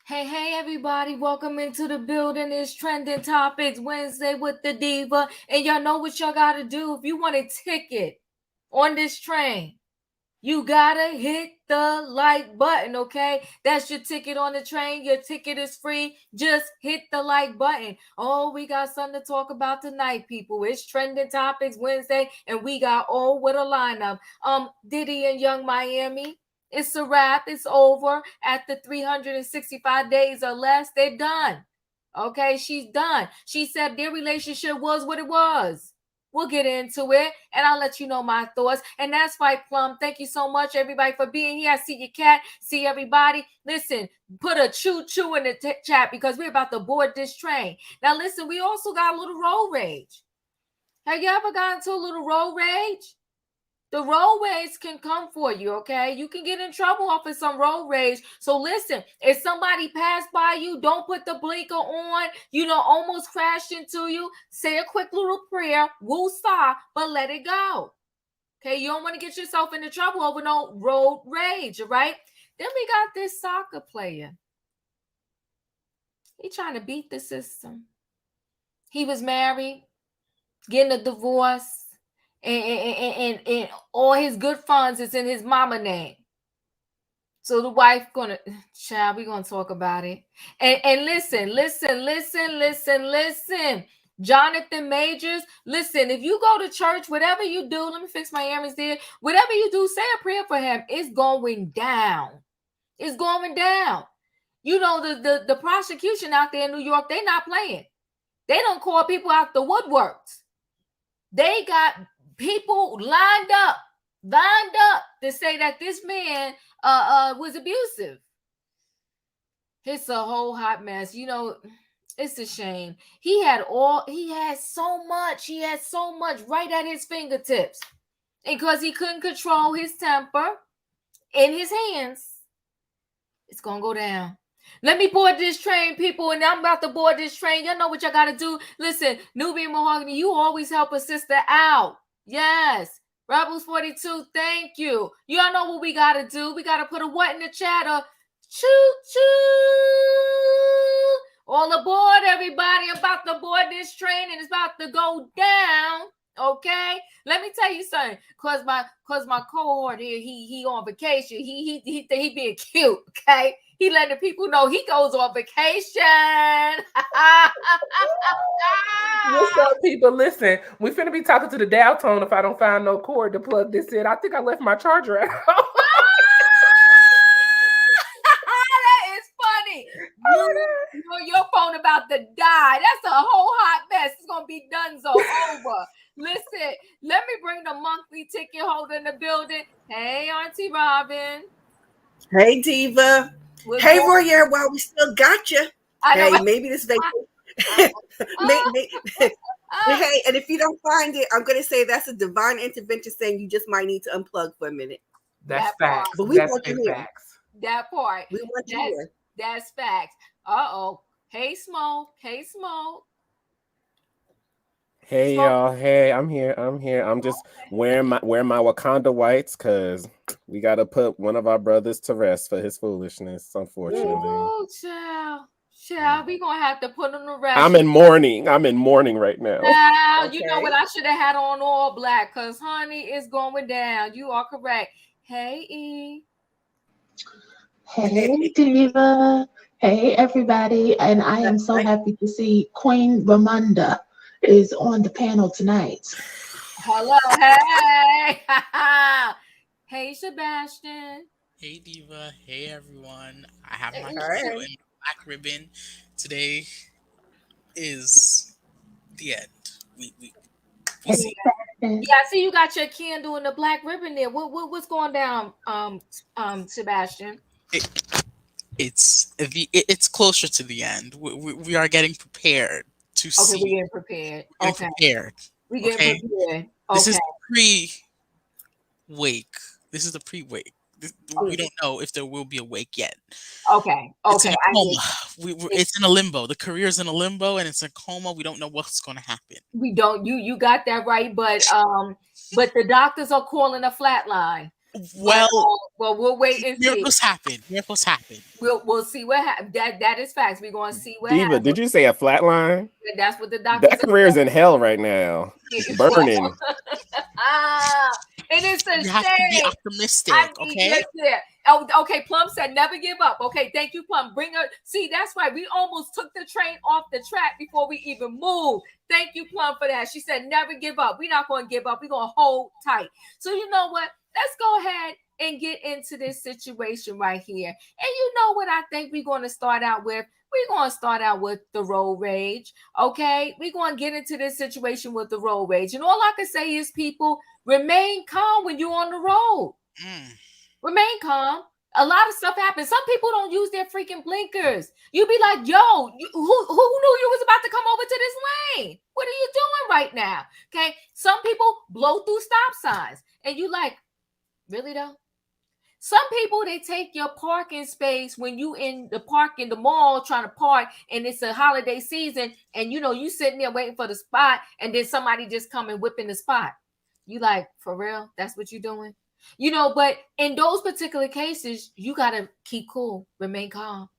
Hey, everybody, welcome into the building. It's Trending Topics Wednesday with the Diva. And y'all know what y'all gotta do. If you want a ticket on this train, you gotta hit the like button, okay? That's your ticket on the train. Your ticket is free. Just hit the like button. Oh, we got something to talk about tonight, people. It's Trending Topics Wednesday, and we got what a lineup. Diddy and Young Miami. It's a wrap. It's over. After 365 days or less, they're done. Okay, she's done. She said their relationship was what it was. We'll get into it, and I'll let you know my thoughts. And that's right, Plum. Thank you so much, everybody, for being here. I see your cat. See everybody. Listen, put a choo-choo in the chat because we're about to board this train. Now, listen, we also got a little road rage. Have you ever gotten to a little road rage? The road rage can come for you, okay? You can get in trouble off of some road rage. So listen, if somebody passed by you, don't put the blinker on, almost crashed into you, say a quick little prayer, woo-saw, but let it go. Okay, you don't want to get yourself into trouble over no road rage, all right? Then we got this soccer player. He trying to beat the system. He was married, getting a divorce. And all his good funds is in his mama name. So the wife child, we're gonna talk about it. And listen. Jonathan Majors, listen, if you go to church, whatever you do, let me fix my earrings there. Whatever you do, say a prayer for him. It's going down. It's going down. The prosecution out there in New York, they're not playing. They don't call people out the woodworks. They got people lined up to say that this man was abusive. It's a whole hot mess. It's a shame. He had so much right at his fingertips. And because he couldn't control his temper in his hands, it's gonna go down. Let me board this train, people, and I'm about to board this train. Y'all know what y'all got to do. Listen, Nubian Mahogany, you always help a sister out. Yes. Rebels 42, thank you. Y'all know what we got to do. We got to put a what in the chat? Choo-choo. All aboard, everybody. I'm about to board this train, and it's about to go down. Okay, let me tell you something. Cause my cohort here, he on vacation. He being cute. Okay, he letting the people know he goes on vacation. What's up, people? Listen, we finna be talking to the dial tone if I don't find no cord to plug this in. I think I left my charger at home. That is funny. Your phone about to die. That's a whole hot mess. It's gonna be donezo over. Listen, let me bring the monthly ticket holder in the building. Hey, Auntie Robin. Hey, Diva. Hey, Royer, while we still got you. Hey, maybe this vacation. Hey, and if you don't find it, I'm going to say that's a divine intervention saying you just might need to unplug for a minute. That's facts. But we want you here. That part. We want you here. That's facts. Uh-oh. Hey, Smoke. Hey y'all, hey, I'm here. I'm just wearing my Wakanda whites because we gotta put one of our brothers to rest for his foolishness, unfortunately. Oh, child, we gonna have to put him to rest. I'm in mourning right now. Child, okay. You know what? I should have had on all black because honey, it's going down. You are correct. Hey, E. Hey, Diva. Hey, everybody. And I am so happy to see Queen Ramonda is on the panel tonight. Hello, hey. Hey, Sebastian. Hey, Diva. Hey, everyone. I have my candle in black ribbon. Today is the end. We see. Yeah, I see you got your candle and the black ribbon there. What's going down, Sebastian? It's closer to the end. We are getting prepared to see. Okay, we're getting prepared. Okay. Prepared. We getting prepared. This is pre-wake. This is the pre-wake. We don't know if there will be a wake yet. Okay. It's in a coma. It's in a limbo. The career's in a limbo, and it's a coma. We don't know what's going to happen. We don't. You got that right, but the doctors are calling a flatline. Well, we'll wait and see. Miracles happen. We'll see what happens. That is facts. We're gonna see what Diva, happens. did you say a flatline? That's what the doctor. That career's in hell right now. Burning. And it's a you shame. have to be optimistic. Okay. Oh, okay. Plum said never give up. Okay, thank you, Plum. Bring her. See, that's right. We almost took the train off the track before we even moved. Thank you, Plum, for that. She said never give up. We're not going to give up. We're going to hold tight. So you know what? Let's go ahead and get into this situation right here. And you know what I think we're going to start out with? We're going to start out with the road rage. Okay? We're going to get into this situation with the road rage. And all I can say is, people, remain calm when you're on the road. Remain calm. A lot of stuff happens. Some people don't use their freaking blinkers. You be like, yo, who knew you was about to come over to this lane? What are you doing right now? Okay? Some people blow through stop signs. And you like, really though? Some people, they take your parking space when you in the park in the mall trying to park and it's a holiday season and you sitting there waiting for the spot and then somebody just come and whip in the spot. You like, for real? That's what you doing? But in those particular cases, you got to keep cool, remain calm.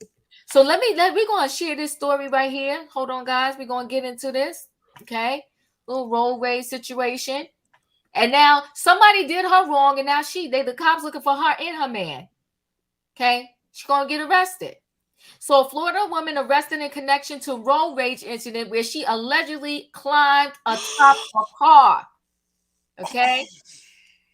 So we're going to share this story right here. Hold on, guys. We're going to get into this. Okay. Little road rage situation. And now somebody did her wrong, and now the cops looking for her and her man. Okay, she's gonna get arrested. So a Florida woman arrested in connection to road rage incident where she allegedly climbed atop a car. Okay,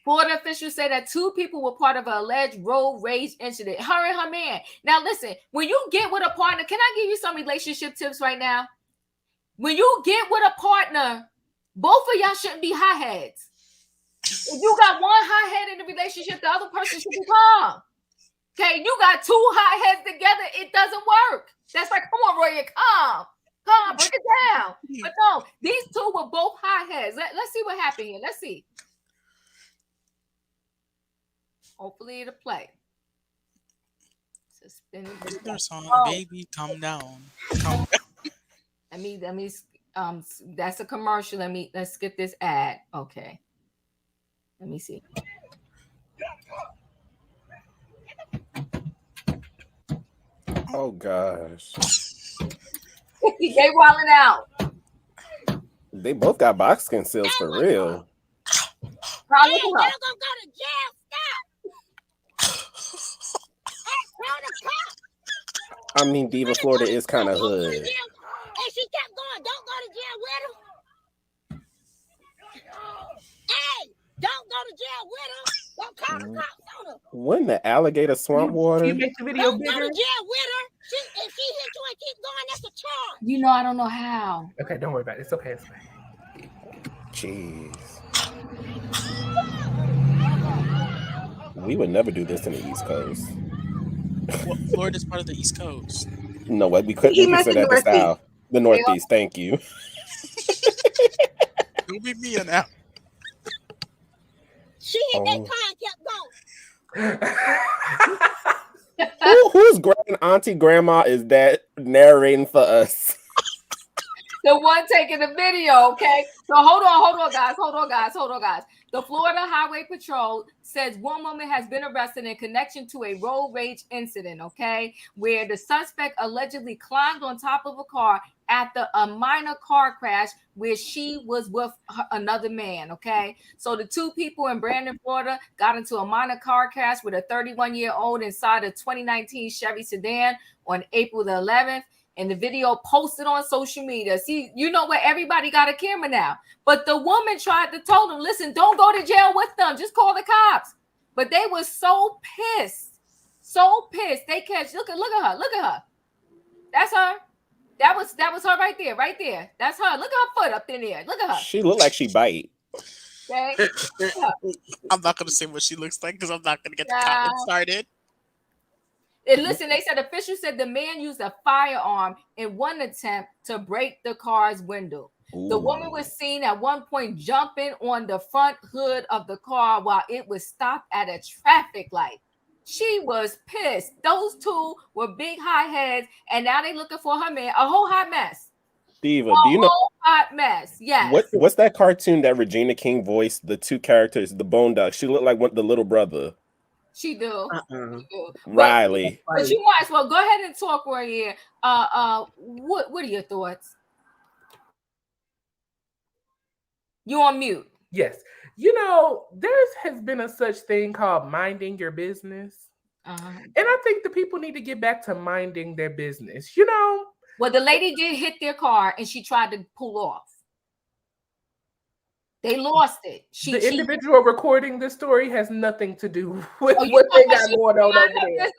Florida officials say that 2 people were part of an alleged road rage incident. Her and her man. Now listen, when you get with a partner, can I give you some relationship tips right now? When you get with a partner, both of y'all shouldn't be hotheads. If you got one hot head in the relationship, the other person should be calm. Okay, you got 2 hot heads together, it doesn't work. That's like, come on, Roy, calm, break it down. But no, these 2 were both hot heads. Let's see what happened here. Let's see. Hopefully it'll play. Their song, baby, calm down. Let me. That's a commercial. Let's get this ad. Okay. Let me see. Oh gosh. They wilding out. They both got boxing skills for real. Hey, they're gonna go to jail. Stop. I mean, Diva, Florida is kind of hood. And she kept going. Don't go to jail with her. Hey, don't go to jail with her. Don't call the cops on her. When the alligator swamp water. You make the video Don't bigger. go to jail with her. If she hit you and keep going, that's a charge. I don't know how. Okay, don't worry about it. It's okay. It's okay. Jeez. We would never do this in the East Coast. Well, Florida's part of the East Coast. No, what we couldn't consider that the South. The Northeast, thank you. It'll be Mia now. She hit that car and kept going. Whose grand auntie grandma is that narrating for us? The one taking the video, okay? So hold on, guys. The Florida Highway Patrol says one woman has been arrested in connection to a road rage incident, okay, where the suspect allegedly climbed on top of a car after a minor car crash where she was with another man, okay? So the 2 people in Brandon, Florida got into a minor car crash with a 31-year-old inside a 2019 Chevy sedan on April the 11th. And the video posted on social media. See, you know what? Everybody got a camera now. But the woman tried to tell them, listen, don't go to jail with them. Just call the cops. But they were so pissed. So pissed. They catch. Look at her. That's her. That was her right there. That's her. Look at her foot up in there. Look at her. She looked like she bite. Okay. I'm not gonna say what she looks like because I'm not gonna get the comments started. And listen, they said officials said the man used a firearm in one attempt to break the car's window. Ooh. The woman was seen at one point jumping on the front hood of the car while it was stopped at a traffic light. She was pissed. Those two were big high heads, and now they looking for her man. A whole hot mess. Diva, do you know? Hot mess. Yes. What's that cartoon that Regina King voiced? The two characters, the Bone Duck. She looked like the little brother. She do. She do. Riley. But you might as well go ahead and talk right here. What are your thoughts? You on mute. Yes. You know, there has been a such thing called minding your business. And I think the people need to get back to minding their business. You know? Well, the lady did hit their car and she tried to pull off. They lost it. The individual recording this story has nothing to do with what they got going on over there.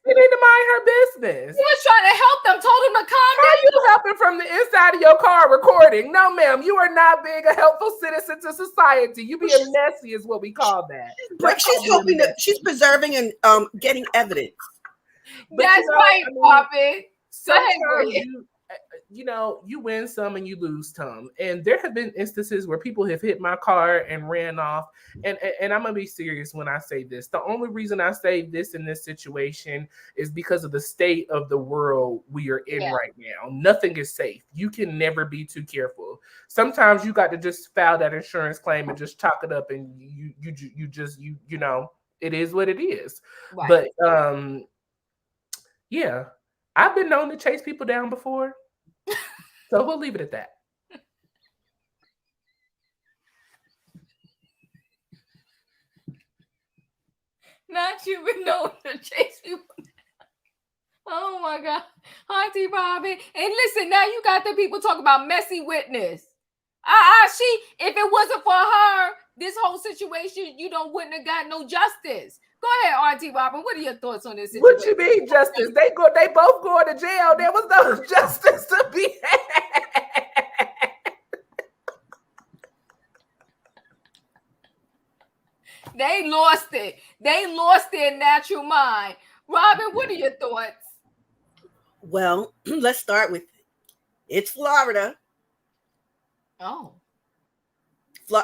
They need to mind her business. She was trying to help them, told them to calm down. How are you helping from the inside of your car recording? No, ma'am, you are not being a helpful citizen to society. You being messy is what we call that. But she's hoping that she's preserving and getting evidence. But that's right, Poppy. You know, you win some and you lose some. And there have been instances where people have hit my car and ran off. And I'm going to be serious when I say this. The only reason I say this in this situation is because of the state of the world we are in right now. Nothing is safe. You can never be too careful. Sometimes you got to just file that insurance claim and just chalk it up, and you know, it is what it is. Right. But yeah, I've been known to chase people down before. So we'll leave it at that. Not you been known to chase people down. Oh my God. Auntie Bobby. And listen, now you got the people talking about messy witness. If it wasn't for her, this whole situation, wouldn't have got no justice. Go ahead, Auntie Robin. What are your thoughts on this situation? What you mean justice? They both going to jail. There was no justice to be had. They lost it. They lost their natural mind. Robin, what are your thoughts? Well, let's start with it's Florida. Oh.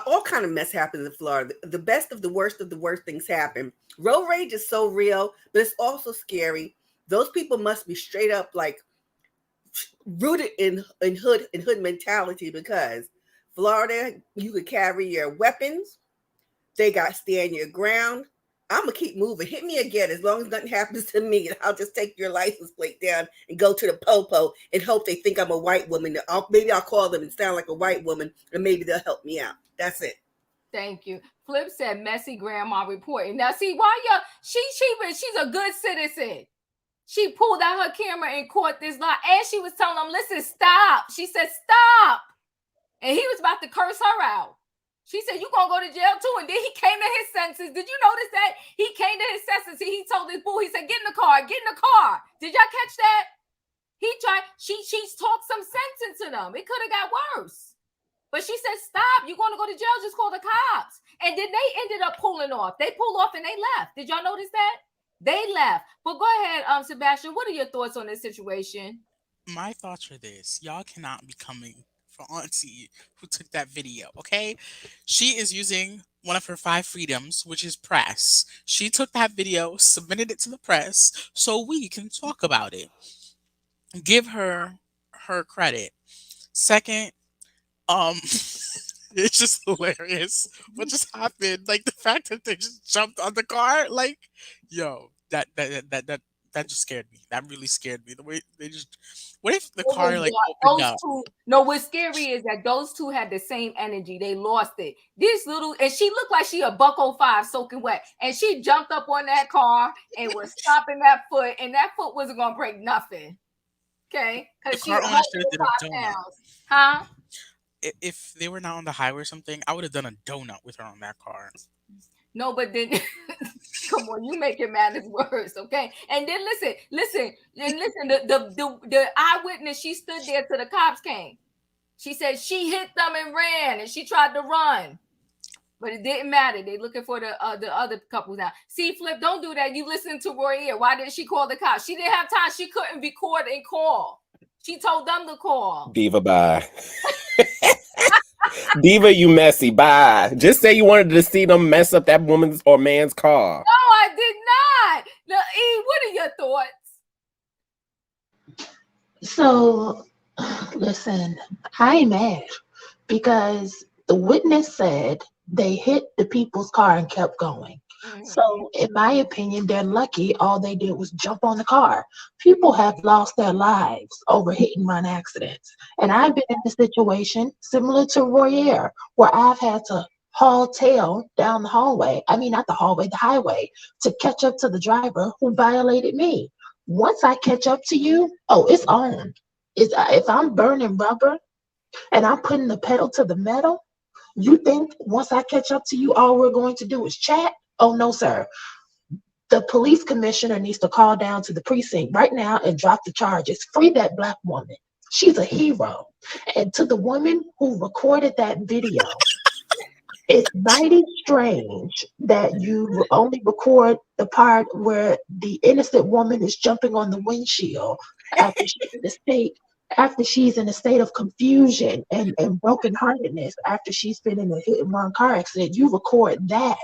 All kind of mess happens in Florida. The best of the worst things happen. Road rage is so real, but it's also scary. Those people must be straight up like rooted in hood mentality, because Florida, you could carry your weapons. They got to stand your ground. I'm going to keep moving. Hit me again. As long as nothing happens to me, I'll just take your license plate down and go to the popo and hope they think I'm a white woman. Maybe I'll call them and sound like a white woman, and maybe they'll help me out. That's it. Thank you. Flip said messy grandma reporting. Now see why she's a good citizen. She pulled out her camera and caught this lie, and she was telling them, listen, stop. She said, stop. And he was about to curse her out. She said, you gonna go to jail too. And then he came to his senses. Did you notice that? He came to his senses. He told his boo, he said, get in the car, get in the car. Did y'all catch that? She's talked some sense into them. It could have got worse. But she said, stop, you're gonna go to jail, just call the cops. And then they ended up pulling off. They pulled off and they left. Did y'all notice that? They left. But go ahead, Sebastian, what are your thoughts on this situation? My thoughts are this. Y'all cannot be coming for Auntie who took that video, okay? She is using one of her 5 freedoms, which is press. She took that video, submitted it to the press, so we can talk about it. Give her credit. Second, it's just hilarious what just happened. Like the fact that they just jumped on the car, like, yo, that just scared me. That really scared me. The way they just, what if the car opened up? No, what's scary is that those two had the same energy. They lost it. And she looked like she a $105 soaking wet, and she jumped up on that car and was stopping that foot, and that foot wasn't gonna break nothing. Okay, because she 105 pounds, huh? If they were not on the highway or something, I would have done a donut with her on that car. No, but then come on, you make your manners worse, okay? And then listen. The eyewitness, she stood there till the cops came. She said she hit them and ran, and she tried to run. But it didn't matter. They looking for the other couple now. See, Flip, don't do that. You listening to Royer. Why did she call the cops? She didn't have time. She couldn't record and call. She told them to call. Diva, bye. Diva, you messy. Bye. Just say you wanted to see them mess up that woman's or man's car. No, I did not. Now, E, what are your thoughts? So, listen, I ain't mad because the witness said they hit the people's car and kept going. So, in my opinion, they're lucky. All they did was jump on the car. People have lost their lives over hit and run accidents. And I've been in a situation similar to Royer, where I've had to haul tail down the hallway. I mean, not the hallway, the highway, to catch up to the driver who violated me. Once I catch up to you, oh, it's on. If I'm burning rubber and I'm putting the pedal to the metal, you think once I catch up to you, all we're going to do is chat? Oh, no, sir. The police commissioner needs to call down to the precinct right now and drop the charges. Free that Black woman. She's a hero. And to the woman who recorded that video, it's mighty strange that you only record the part where the innocent woman is jumping on the windshield after she's in a state of confusion and brokenheartedness after she's been in a hit and run car accident. You record that,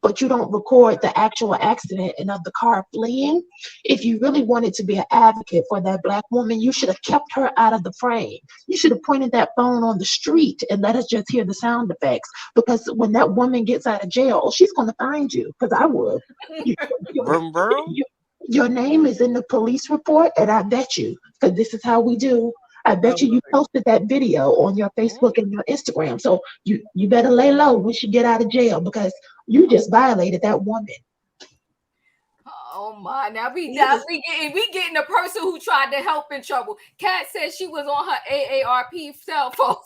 but you don't record the actual accident and of the car fleeing. If you really wanted to be an advocate for that Black woman, you should have kept her out of the frame. You should have pointed that phone on the street and let us just hear the sound effects. Because when that woman gets out of jail, she's going to find you, because I would. Your name is in the police report, and I bet you, because this is how we do, I bet you posted that video on your Facebook and your Instagram. So you better lay low when she get out of jail, because you just violated that woman. Oh my! Now we getting the person who tried to help in trouble. Kat said she was on her AARP cell phone.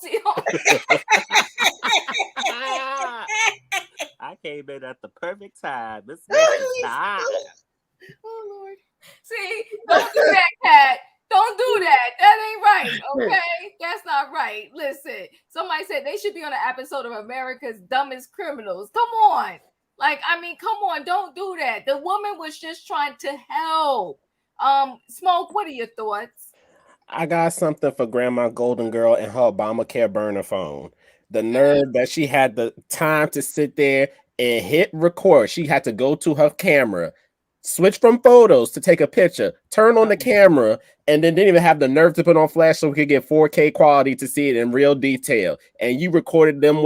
I came in at the perfect time. This time. Oh Lord! See, don't do that, Kat. Don't do that. That ain't right. Okay, that's not right. Listen, somebody said they should be on an episode of America's Dumbest Criminals. Come on. Like, I mean, come on, don't do that. The woman was just trying to help. Smoke, what are your thoughts? I got something for Grandma Golden Girl and her Obamacare burner phone. The nerve that she had the time to sit there and hit record. She had to go to her camera, switch from photos to take a picture, turn on the camera, and then didn't even have the nerve to put on flash so we could get 4K quality to see it in real detail. And you recorded them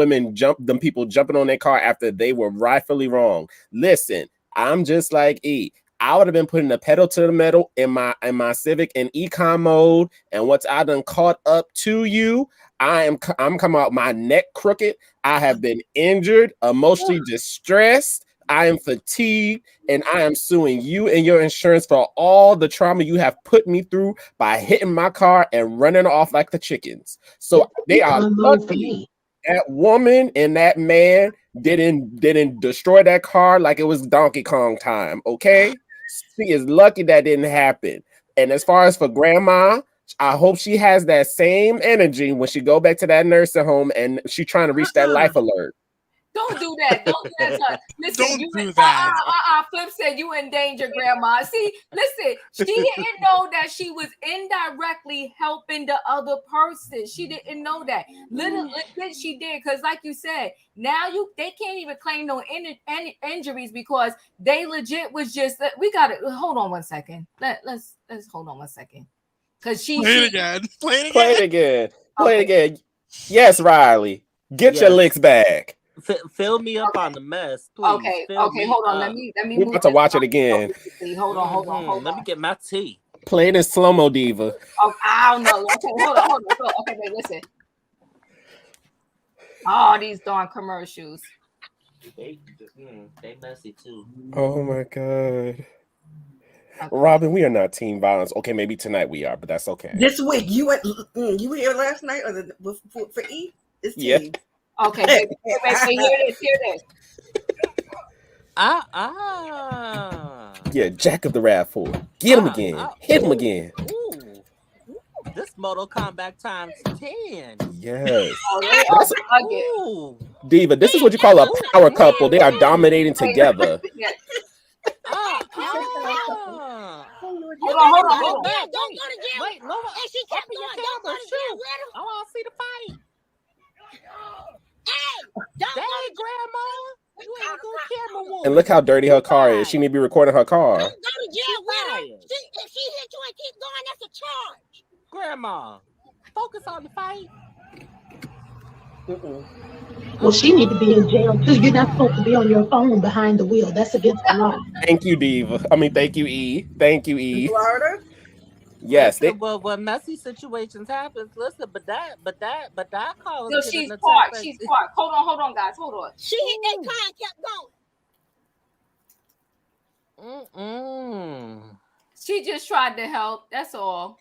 people jumping on their car after they were rightfully wrong. Listen, I'm just like E. I would have been putting the pedal to the metal in my Civic in econ mode, and once I done caught up to you, I'm coming out my neck crooked. I have been injured, emotionally distressed. I am fatigued, and I am suing you and your insurance for all the trauma you have put me through by hitting my car and running off like the chickens. So they are lucky that woman and that man didn't destroy that car like it was Donkey Kong time, okay? She is lucky that didn't happen. And as far as for Grandma, I hope she has that same energy when she go back to that nursing home and she trying to reach that life alert. Don't do that. Don't do that. Listen, Don't do that. Flip said you in danger, Grandma. See, listen, she didn't know that she was indirectly helping the other person. She didn't know that. Little she did, because like you said, now they can't even claim no injuries because they legit was just. We got to hold on one second. Let's hold on one second. Because Play it again. Yes, Riley, get your licks back. Fill me up on the mess, please. Okay, hold on. Let me. We're about to watch it again. Hold on. Let me get my tea. Play it in slow-mo, Diva. Oh, I don't know. Okay, hold on. Okay, wait, listen. Oh, these darn commercials. They messy too. Oh my God. Okay. Robin, we are not team violence. Okay, maybe tonight we are, but that's okay. This week, you were here last night or for E? It's team. Yeah. Okay, wait, hear this. Yeah, Jack of the RAV4. Get him again. Hit him again. Ooh. This Mortal Kombat times 10. Yes. Ooh. Diva, this is what you call a power couple. They are dominating together. Hold on. Don't go to jail. Wait, Lola, And she kept open your going. Don't go camera, to jail shoot. with her. I want to see the fight. Hey, don't go Dang, to Grandma. You ain't a good camera woman. And look how dirty her car is. She need to be recording her car. Don't go to jail with her. fired. If she hit you and keep going, that's a charge. Grandma, focus on the fight. Well, she need to be in jail too. You're not supposed to be on your phone behind the wheel. That's against the law. Thank you, Diva. I mean, thank you, E. Thank you, In E. Florida? Yes. Listen, well, when messy situations happens, listen, but that car was No, getting she's the parked. text. She's parked. Hold on, guys. Hold on. She hit that car and kept going. She just tried to help. That's all.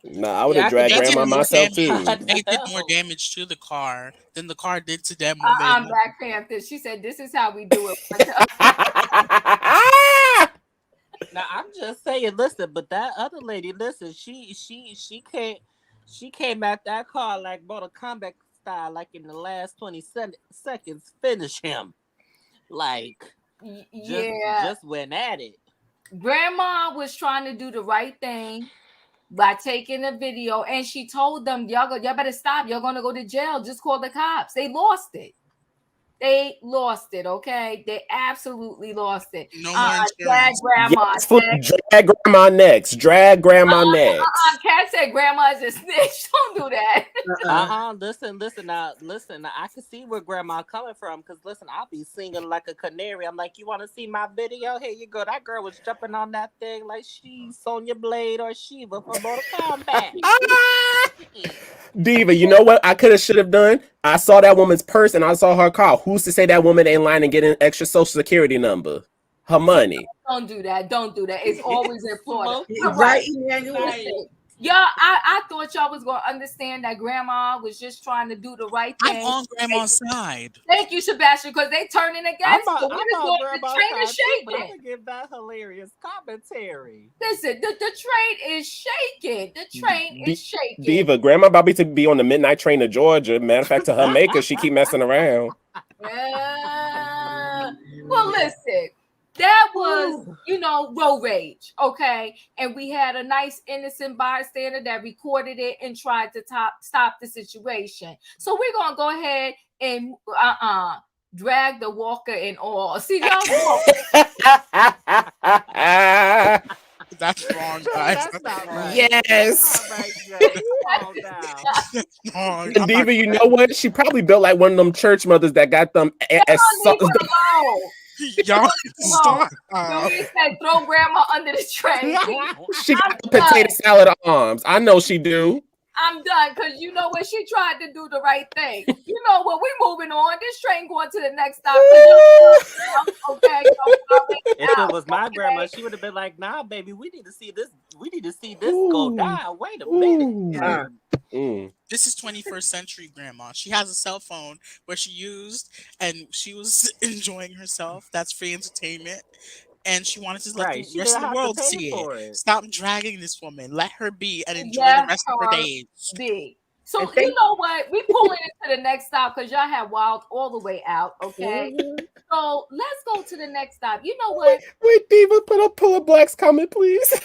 Nah, I would have dragged They did Grandma more myself damage. too. They did more damage to the car than the car did to them when they. I'm Black Panther. She said, "This is how we do it." Now I'm just saying, listen, but that other lady, listen, she came at that car like Mortal Kombat style, like in the last 20 seconds, finish him, like just went at it. Grandma was trying to do the right thing by taking a video, and she told them, y'all better stop. You're gonna go to jail. Just call the cops. They lost it. Okay? They absolutely lost it. No more insurance. Drag grandma. Yes, drag Grandma next. Drag Grandma next. Kat said grandma is a snitch. Don't do that. Listen. Now, I can see where Grandma coming from, because listen, I'll be singing like a canary. I'm like, you want to see my video? Here you go. That girl was jumping on that thing like she's Sonya Blade or Shiva from Mortal Kombat. Diva, you know what I could have should have done? I saw that woman's purse and I saw her car. Who's to say that woman ain't lying and getting an extra social security number? Her money. Don't do that. It's always in Florida. Right, Emmanuel? Y'all, I thought y'all was gonna understand that grandma was just trying to do the right thing. I'm on Grandma's side. Thank you, Sebastian, because they turning against I'm the on Grandma's train is side too, but I'm shaking. gonna give that hilarious commentary. Listen, the train is shaking. The train is shaking. Diva, Grandma about to be on the midnight train to Georgia. Matter of fact, to her maker, she keep messing around. Well, listen. That was, road rage, okay? And we had a nice innocent bystander that recorded it and tried to stop the situation. So we're going to go ahead and drag the walker and all. See, y'all. That's wrong, guys. That's not right. Yes. Calm down. Wrong. And Diva, you know what? She probably built like one of them church mothers that got them. Y'all stop. Louise said, throw grandma under the train. She got the potato salad arms. I know she do. I'm done, because you know what? She tried to do the right thing. You know what? We moving on. This train going to the next stop. Okay. If it was my grandma, she would have been like, "Nah, baby, we need to see this. We need to see this go down. Wait a minute." This is 21st century grandma. She has a cell phone where she used, and she was enjoying herself. That's free entertainment. And she wanted to let the rest of the world see it. Stop dragging this woman. Let her be and enjoy the rest of her days. So you know what? We pulling into the next stop because y'all have wild all the way out. Okay. So let's go to the next stop. You know what? Wait, Diva, pull a Black's comment, please.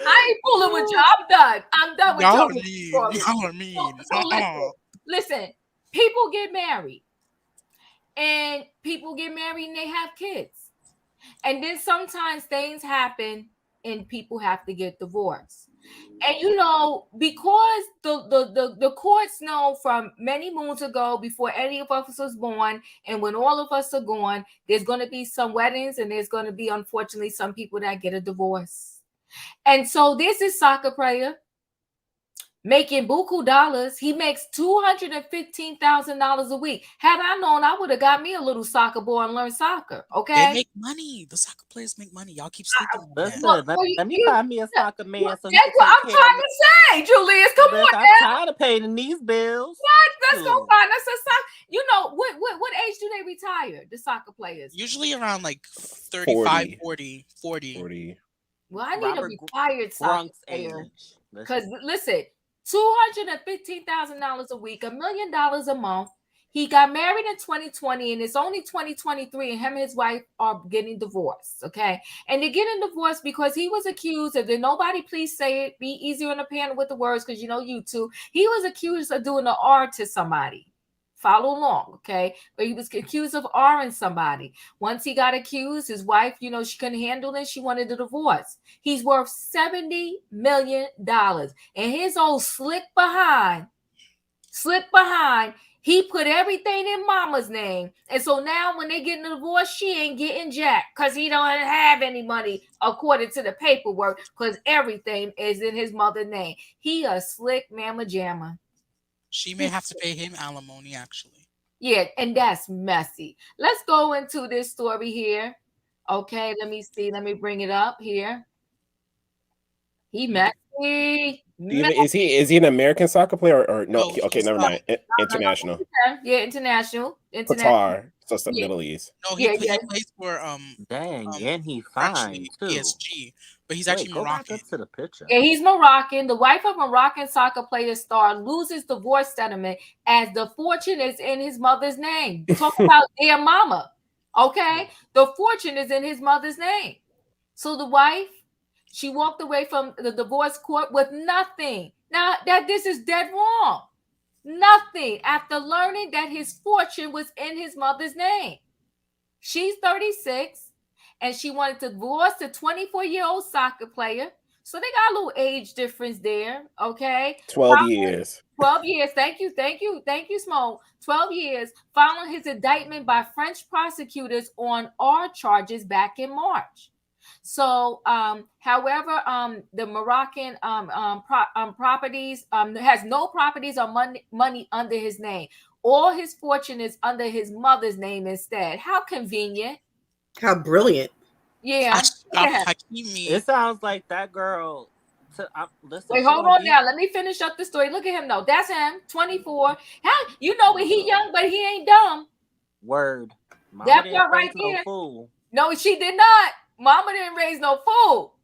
I ain't fooling with y'all. I'm done with y'all. Y'all are mean. So listen, people get married. And people get married and they have kids. And then sometimes things happen and people have to get divorced. And because the courts know from many moons ago, before any of us was born, and when all of us are gone, there's going to be some weddings and there's going to be, unfortunately, some people that get a divorce. And so this is soccer player making buku dollars. He makes $215,000 a week. Had I known, I would have got me a little soccer ball and learned soccer. Okay, they make money. The soccer players make money. Y'all keep sleeping on that. Let me find me a soccer man. That's what I'm trying to say, Julius. Come on, I'm tired of paying these bills. Let's go find us a soccer. What age do they retire? The soccer players usually around like 35, 40. Well, I need a retired soccer player. Because listen, $215,000 a week, $1 million a month. He got married in 2020 and it's only 2023 and him and his wife are getting divorced, okay? And they're getting divorced because he was accused of, nobody please say it, be easier on the panel with the words because you know YouTube. He was accused of doing an R to somebody. Follow along, okay? But he was accused of R-ing somebody. Once he got accused, his wife, she couldn't handle it. She wanted a divorce. He's worth $70 million. And his old slick behind, he put everything in mama's name. And so now when they get a divorce, she ain't getting jack because he don't have any money according to the paperwork because everything is in his mother's name. He a slick mama jamma. She may have to pay him alimony, actually. Yeah, and that's messy. Let's go into this story here. Okay, let me see. Let me bring it up here. He messy. Is he an American soccer player or no? No, Okay, never mind. International. Yeah, international. Qatar, so Middle East. No, he plays for Dang, and he fine too. PSG, but he's actually Moroccan. Go back up to the picture. Yeah, he's Moroccan. The wife of Moroccan soccer player star loses divorce settlement as the fortune is in his mother's name. Talk about their mama. Okay, the fortune is in his mother's name. So the wife, she walked away from the divorce court with nothing. Now that this is dead wrong. Nothing after learning that his fortune was in his mother's name. She's 36 and she wanted to divorce the 24-year-old soccer player. So they got a little age difference there. Okay. 12 years. 12 years. Thank you, Smo. 12 years following his indictment by French prosecutors on R charges back in March. So, however, the Moroccan properties has no properties or money under his name. All his fortune is under his mother's name instead. How convenient! How brilliant! Yeah, it sounds like that girl. Listen, wait, hold on now. Let me finish up the story. Look at him though. That's him, 24. How when he young, but he ain't dumb. Word. That part right there. No, she did not. Mama didn't raise no fool.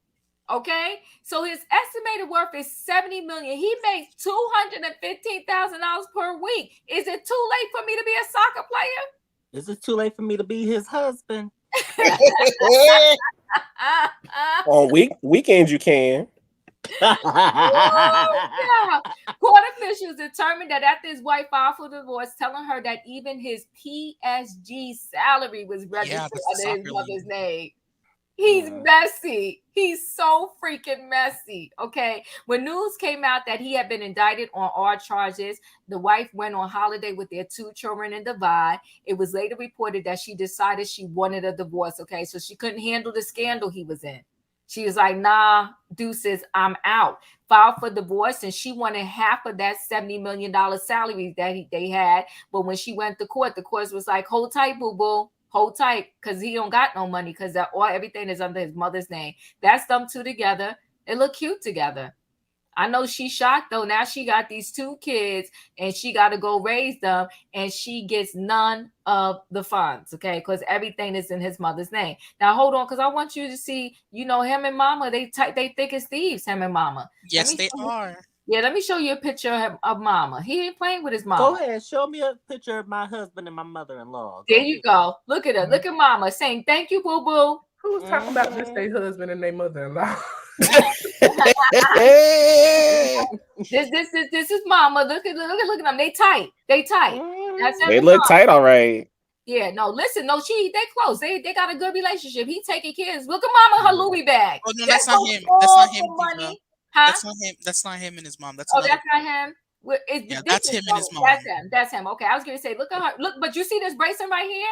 Okay, so his estimated worth is $70 million. He makes $215,000 per week. Is it too late for me to be a soccer player? Is it too late for me to be his husband? On weekends you can. Yeah. Court officials determined that after his wife filed for divorce, telling her that even his PSG salary was registered under his mother's name. He's messy. He's so freaking messy. Okay. When news came out that he had been indicted on R charges, the wife went on holiday with their 2 children in Dubai. It was later reported that she decided she wanted a divorce. Okay. So she couldn't handle the scandal he was in. She was like, nah, deuces, I'm out. Filed for divorce, and she wanted half of that $70 million salary that they had. But when she went to court, the court was like, hold tight, boo-boo. Hold tight, because he don't got no money, because everything is under his mother's name. That's them two together. They look cute together. I know she's shocked, though. Now she got these 2 kids, and she got to go raise them, and she gets none of the funds, okay? Because everything is in his mother's name. Now, hold on, because I want you to see, him and Mama, they thick as thieves, him and Mama. Yes, they are. Yeah, let me show you a picture of Mama. He ain't playing with his mama. Go ahead, show me a picture of my husband and my mother-in-law. There you go. Look at her. Look at Mama saying, thank you, boo-boo. Who's talking about this their husband and their mother-in-law? This is Mama. Look at them. They tight. That's they look tight, all right. Yeah, no, listen, no, they close. They got a good relationship. He taking care of. Look at Mama, her Louis bag. Oh no, that's not him. That's not him. Money. Huh? That's not him. That's not him and his mom. That's that's not him. That's him and his mom. That's him. Okay, I was gonna say, look at her. Look, but you see this bracelet right here?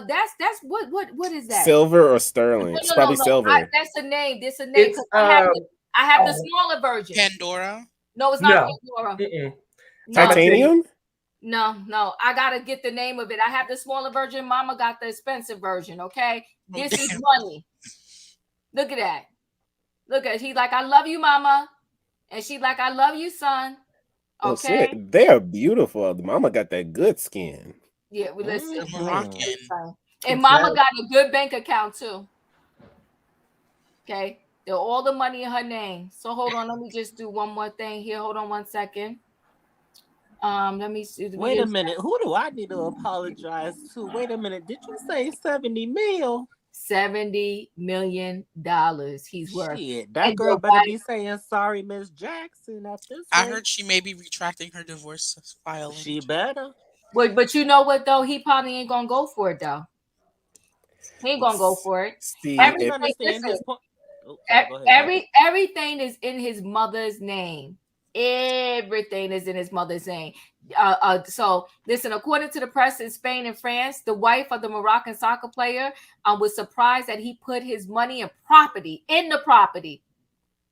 That's what is that? Silver or sterling? It's probably silver. That's a name. This a name. I have the smaller version. Pandora. No, it's not Pandora. No. Titanium. No. I gotta get the name of it. I have the smaller version. Mama got the expensive version. Okay, this is money. Look at that. Look at he like I love you, Mama, and she like I love you, son. Okay, they are beautiful. The Mama got that good skin. Yeah, we listen. Moroccan. And Mama got a good bank account too. Okay, All the money in her name. So hold on, let me just do one more thing here. Hold on 1 second. Let me see. Wait a minute. Who do I need to apologize to? Wait a minute. Did you say 70 mil? $70 million he's worth. Shit, that And girl your better wife, be saying sorry, Miss Jackson, at this I rate. heard she may be retracting her divorce filing. She better. but you know what though? He probably ain't gonna go for it though. He ain't gonna go for it. See, I can Everything, understand his listen, point. Oh, sorry, go ahead. everything is in his mother's name. Everything is in his mother's name. So listen, according to the press in Spain and France, the wife of the Moroccan soccer player was surprised that he put his money and property in the property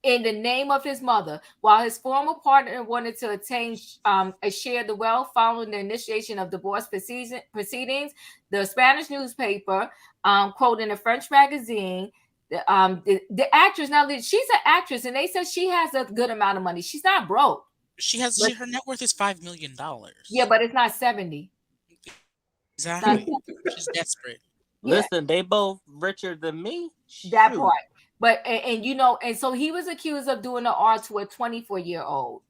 in the name of his mother, while his former partner wanted to attain a share of the wealth following the initiation of divorce proceedings. The Spanish newspaper, quoting a French magazine, the actress, now she's an actress, and they said she has a good amount of money. She's not broke. Her net worth is $5 million. Yeah, but it's not 70. Exactly. She's desperate. Yeah. Listen, they both richer than me. That Shoot. part. But and you know, and so he was accused of doing the art to a 24-year-old,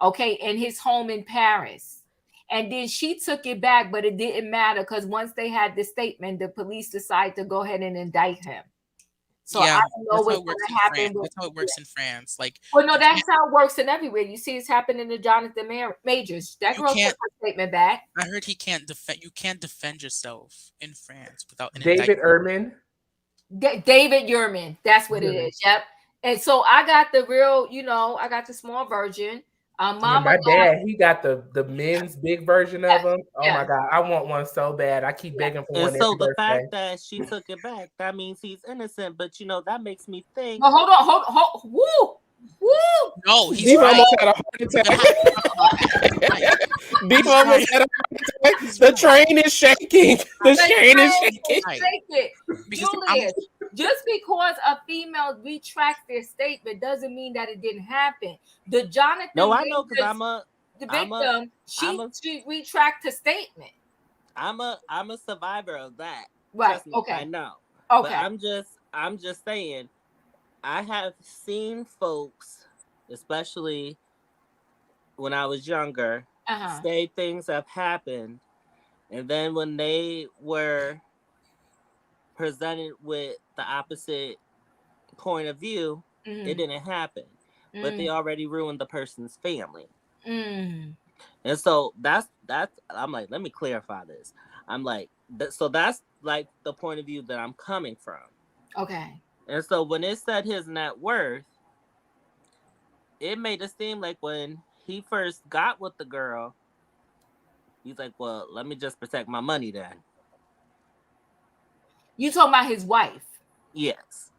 okay, in his home in Paris. And then she took it back, but it didn't matter because once they had the statement, the police decided to go ahead and indict him. So yeah, I don't know what's going to happen. That's how it works in France. Like, well, no, that's how it works in everywhere. You see, it's happening to Jonathan Majors. That girl took her statement back. I heard he can't defend. You can't defend yourself in France without an David indictment. David Yurman. That's what it is. Yep. And so I got the real, I got the small version. My dad, he got the men's big version of them. Oh my God, I want one so bad. I keep begging for one. And so every the birthday. fact that she took it back, that means he's innocent. But that makes me think. No, hold on. Woo! No, he's Diva right. almost had a heart attack. Diva almost had a heart attack. The train is shaking. The train is shaking. Julius, just because a female retracts their statement doesn't mean that it didn't happen. The Jonathan, no, I know because the victim. She retracted her statement. I'm a survivor of that. Right. Trust me, Okay. I know. Okay. But I'm just saying. I have seen folks, especially when I was younger, say things have happened, and then when they were presented with the opposite point of view, it didn't happen. But they already ruined the person's family. And so that's I'm like, let me clarify this. I'm like, so that's like the point of view that I'm coming from. Okay. And so when it said his net worth, it made it seem like when he first got with the girl, he's like, well, let me just protect my money then. You talking about his wife? Yes.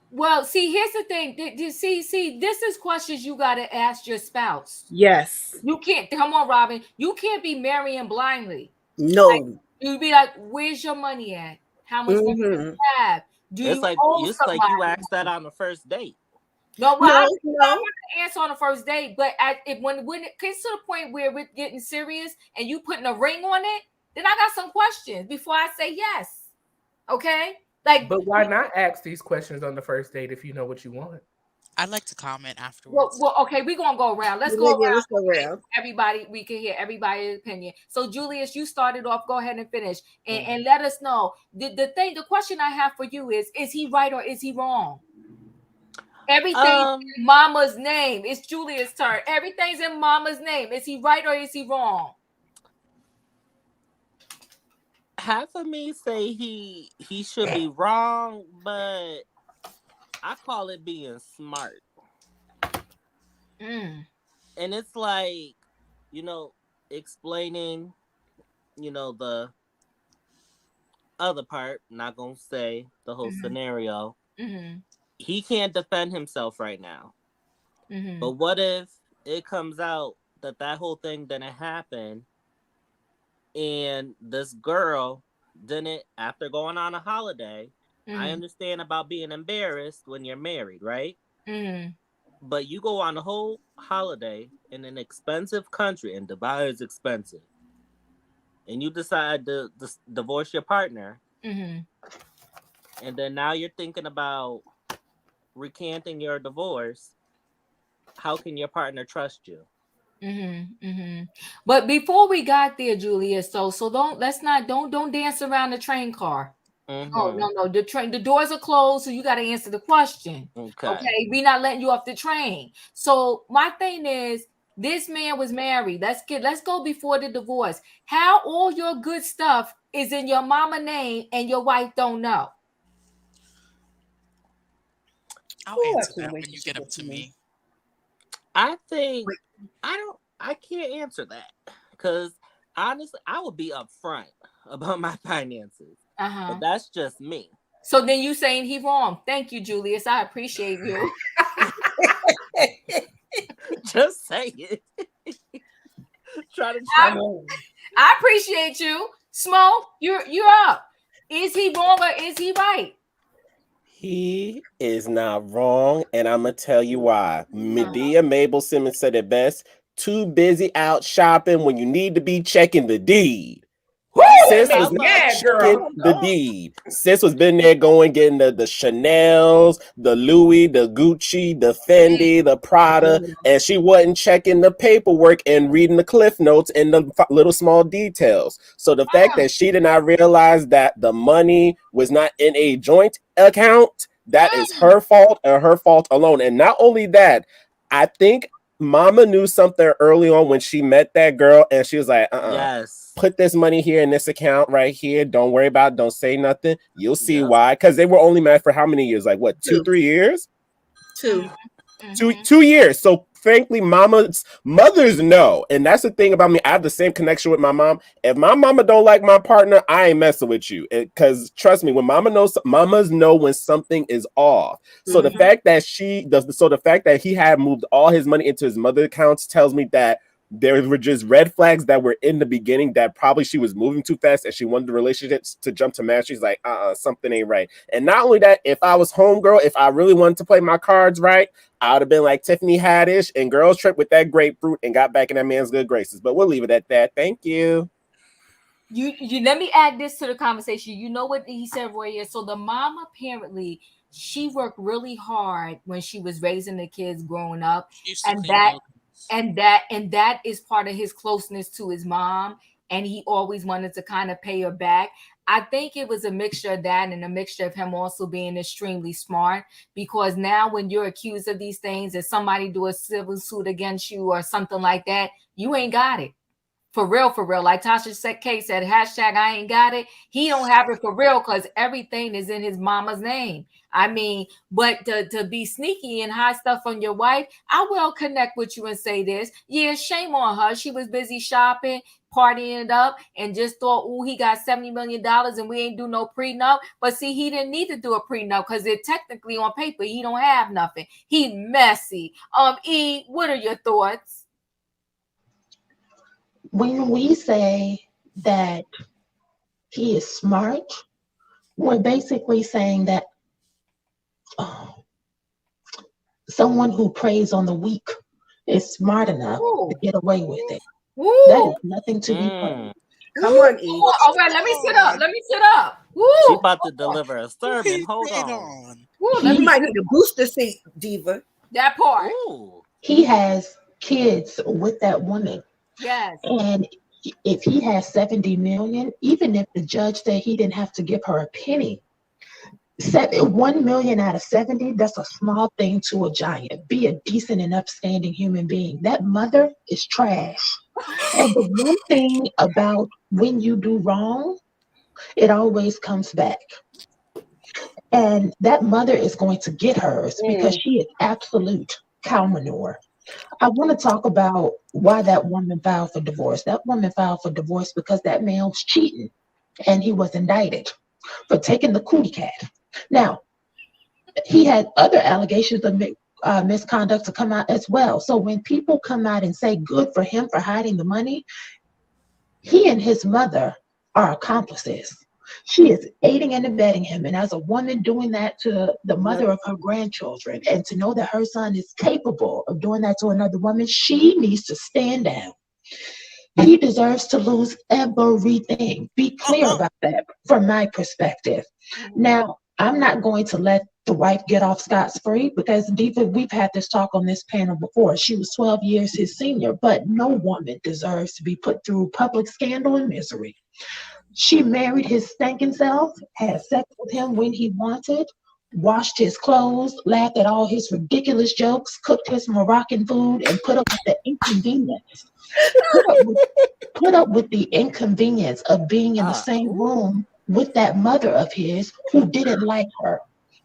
Well, see, here's the thing. See, this is questions you got to ask your spouse. Yes. You can't. Come on, Robin. You can't be marrying blindly. No. Like, you'd be like, where's your money at? How much money do you have? It's like you asked that on the first date. No, well, I'm not going to answer on the first date, but when it gets to the point where we're getting serious and you putting a ring on it, then I got some questions before I say yes. Okay? But why not ask these questions on the first date if you know what you want? I'd like to comment afterwards. Well, okay, we're gonna go around. Let's go around. Everybody, we can hear everybody's opinion. So, Julius, you started off. Go ahead and finish, and let us know. The question I have for you is he right or is he wrong? Everything's in Mama's name. It's Julius' turn. Everything's in Mama's name. Is he right or is he wrong? Half of me say he should be wrong, but I call it being smart. And it's like, explaining, the other part, not gonna say the whole scenario. He can't defend himself right now. But what if it comes out that whole thing didn't happen and this girl didn't, after going on a holiday, I understand about being embarrassed when you're married, right? But you go on a whole holiday in an expensive country, and Dubai is expensive, and you decide to divorce your partner, and then now you're thinking about recanting your divorce, how can your partner trust you? But before we got there, Julia, so don't dance around the train car. No. The doors are closed, so you got to answer the question. Okay, we not letting you off the train. So my thing is, this man was married. Let's go before the divorce. How all your good stuff is in your mama name and your wife don't know? I'll answer that when you get up to me. I think I can't answer that because honestly, I would be upfront about my finances. But that's just me. So then you saying he wrong? Thank you, Julius. I appreciate you. Just say it. I appreciate you. Smoke, you're up. Is he wrong or is he right? He is not wrong, and I'm gonna tell you why. Medea Mabel Simmons said it best: too busy out shopping when you need to be checking the deed. Sis was mad, checking girl. the deed. Sis was been there going getting the Chanels, the Louis, the Gucci, the Fendi, the Prada, and she wasn't checking the paperwork and reading the cliff notes and the little small details. So the fact that she did not realize that the money was not in a joint account, that is her fault and her fault alone. And not only that, I think Mama knew something early on when she met that girl, and she was like, yes, put this money here in this account right here. Don't worry about it. Don't say nothing. You'll see why. Because they were only married for how many years? Like what, 2-3 years? 2. 2 years. So frankly, mothers know. And that's the thing about me. I have the same connection with my mom. If my mama don't like my partner, I ain't messing with you. Because trust me, when mamas know when something is off. So the fact that the fact that he had moved all his money into his mother accounts tells me that there were just red flags that were in the beginning that probably she was moving too fast and she wanted the relationships to jump to match. She's like, something ain't right. And not only that, if I was homegirl, if I really wanted to play my cards right, I would have been like Tiffany Haddish and Girls Trip with that grapefruit and got back in that man's good graces. But we'll leave it at that. Thank you. You let me add this to the conversation. You know what he said, Roy? So the mom apparently she worked really hard when she was raising the kids growing up, and that is part of his closeness to his mom, and he always wanted to kind of pay her back. I think it was a mixture of that and a mixture of him also being extremely smart, because now when you're accused of these things and somebody do a civil suit against you or something like that, you ain't got it. For real. Like Tasha K said, hashtag I ain't got it. He don't have it for real because everything is in his mama's name. I mean, but to be sneaky and hide stuff on your wife, I will connect with you and say this. Yeah, shame on her. She was busy shopping, partying it up, and just thought, oh, he got $70 million and we ain't do no prenup. But see, he didn't need to do a prenup because it technically on paper, he don't have nothing. He messy. E, what are your thoughts? When we say that he is smart, we're basically saying that someone who preys on the weak is smart enough to get away with it. That is nothing to be praised. Come on, E. All right, let me sit up. She about to deliver a sermon. Hold on. You might need a booster seat, Diva. That part. He has kids with that woman. Yes. And if he has 70 million, even if the judge said he didn't have to give her a penny, 1 million out of 70, that's a small thing to a giant. Be a decent and upstanding human being. That mother is trash. And the one thing about when you do wrong, it always comes back. And that mother is going to get hers because she is absolute cow manure. I want to talk about why that woman filed for divorce. That woman filed for divorce because that man was cheating and he was indicted for taking the cootie cat. Now, he had other allegations of misconduct to come out as well. So when people come out and say good for him for hiding the money, he and his mother are accomplices. She is aiding and abetting him. And as a woman doing that to the mother of her grandchildren, and to know that her son is capable of doing that to another woman, she needs to stand down. He deserves to lose everything. Be clear about that from my perspective. Now, I'm not going to let the wife get off scot free because Diva, we've had this talk on this panel before. She was 12 years his senior, but no woman deserves to be put through public scandal and misery. She married his stinking self, had sex with him when he wanted, washed his clothes, laughed at all his ridiculous jokes, cooked his Moroccan food, and put up with the inconvenience. Put up with put up with the inconvenience of being in the same Ooh. room with that mother of his who didn't like her.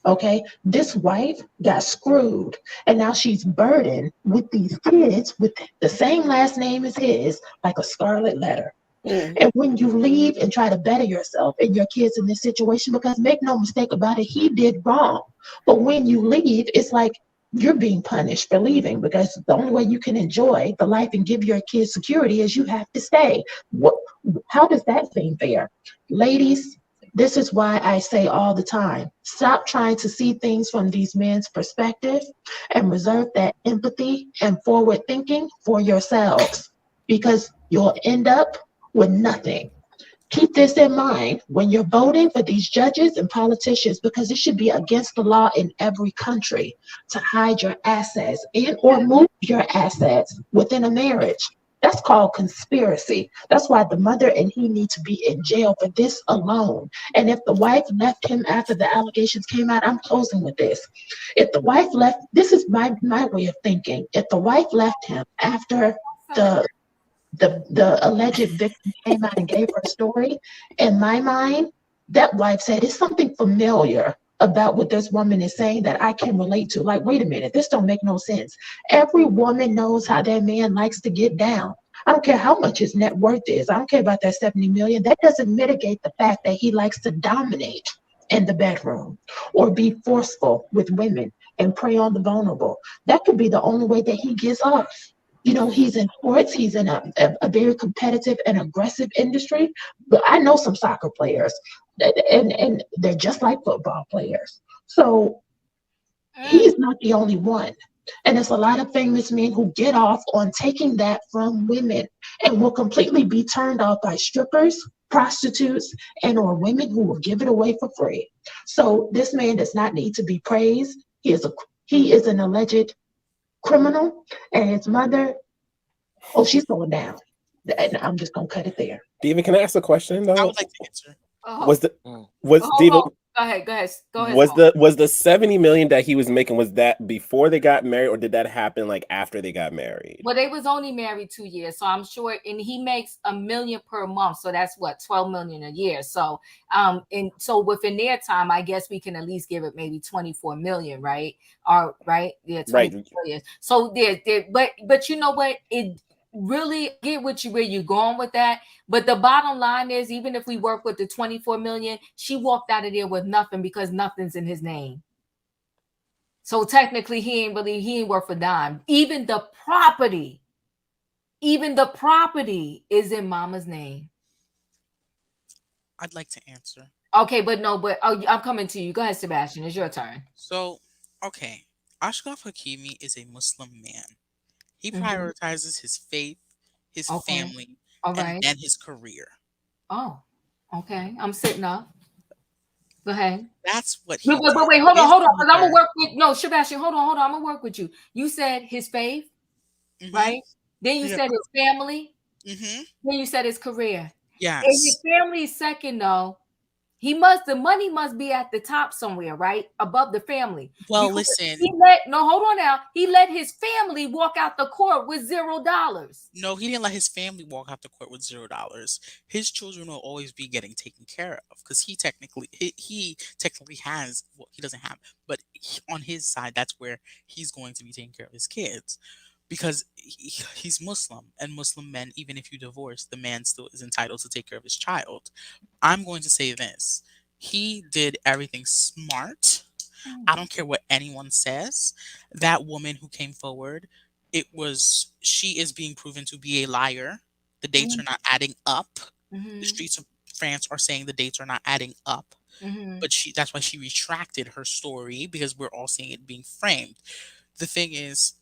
Okay, this wife got screwed, and now she's burdened with these kids with the same last name as his, like a scarlet letter. Mm. And when you leave and try to better yourself and your kids in this situation, because make no mistake about it, he did wrong. But when you leave, it's like you're being punished for leaving because the only way you can enjoy the life and give your kids security is you have to stay. What, how does that seem fair? Ladies, this is why I say all the time, stop trying to see things from these men's perspective and reserve that empathy and forward thinking for yourselves because you'll end up with nothing. Keep this in mind when you're voting for these judges and politicians because it should be against the law in every country to hide your assets and or move your assets within a marriage. That's called conspiracy. That's why the mother and he need to be in jail for this alone. And if the wife left him after the allegations came out, I'm closing with this. If the wife left, this is my way of thinking. If the wife left him after the the alleged victim came out and gave her story, in my mind, that wife said it's something familiar about what this woman is saying that I can relate to. Like, wait a minute, this don't make no sense. Every woman knows how that man likes to get down. I don't care how much his net worth is. I don't care about that 70 million. That doesn't mitigate the fact that he likes to dominate in the bedroom or be forceful with women and prey on the vulnerable. That could be the only way that he gets off. You know, he's in sports, he's in a very competitive and aggressive industry. But I know some soccer players, and they're just like football players. So he's not the only one. And there's a lot of famous men who get off on taking that from women and will completely be turned off by strippers, prostitutes, and or women who will give it away for free. So this man does not need to be praised. He is an alleged criminal, and his mother, oh, she's going down. And I'm just gonna cut it there. Diva, can I ask a question I though? would like to answer. Oh, Was the Mm. was hold Diva on. Go ahead. Go ahead. Go ahead. was the 70 million that he was making, was that before they got married or did that happen like after they got married? Well, they was only married 2 years, so I'm sure, and he makes $1 million per month, so that's what 12 million a year. So, and so within their time, I guess we can at least give it maybe 24 million, right? Or right, yeah, Right. 24 years. So but you know what? It really get what you where you're going with that. But the bottom line is, even if we work with the 24 million, she walked out of there with nothing because nothing's in his name. So technically, he ain't worth a dime. Even the property is in mama's name. I'd like to answer. Okay, but no, but I'm coming to you. Go ahead, Sebastian. It's your turn. So, okay, Ashraf Hakimi is a Muslim man. He Mm-hmm. prioritizes his faith, his Okay. family, All and right. then his career. Oh, okay. I'm sitting up. Go ahead. That's what Wait, he wait, did. wait, His hold on. Because I'm gonna mother. work with no, Sebastian. Hold on. I'm gonna work with you. You said his faith, Mm-hmm. right? Then you Yeah. said his family. Mm-hmm. Then you said his career. And his Yes. family is second, though. The money must be at the top somewhere, right? Above the family. Well, Because listen. hold on now. He let his family walk out the court with $0. No, he didn't let his family walk out the court with $0. His children will always be getting taken care of because he technically has what he doesn't have, but on his side, that's where he's going to be taking care of his kids because he's Muslim, and Muslim men, even if you divorce, the man still is entitled to take care of his child. I'm going to say this: he did everything smart. I don't care what anyone says. That woman who came forward, she is being proven to be a liar. The dates are not adding up. The Mm-hmm. streets of France are saying the dates are not adding up. Mm-hmm. But that's why she retracted her story because we're all seeing it being framed. The thing is,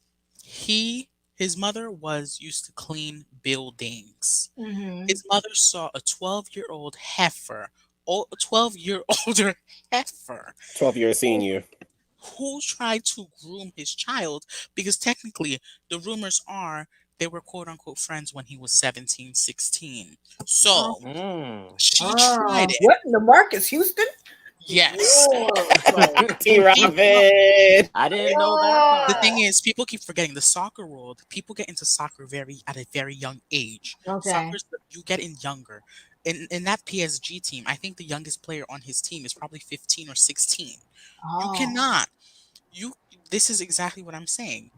his mother was used to clean buildings. Mm-hmm. His mother saw a 12-year-old heifer 12-year older heifer 12-year senior. who tried to groom his child because technically the rumors are they were quote unquote friends when he was 17, 16. Oh, So Mm. she tried oh, it. What in the Marcus Houston? Yes. oh, T. Robin. I didn't know that The part. thing is, people keep forgetting the soccer world. People get into soccer at a very young age. okay. Soccer's you get in younger. In that PSG team, I think the youngest player on his team is probably 15 or 16. You Oh, cannot. You This is exactly what I'm saying.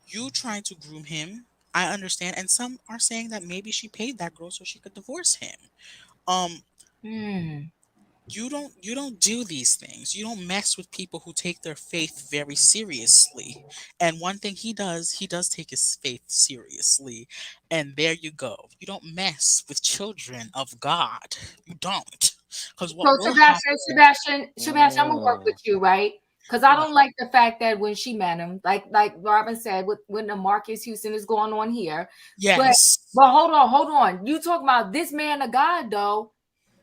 You trying to groom him, I understand, and some are saying that maybe she paid that girl so she could divorce him. Um, hmm. you don't do these things. You don't mess with people who take their faith very seriously. And one thing he does take his faith seriously. And there you go. You don't mess with children of God. You don't. Because what So will Sebastian, happen? Sebastian, Sebastian, I'm gonna work with Mm. you, right? Because I What? don't like the fact that when she met him, like Robin said, with when the Marcus Houston is going on here. But Yes, but hold on. You talking about this man of God though?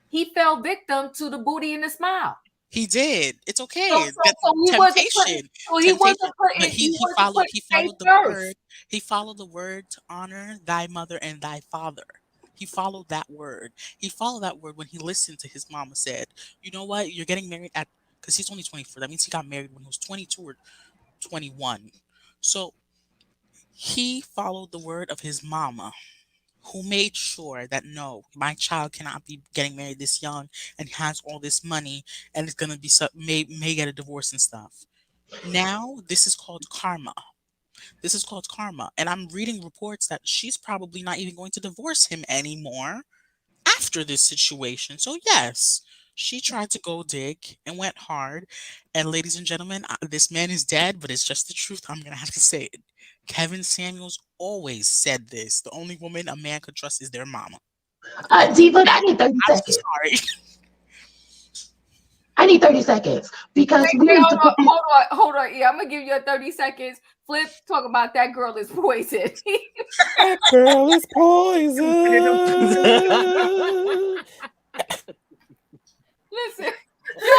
He fell victim to the booty and the smile. he did. It's So okay. so That so he wasn't putting temptation, so he temptation. wasn't But putting he he he wasn't followed putting he faith followed the first. word. He followed the word to honor thy mother and thy father. He followed that word. He followed that word when he listened to his mama said, "You know what? You're getting married at because he's only 24. That means he got married when he was 22 or 21." So he followed the word of his mama, who made sure that no, my child cannot be getting married this young and has all this money and is gonna be may get a divorce and stuff. Now this is called karma. This is called karma, and I'm reading reports that she's probably not even going to divorce him anymore after this situation. So yes, she tried to go dig and went hard. And ladies and gentlemen, this man is dead, but it's just the truth. I'm gonna have to say it. Kevin Samuels always said this: the only woman a man could trust is their mama. Diva, I need 30 I'm so seconds. sorry. I need 30 seconds because we Wait, need to put this. hold on. Yeah, I'm gonna give you a 30 seconds. Flip, talk about that girl is poison. That girl is Consider them poison. poison. Listen, yo,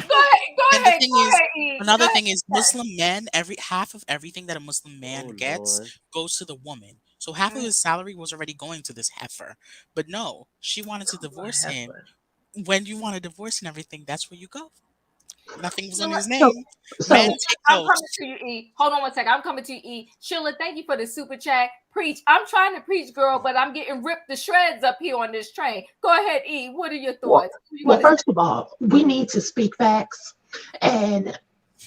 go And the ahead, thing is, E. Go another ahead. thing is Muslim men, every half of everything that a Muslim man Oh gets Lord. goes to the woman. So half of his salary was already going to this heifer. But no, she wanted to Oh, divorce him. heifer. When you want a divorce and everything, that's where you go. Nothing was on Sheila, his So, name. Men so take I'm coming notes. to you, E. Hold on one second. I'm coming to you, E. Sheila, thank you for the super chat. Preach. I'm trying to preach, girl, but I'm getting ripped to shreds up here on this train. Go ahead, E. What are your well, thoughts? Who you well, want to? first of all, we need to speak facts. And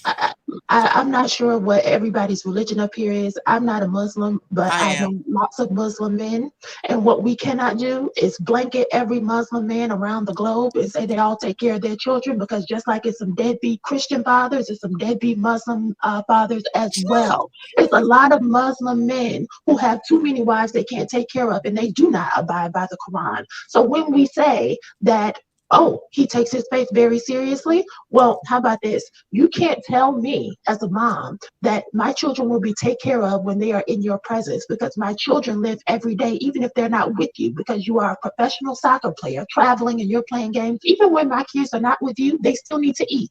I, I'm not sure what everybody's religion up here is. I'm not a Muslim, but I I am. know lots of Muslim men. And what we cannot do is blanket every Muslim man around the globe and say they all take care of their children because just like it's some deadbeat Christian fathers, it's some deadbeat Muslim fathers as True. well. It's a lot of Muslim men who have too many wives they can't take care of and they do not abide by the Quran. So when we say that, oh, he takes his faith very seriously, well, how about this? You can't tell me as a mom that my children will be taken care of when they are in your presence because my children live every day, even if they're not with you, because you are a professional soccer player traveling and you're playing games. Even when my kids are not with you, they still need to eat.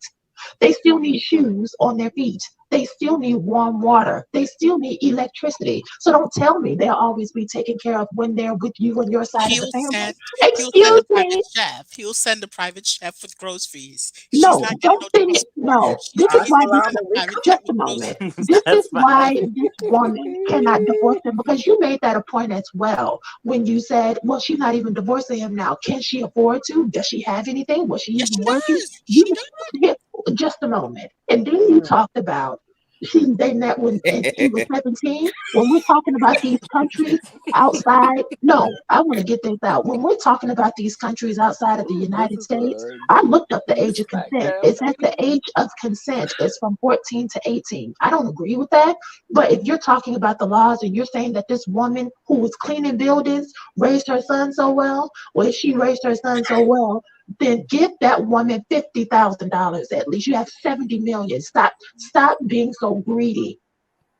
They still need shoes on their feet. They still need warm water. They still need electricity. So don't tell me they'll always be taken care of when they're with you on your side of the He'll family. send he'll send a Excuse private me. chef. He'll send a private chef with groceries. She's No, not getting don't no send it. child support. No, She's this is getting why this. send a Assalamu private alaikum. jet Just a with moment. groceries. This is That's why funny. this woman cannot divorce him because you made that a point as well when you said, well, she's not even divorcing him now. Can she afford to? Does she have anything? Was she Yes, even she working? does. You She does. here, just a moment. And then you talked about they met when and he was 17. When we're talking about these countries outside, no, I want to get this out. When we're talking about these countries outside of the Ooh, this United is States, a I looked up the deep age of consent. smackdown, It says the baby. age of consent is from 14 to 18. I don't agree with that. But if you're talking about the laws and you're saying that this woman who was cleaning buildings raised her son so well, well, if she raised her son so well, then give that woman $50,000 at least. You have 70 million. Stop being so greedy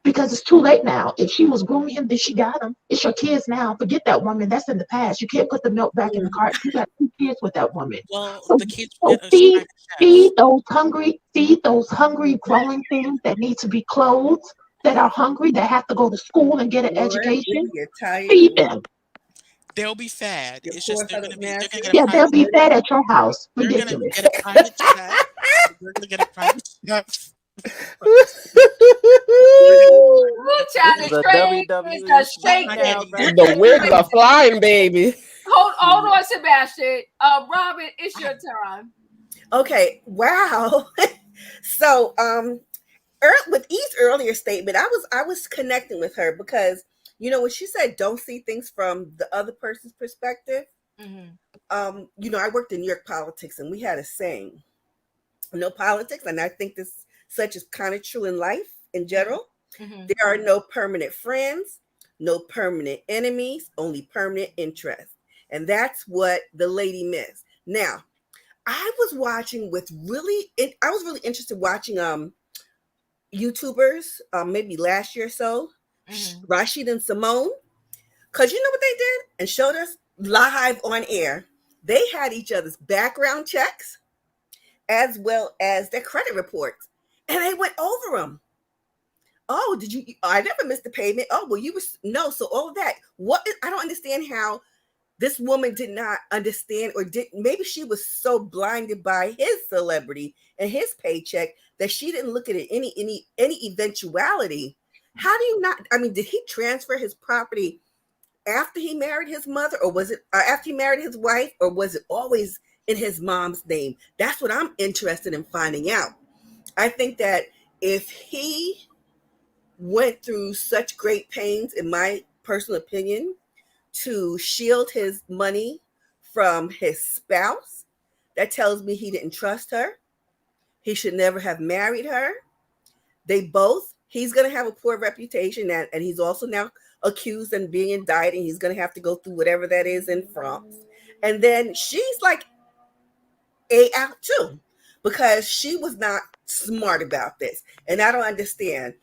because it's too late now. If she was grooming him, then she got him. It's your kids now. Forget that woman. That's in the past. You can't put the milk back in the carton. You got 2 kids with that woman. Well, So, the kids so will get a private chef. feed those hungry growing things that need to be clothed, that are hungry, that have to go to school and get an Lord, education. Brittany, you're tired. Feed them. They'll be fed. Your It's poor just huddled they're gonna masses. get a Yeah, they'll private be chef. fed at your house. They're gonna Ridiculous. get a private chef. They're gonna get a private chef. They're gonna get a private Ooh, chef for the child, This is the a kids. train is WWE a I'm not SmackDown shaking. getting right The now. wigs are flying, baby. Hold on, Sebastian. Robin, it's your turn. Okay, wow. So with E's earlier statement, I was connecting with her because when she said don't see things from the other person's perspective. I worked in New York politics and we had a saying, no politics, and I think this such is kind of true in life in general. There are no permanent friends, no permanent enemies, only permanent interests. And that's what the lady missed. Now, I was really interested watching YouTubers maybe last year or so, Rashid and Simone, because you know what they did and showed us live on air. They had each other's background checks as well as their credit reports, and they went over them. Oh, did you? I never missed a payment. Oh, well, you was no. So all of that. I don't understand how this woman did not understand, or maybe she was so blinded by his celebrity and his paycheck that she didn't look at it any eventuality. How do you not? I mean, did he transfer his property after he married his mother, or was it after he married his wife, or was it always in his mom's name? That's what I'm interested in finding out. I think that if he went through such great pains, in my personal opinion, to shield his money from his spouse, that tells me he didn't trust her. He should never have married her. He's going to have a poor reputation, and he's also now accused and being indicted. He's going to have to go through whatever that is in France. And then she's like out too, because she was not smart about this. And I don't understand.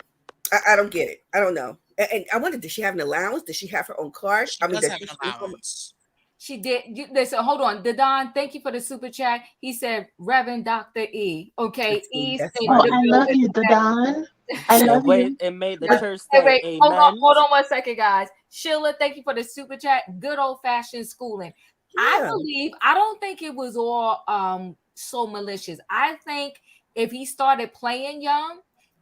I don't get it. I don't know. And I wonder, did she have an allowance? Did she have her own card? She does does have she an steal from? allowance. She did. Listen, hold on. Dadon, thank you for the super chat. He said, Reverend Dr. E. Okay, E's That's in Oh, right. the I love building. you, Dadon. I love you. And made the Hey, church wait, say amen. hold on 1 second, guys. Sheila, thank you for the super chat. Good old fashioned schooling. Yeah. I don't think it was all so malicious. I think if he started playing young,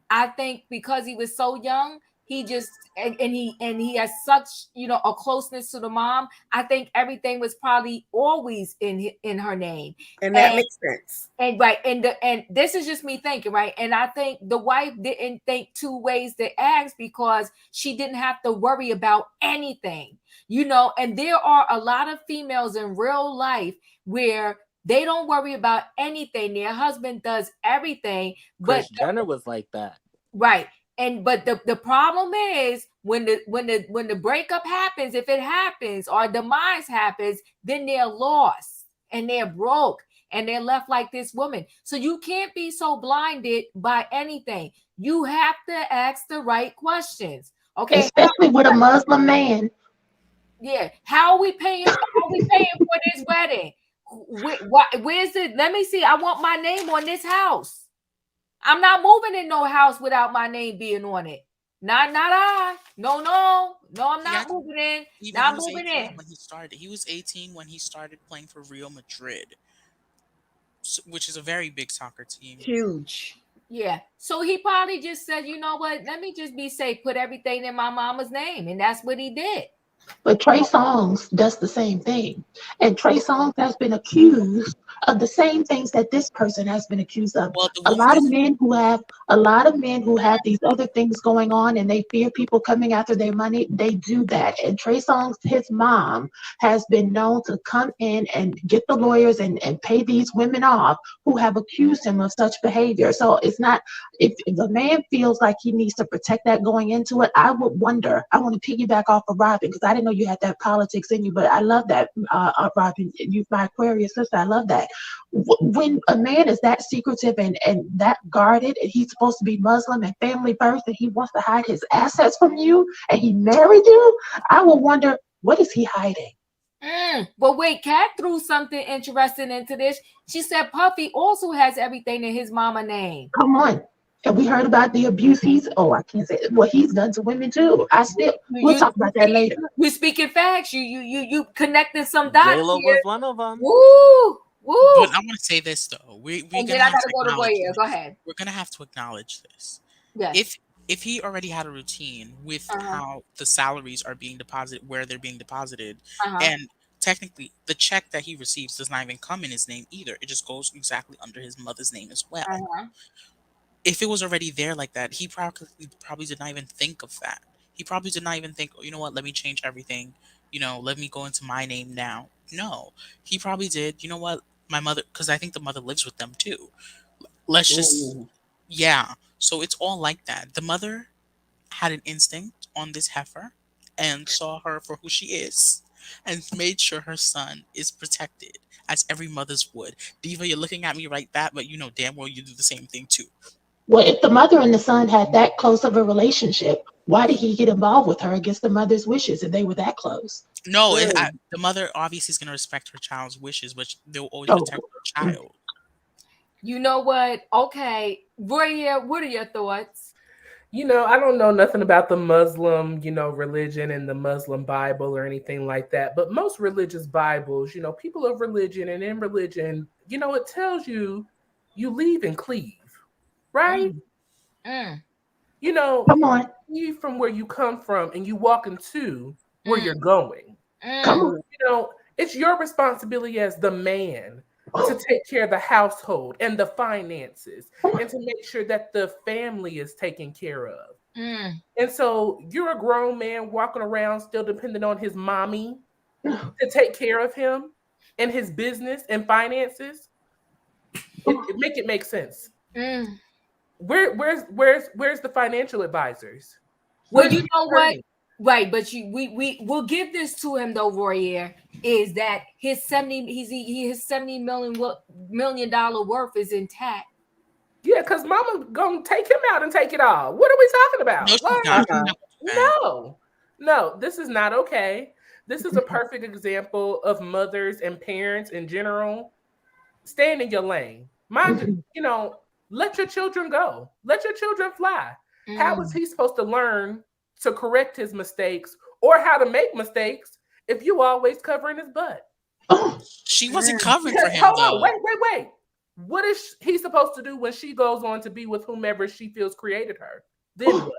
I think because he was so young, he just and he has such a closeness to the mom. I think everything was probably always in her name, And that makes sense. and right, and this is just me thinking, right? And I think the wife didn't think 2 ways to ask because she didn't have to worry about anything, and there are a lot of females in real life where they don't worry about anything. Their husband does everything, Kris but Jenner was like that. right. But the problem is when the breakup happens, if it happens or demise happens, then they're lost and they're broke and they're left like this woman. So you can't be so blinded by anything. You have to ask the right questions. Okay. Especially with a Muslim man. Yeah. How are we paying for this wedding? Where's it? Let me see. I want my name on this house. I'm not moving in no house without my name being on it. Not I. No, I'm not moving in. Not moving in. When he started. He was 18 when he started playing for Real Madrid, which is a very big soccer team. Huge. Yeah. So he probably just said, you know what? Let me just be safe. Put everything in my mama's name. And that's what he did. But Trey Songz does the same thing. And Trey Songz has been accused of the same things that this person has been accused of. Well, the A woman lot of men who have these other things going on and they fear people coming after their money, they do that. And Trey Songz, his mom, has been known to come in and get the lawyers and pay these women off who have accused him of such behavior. So it's not, if the man feels like he needs to protect that going into it, I would wonder. I want to piggyback off of Robin because I didn't know you had that politics in you, but I love that, Robin. You, my Aquarius sister, I love that. When a man is that secretive and that guarded, and he's supposed to be Muslim and family first, and he wants to hide his assets from you, and he married you, I will wonder, what is he hiding? But wait, Kat threw something interesting into this. She said Puffy also has everything in his mama name. Come on. And we heard about the abuse I can't say what he's done to women too. We'll talk about that later. You speaking facts. You connecting some dots J-Lo here. was one of them. Woo! But I want to say this though. We're And gonna then I have gotta to go to acknowledge Roya. this. Go ahead. We're gonna have to acknowledge this. Yes. If he already had a routine with how the salaries are being deposited, where they're being deposited, and technically the check that he receives does not even come in his name either. It just goes exactly under his mother's name as well. If it was already there like that, he probably did not even think of that. He probably did not even think, oh, you know what, let me change everything. Let me go into my name now. No, he probably did. You know what, my mother, because I think the mother lives with them too. Let's just, yeah. So it's all like that. The mother had an instinct on this heifer and saw her for who she is and made sure her son is protected as every mother's would. Diva, you're looking at me like that, but you know damn well you do the same thing too. Well, if the mother and the son had that close of a relationship, why did he get involved with her against the mother's wishes if they were that close? No, the mother obviously is going to respect her child's wishes, but they'll always Oh. protect her child. You know what? Okay, Roya, what are your thoughts? I don't know nothing about the Muslim, religion and the Muslim Bible or anything like that. But most religious Bibles, people of religion and in religion, it tells you leave and cleave, right? Come on. You from where you come from and you walk into where you're going. Come on. It's your responsibility as the man to take care of the household and the finances and to make sure that the family is taken care of. And so you're a grown man walking around still dependent on his mommy to take care of him and his business and finances. It make sense. Where's the financial advisors? Well, you know what? Right, but we will give this to him though, Royer, is that his $70 million worth is intact. Yeah, because mama gonna take him out and take it all. What are we talking about? No, she's not. No, this is not okay. This is a perfect example of mothers and parents in general. Stand in your lane. Mind you, let your children go. Let your children fly. How is he supposed to learn to correct his mistakes or how to make mistakes if you always covering his butt? She wasn't covering for him, hold though. on, wait. What is he supposed to do when she goes on to be with whomever she feels created her? Then what?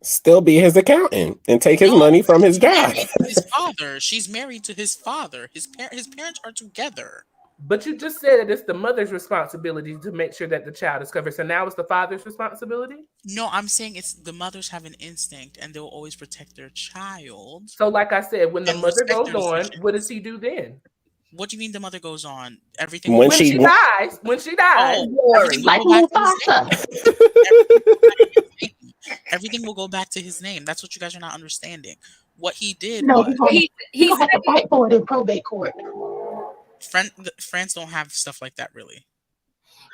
Still be his accountant and take his money from his job. His father. She's married to his father. His parents are together. But you just said that it's the mother's responsibility to make sure that the child is covered. So now it's the father's responsibility? No, I'm saying it's the mothers have an instinct and they'll always protect their child. So like I said, when the mother goes on, what does he do then? What do you mean the mother goes on? Everything when she dies. Like Mufasa. Everything will go back to his name. That's what you guys are not understanding. What he did No, was he's gonna have to fight for it in probate court. France don't have stuff like that, really.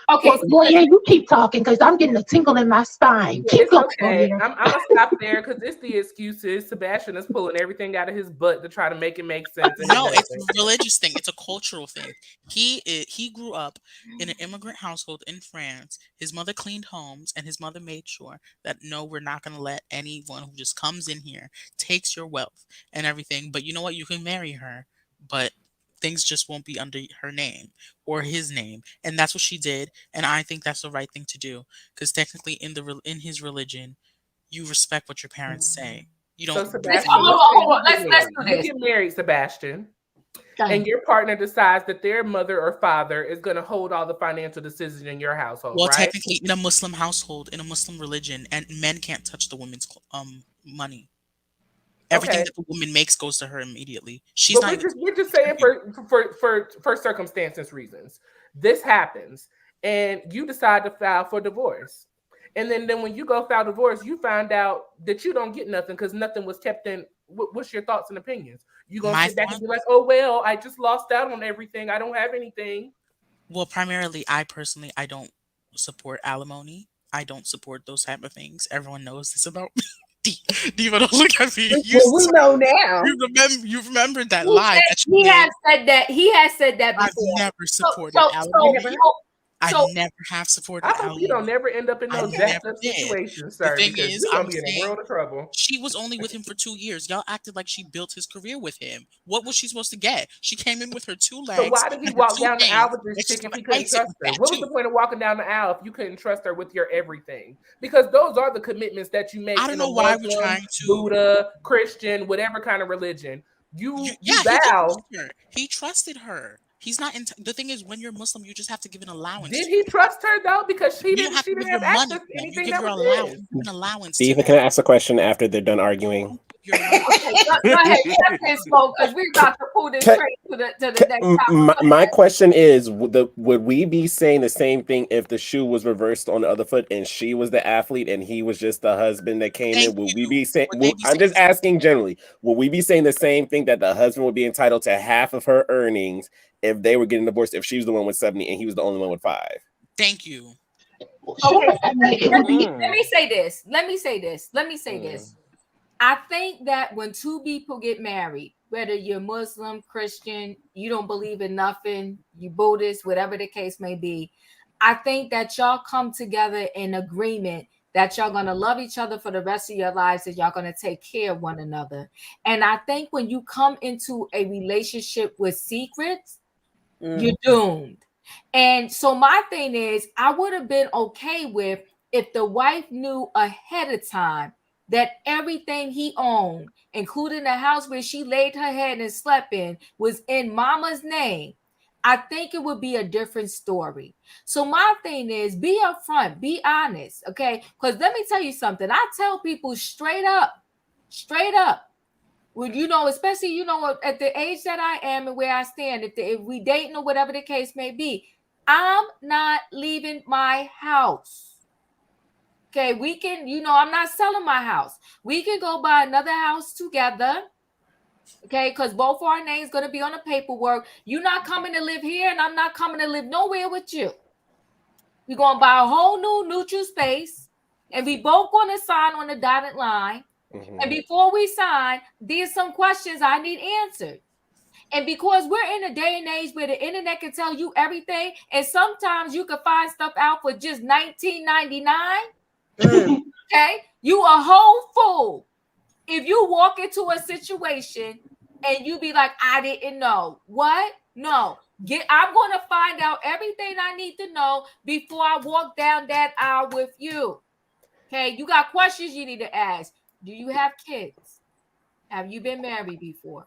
Okay, well, yeah, you keep talking because I'm getting a tingle in my spine. Keep going. Okay. I'm gonna stop there because it's the excuses. Sebastian is pulling everything out of his butt to try to make it make sense. No, it's a religious thing. It's a cultural thing. He grew up in an immigrant household in France. His mother cleaned homes, and his mother made sure that no, we're not gonna let anyone who just comes in here takes your wealth and everything. But you know what? You can marry her, but things just won't be under her name or his name, and that's what she did. And I think that's the right thing to do because technically, in his religion, you respect what your parents say. You don't. So Sebastian, let's do this. You get married, Sebastian, and your partner decides that their mother or father is going to hold all the financial decisions in your household. Well, right? technically, in a Muslim household, in a Muslim religion, and men can't touch the woman's money. Everything that the woman makes goes to her immediately. We're just saying for circumstances reasons. This happens, and you decide to file for divorce. And then when you go file divorce, you find out that you don't get nothing because nothing was kept in. What's your thoughts and opinions? You gonna sit back and be like, oh well, I just lost out on everything. I don't have anything. Well, primarily, I personally, I don't support alimony. I don't support those type of things. Everyone knows this about me. Diva, don't look at me. Well, we know now. You remembered that He live said that you he made. has said that. He has said that I've before. never So supported so You so never alimony. heard? I so never have supported I hope you don't alimony. never end up in I no okay. jacked never up did. situation, The sir, thing because is, you're I'm gonna be in a saying world of trouble. she was only with him for 2 years. Y'all acted like she built his career with him. What was she supposed to get? She came in with her two So legs why did he and her walk two down the aisle hands, with this and she's chick if gonna he couldn't exit trust with her? that What was too. the point of walking down the aisle if you couldn't trust her with your everything? Because those are the commitments that you make I don't in a know why we're Muslim, trying to. Buddha, Christian, whatever kind of religion. You Yeah, he did trust vow. her. He trusted her. He's not. The thing is, when you're Muslim, you just have to give an allowance Did to he your trust her though? Because You don't have she to give didn't your have money access to to them. You anything give that your was allowance. his. You give an allowance to Diva, them. can I ask a question after they're done arguing? Your allowance. Okay, go ahead. Step in, smoke, because we're about to pull this train to the next topic. My question is, would we be saying the same thing if the shoe was reversed on the other foot and she was the athlete and he was just the husband that came Thank in? Would we you. be saying? Would they be I'm saying just the same asking generally. Would we be saying the same thing that the husband would be entitled to half of her earnings if they were getting divorced? If she was the one with 70 and he was the only one with 5? Thank you. Sure. Okay, I mean, it let would me, be. let me say this. Let me say this. Let me say this. I think that when two people get married, whether you're Muslim, Christian, you don't believe in nothing, you Buddhist, whatever the case may be, I think that y'all come together in agreement that y'all gonna love each other for the rest of your lives, that y'all gonna take care of one another. And I think when you come into a relationship with secrets, you're doomed. And so my thing is, I would have been okay with if the wife knew ahead of time that everything he owned, including the house where she laid her head and slept in, was in mama's name. I think it would be a different story. So my thing is, be upfront, be honest, okay? Because let me tell you something. I tell people straight up. Well, especially at the age that I am and where I stand, if we dating or whatever the case may be, I'm not leaving my house. Okay, we can, I'm not selling my house. We can go buy another house together. Okay, because both our names going to be on the paperwork. You're not coming to live here, and I'm not coming to live nowhere with you. We're going to buy a whole new neutral space, and we both going to sign on the dotted line. And before we sign, there's some questions I need answered. And because we're in a day and age where the internet can tell you everything, and sometimes you can find stuff out for just $19.99, okay, you a whole fool if you walk into a situation and you be like, I didn't know. What? No. I'm going to find out everything I need to know before I walk down that aisle with you. Okay, you got questions you need to ask. Do you have kids? Have you been married before?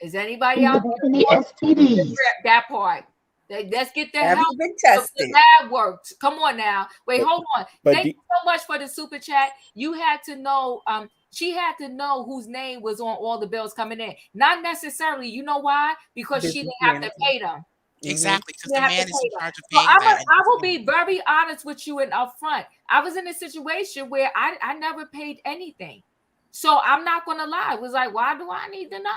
Is anybody Do you out have any STDs? that part? Let's get the Have help. you been The tested? lab works. Come on now. Wait, hold on. Thank you so much for the super chat. You had to know. She had to know whose name was on all the bills coming in. Not necessarily. You know why? Because she didn't have to pay them. Exactly, because She the didn't have to man is pay in them. charge of So paying that. I will be very honest with you and upfront. I was in a situation where I never paid anything. So I'm not gonna lie. It was like, why do I need to know?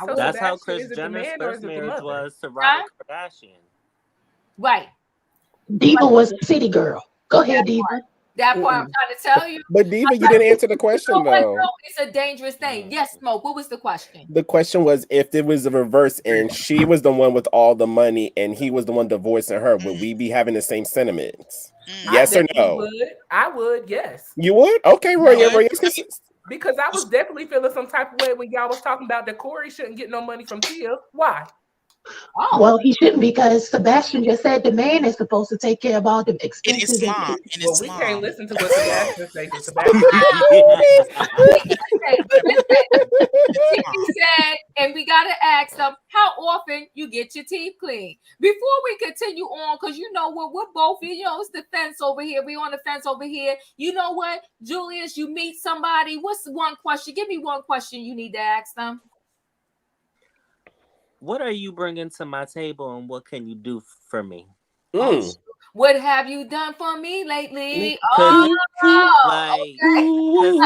So That's how Sebastian, Kris is it the Jenner's man or first is it the marriage mother? was to Robert Kardashian. Right. Diva was a city girl. Go ahead, Diva. That part I'm trying to tell you. But Diva, you didn't answer the question though. It's a dangerous thing. Yes, Smoke. What was the question? The question was if it was the reverse and she was the one with all the money and he was the one divorcing her, would we be having the same sentiments? Yes or no? I would, yes. You would? Okay, Roy. Because I was definitely feeling some type of way when y'all was talking about that Corey shouldn't get no money from Tia. Why? Oh. Well, he shouldn't, because Sebastian just said the man is supposed to take care of all the expenses. Well, we can't listen to what Sebastian says because Sebastian. He said, and we gotta ask them how often you get your teeth cleaned. Before we continue on, because you know what, we're both, it's the fence over here. We on the fence over here. You know what, Julius, you meet somebody. What's one question? Give me one question you need to ask them. What are you bringing to my table, and what can you do for me? Oh, What have you done for me lately? Cause Oh, Ooh,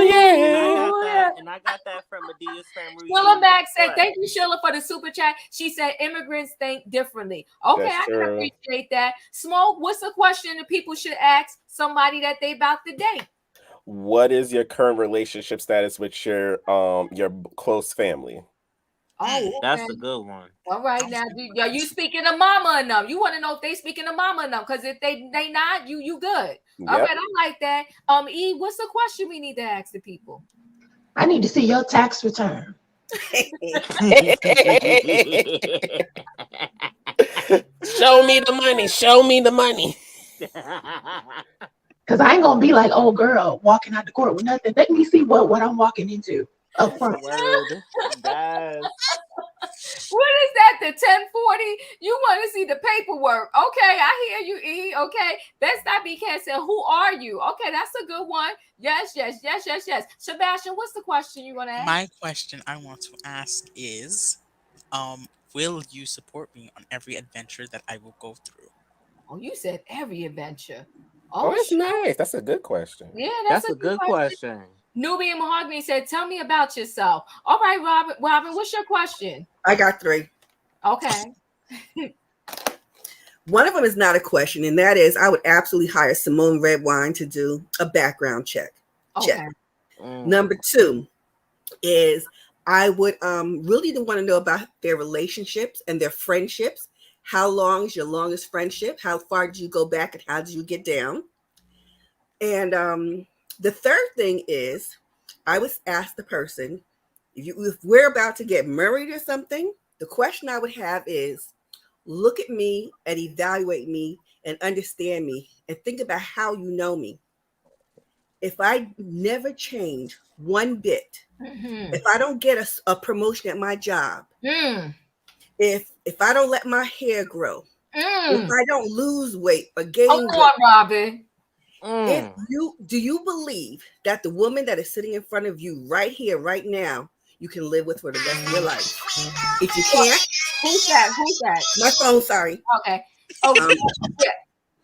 yeah. and I got that from Media's family. Sheila Mack said, thank you, Sheila, for the super chat. She said, immigrants think differently. Okay, That's I can true. appreciate that. Smoke, what's the question that people should ask somebody that they about to date? What is your current relationship status with your close family? Oh, okay. That's a good one. All right, now, are you speaking to mama enough? You want to know if they speaking to mama enough? Because if they not, you good. All Yep. right, I like that. E, what's the question we need to ask the people? I need to see your tax return. Show me the money. Show me the money. Because I ain't going to be like, oh, girl, walking out the court with nothing. Let me see what I'm walking into up front. Word. That's... What is that? The 1040? You want to see the paperwork? Okay, I hear you, E. Okay, Best I be can't say, who are you? Okay, that's a good one. Yes. Sebastian, what's the question you want to ask? My question I want to ask is, will you support me on every adventure that I will go through? Oh, you said every adventure. Oh, that's nice. That's a good question. Yeah, that's a good question. Nubian Mahogany said, tell me about yourself. All right, Robin, what's your question? I got 3. Okay. One of them is not a question, and that is I would absolutely hire Simone Redwine to do a background check. Okay. Number 2 is I would really want to know about their relationships and their friendships. How long is your longest friendship? How far did you go back and how did you get down? And the third thing is I would ask the person, if we're about to get married or something, the question I would have is, look at me and evaluate me and understand me and think about how you know me. If I never change one bit, if I don't get a promotion at my job, if I don't let my hair grow, if I don't lose weight or gain weight, on, Robin. Do you believe that the woman that is sitting in front of you right here, right now, you can live with for the rest of your life? If you can't, who's that? My phone, sorry. Okay. Okay.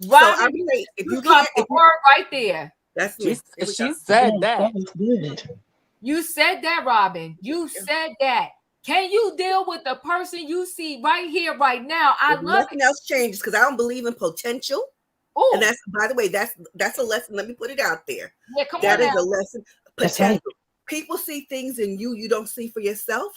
So I'm saying, if you can't, word right there. That's me. She said that. That was good. You said that, Robin. You said that. Can you deal with the person you see right here, right now? I love nothing else changes because I don't believe in potential. Ooh. And that's, by the way, that's a lesson. Let me put it out there. Yeah, come that on is now. a lesson. Potential. People see things in you don't see for yourself.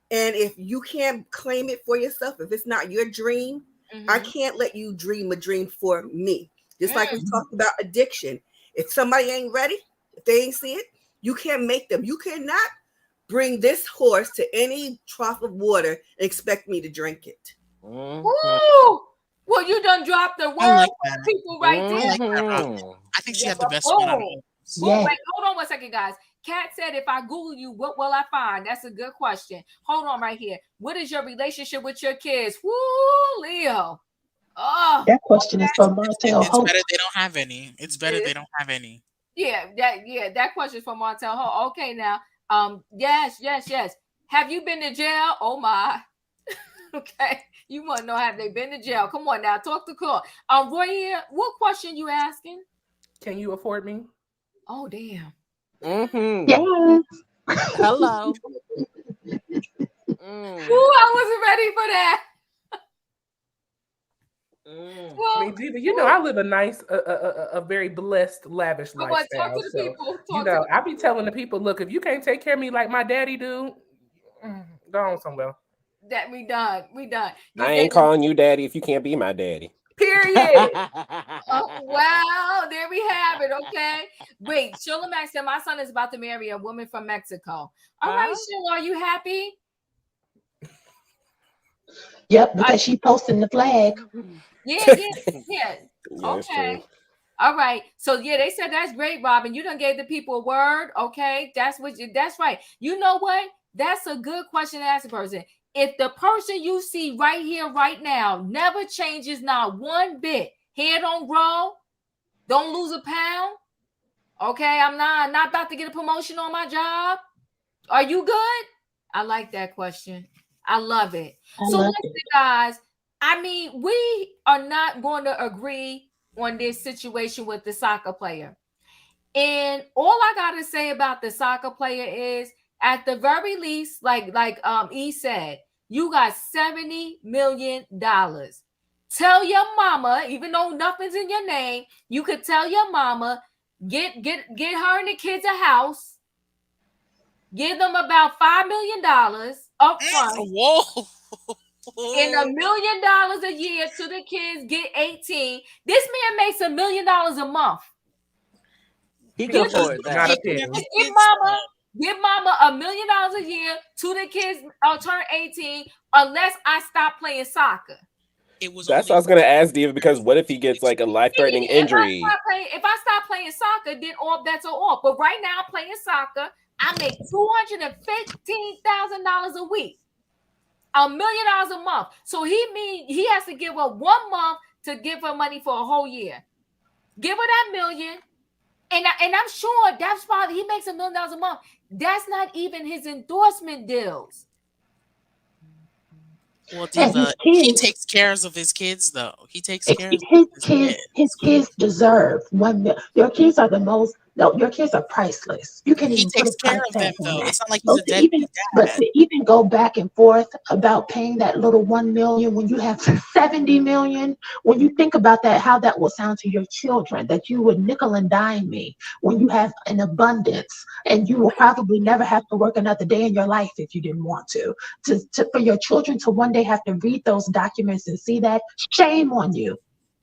And if you can't claim it for yourself, if it's not your dream, I can't let you dream a dream for me. Just like we talked about addiction. If somebody ain't ready, if they ain't see it, you can't make them. You cannot bring this horse to any trough of water and expect me to drink it. Woo! Well, you done dropped the word like for people right there. I like that, Robin. I think she had the best one out of all. Wait, hold on one second, guys. Kat said, if I Google you, what will I find? That's a good question. Hold on right here. What is your relationship with your kids? Woo, Leo. Oh, that question is from Martell It's Hope. better they don't have any. It's better they don't have any. Yeah, that question is from Martell Hope. Okay, now, yes. Have you been to jail? Oh my. Okay, you want to know, have they been to jail? Come on now, talk to court. Roy here, what question you asking? Can you afford me? Oh damn. Yes. Hello. Ooh, I wasn't ready for that. I mean, Diva, you know, I live a nice, a very blessed, lavish lifestyle. Talk to the people. I be telling the people, look, if you can't take care of me like my daddy do, go on somewhere. That we done. I ain't calling you daddy if you can't be my daddy. Period. Well, there we have it. Okay. Wait, Sheila Max said my son is about to marry a woman from Mexico. All right, Sheila, are you happy? Yep, because she posting the flag. Yeah. Okay. All right. So yeah, they said that's great, Robin. You done gave the people a word. Okay. That's right. You know what? That's a good question to ask a person. If the person you see right here, right now, never changes not one bit, hair don't grow, don't lose a pound. Okay, I'm not about to get a promotion on my job. Are you good? I like that question. I love it. So listen, guys, I mean, we are not going to agree on this situation with the soccer player. And all I gotta say about the soccer player is, at the very least, like E said, you got $70 million. Tell your mama, even though nothing's in your name, you could tell your mama, get her and the kids a house, give them about $5 million up front, Whoa. and $1 million a year to the kids, get 18. This man makes $1 million a month. He can afford Not that. a penny. Give mama $1 million a year to the kids turn 18, unless I stop playing soccer. That's what I was gonna ask Diva, because what if he gets like a life-threatening injury? If I stop playing soccer, then all bets are off. But right now, I'm playing soccer. I make $215,000 a week, $1 million a month. So he has to give her 1 month to give her money for a whole year. Give her that $1 million. And I'm sure that's why he makes $1 million a month. That's not even his endorsement deals. Well, Diva, he takes care of his kids, though. He takes care of his kids. His kids deserve $1 million. Your kids are your kids are priceless. You can't even put a price tag on that. It's not like he's a deadbeat dad. But to even go back and forth about paying that little $1 million when you have $70 million, when you think about that, how that will sound to your children, that you would nickel and dime me when you have an abundance, and you will probably never have to work another day in your life if you didn't want to for your children to one day have to read those documents and see that. Shame on you.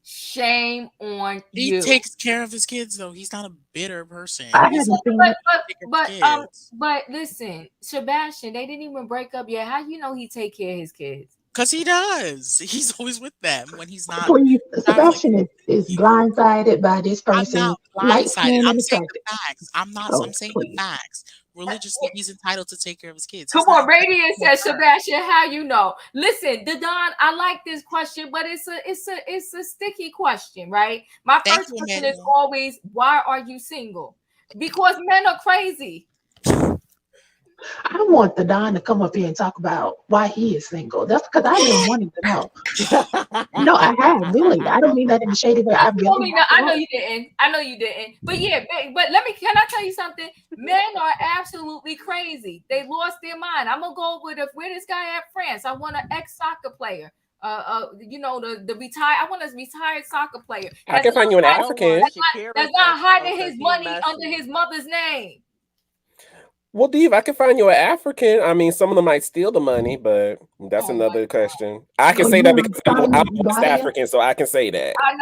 Shame on you. He takes care of his kids, though. He's not a bitter person. I haven't seen but listen, Sebastian, they didn't even break up yet. How you know he take care of his kids? Because he does. He's always with them when he's not. Sebastian is blindsided by this person. I'm not blindsided. I'm saying the facts. I'm saying the facts. Religiously, he's entitled to take care of his kids. Come on, Radiant says, Sebastian, how you know? Listen, Don, I like this question, but it's a sticky question, right? My first question is always, why are you single? Because men are crazy. I want the Don to come up here and talk about why he is single. That's because I've been wanting to know. No, I have, really. I don't mean that in a shady way. I know you didn't. But yeah, but can I tell you something? Men are absolutely crazy. They lost their mind. I'm gonna go with where this guy at France. I want an ex-soccer player. The retired. I want a retired soccer player. I can find you an African. That's not hiding his money under his mother's name. Well, Diva, I can find you an African. I mean, some of them might steal the money, but that's another question. I can say that because I'm West African, so I can say that. I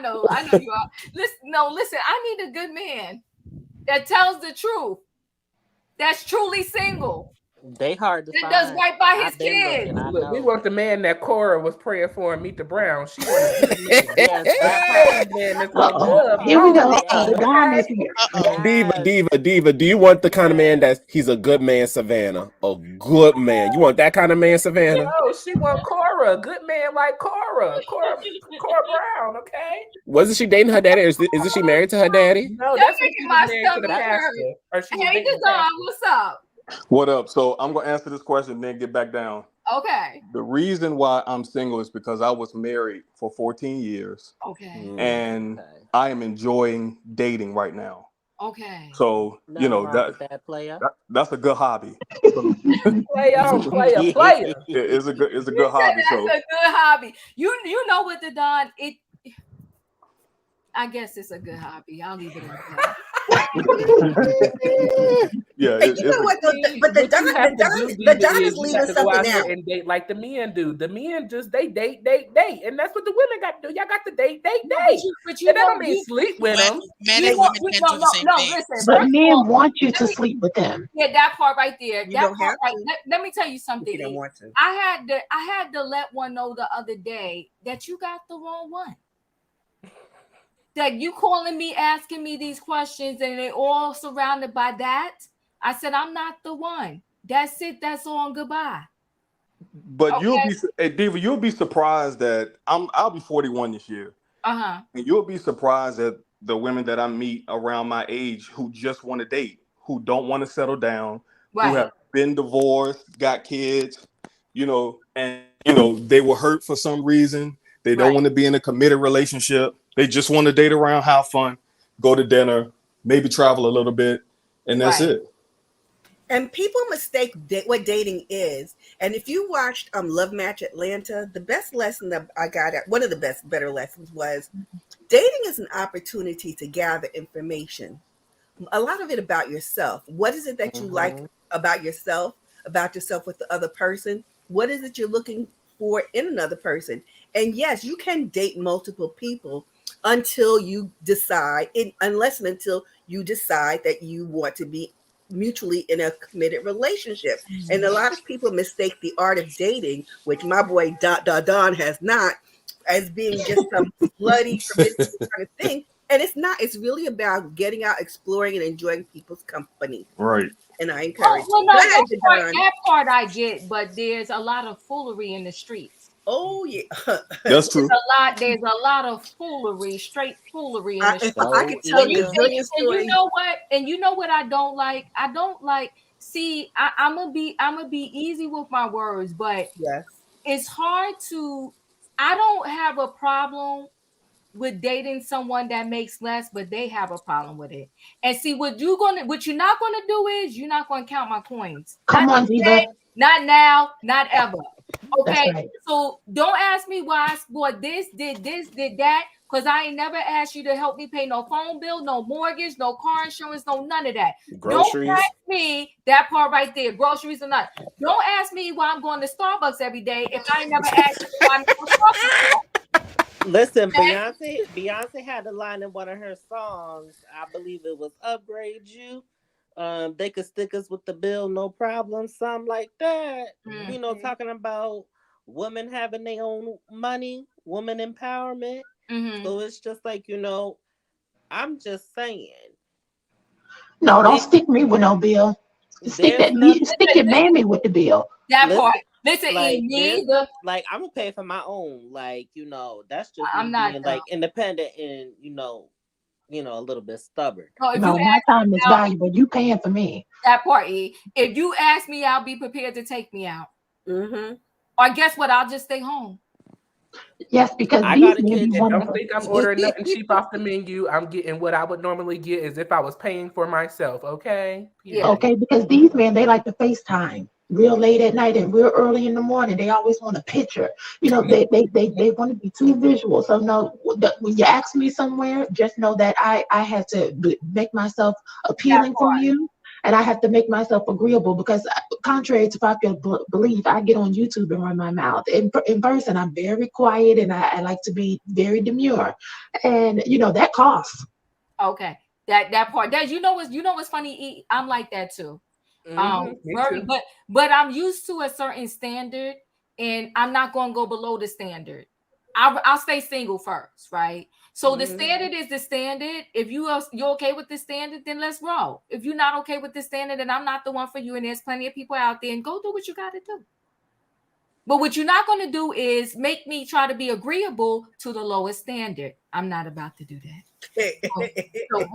know you are. Listen, I need a good man that tells the truth, that's truly single. They hard to find. Does right by his kids. Look, we want the man that Cora was praying for and Meet the Brown. She wanted Here we go. Diva. Do you want the kind of man that he's a good man, Savannah? A good man. You want that kind of man, Savannah? No, she want Cora. A good man like Cora. Cora Brown, okay? Wasn't she dating her daddy? Isn't she married to her daddy? No, that's what she was married to the pastor. Hey, Don, what's up? What up? So I'm going to answer this question and then get back down. Okay. The reason why I'm single is because I was married for 14 years. Okay. And I am enjoying dating right now. Okay. So, that's a good hobby. Player. It's a good hobby. That's a good hobby. You know what, the Don, I guess it's a good hobby. I'll leave it at that. Yeah, you know what? But the Don is leaving something out. And date like the men do. The men just they date, and that's what the women got to do. Y'all got to date. But you don't mean sleep with them. Men and women can do the same thing. Listen, but men want you to sleep with them. Yeah, that part right there. You don't have to. Let me tell you something. You don't want to. I had to let one know the other day that you got the wrong one. That you calling me, asking me these questions, and they all surrounded by that. I said, I'm not the one. That's it. That's all. Goodbye. But Diva, you'll be surprised that I'll be 41 this year. And you'll be surprised at the women that I meet around my age who just want to date, who don't want to settle down, who have been divorced, got kids. and they were hurt for some reason. They don't Right. want to be in a committed relationship. They just want to date around, have fun, go to dinner, maybe travel a little bit, and that's Right. it. And people mistake what dating is. And if you watched Love Match Atlanta, the best lesson that I got at one of the better lessons was dating is an opportunity to gather information. A lot of it about yourself. What is it that you like about yourself with the other person? What is it you're looking for in another person? And yes, you can date multiple people until you decide, unless and until you decide that you want to be mutually in a committed relationship. And a lot of people mistake the art of dating, which my boy Don has not, as being just some slutty, promiscuous kind of thing. And it's not. It's really about getting out, exploring, and enjoying people's company. Right. And I encourage. Well, Go no, ahead, that part I get, but there's a lot of foolery in the streets. Oh yeah, that's true. There's a lot of foolery, straight foolery in the streets. I can tell And you you, a zillion and you stories. know what? And you know what I don't like? I don't like. See, I'm gonna be easy with my words, but Yes. it's hard to. I don't have a problem with dating someone that makes less, but they have a problem with it. And see, what you're not gonna do is you're not gonna count my coins. Come on, Diva. Not now, not ever. That's Okay, right. so don't ask me why I scored this, did that, because I ain't never asked you to help me pay no phone bill, no mortgage, no car insurance, no none of that. Groceries. Don't ask me that part right there, groceries or not. Don't ask me why I'm going to Starbucks every day if I ain't never asked you why I'm going to Starbucks. Listen, Beyonce had a line in one of her songs. I believe it was "Upgrade You." They could stick us with the bill, no problem. Something like that. Talking about women having their own money, woman empowerment. So it's just like I'm just saying. No, don't stick me with no bill. Stick your mammy with the bill. That part. Listen, like I'm gonna pay for my own. That's just I'm me not being like independent and a little bit stubborn. No, my time is valuable. You paying for me. That part, E. If you ask me, I'll be prepared to take me out. Or guess what? I'll just stay home. Yes, because I got a kid. Don't think I'm ordering nothing cheap off the menu. I'm getting what I would normally get as if I was paying for myself. Okay. Yeah. Okay, because these men, they like to FaceTime real late at night and real early in the morning. They always want a picture. They want to be too visual. So no, when you ask me somewhere, just know that I had to make myself appealing for you. And I have to make myself agreeable because, contrary to popular belief, I get on YouTube and run my mouth. In person, I'm very quiet and I like to be very demure, and that costs. Okay, that part. That what's funny? I'm like that too. But I'm used to a certain standard, and I'm not going to go below the standard. I'll stay single first, right? So the standard is the standard. If you're okay with the standard, then let's roll. If you're not okay with the standard, then I'm not the one for you. And there's plenty of people out there, and go do what you got to do. But what you're not going to do is make me try to be agreeable to the lowest standard. I'm not about to do that.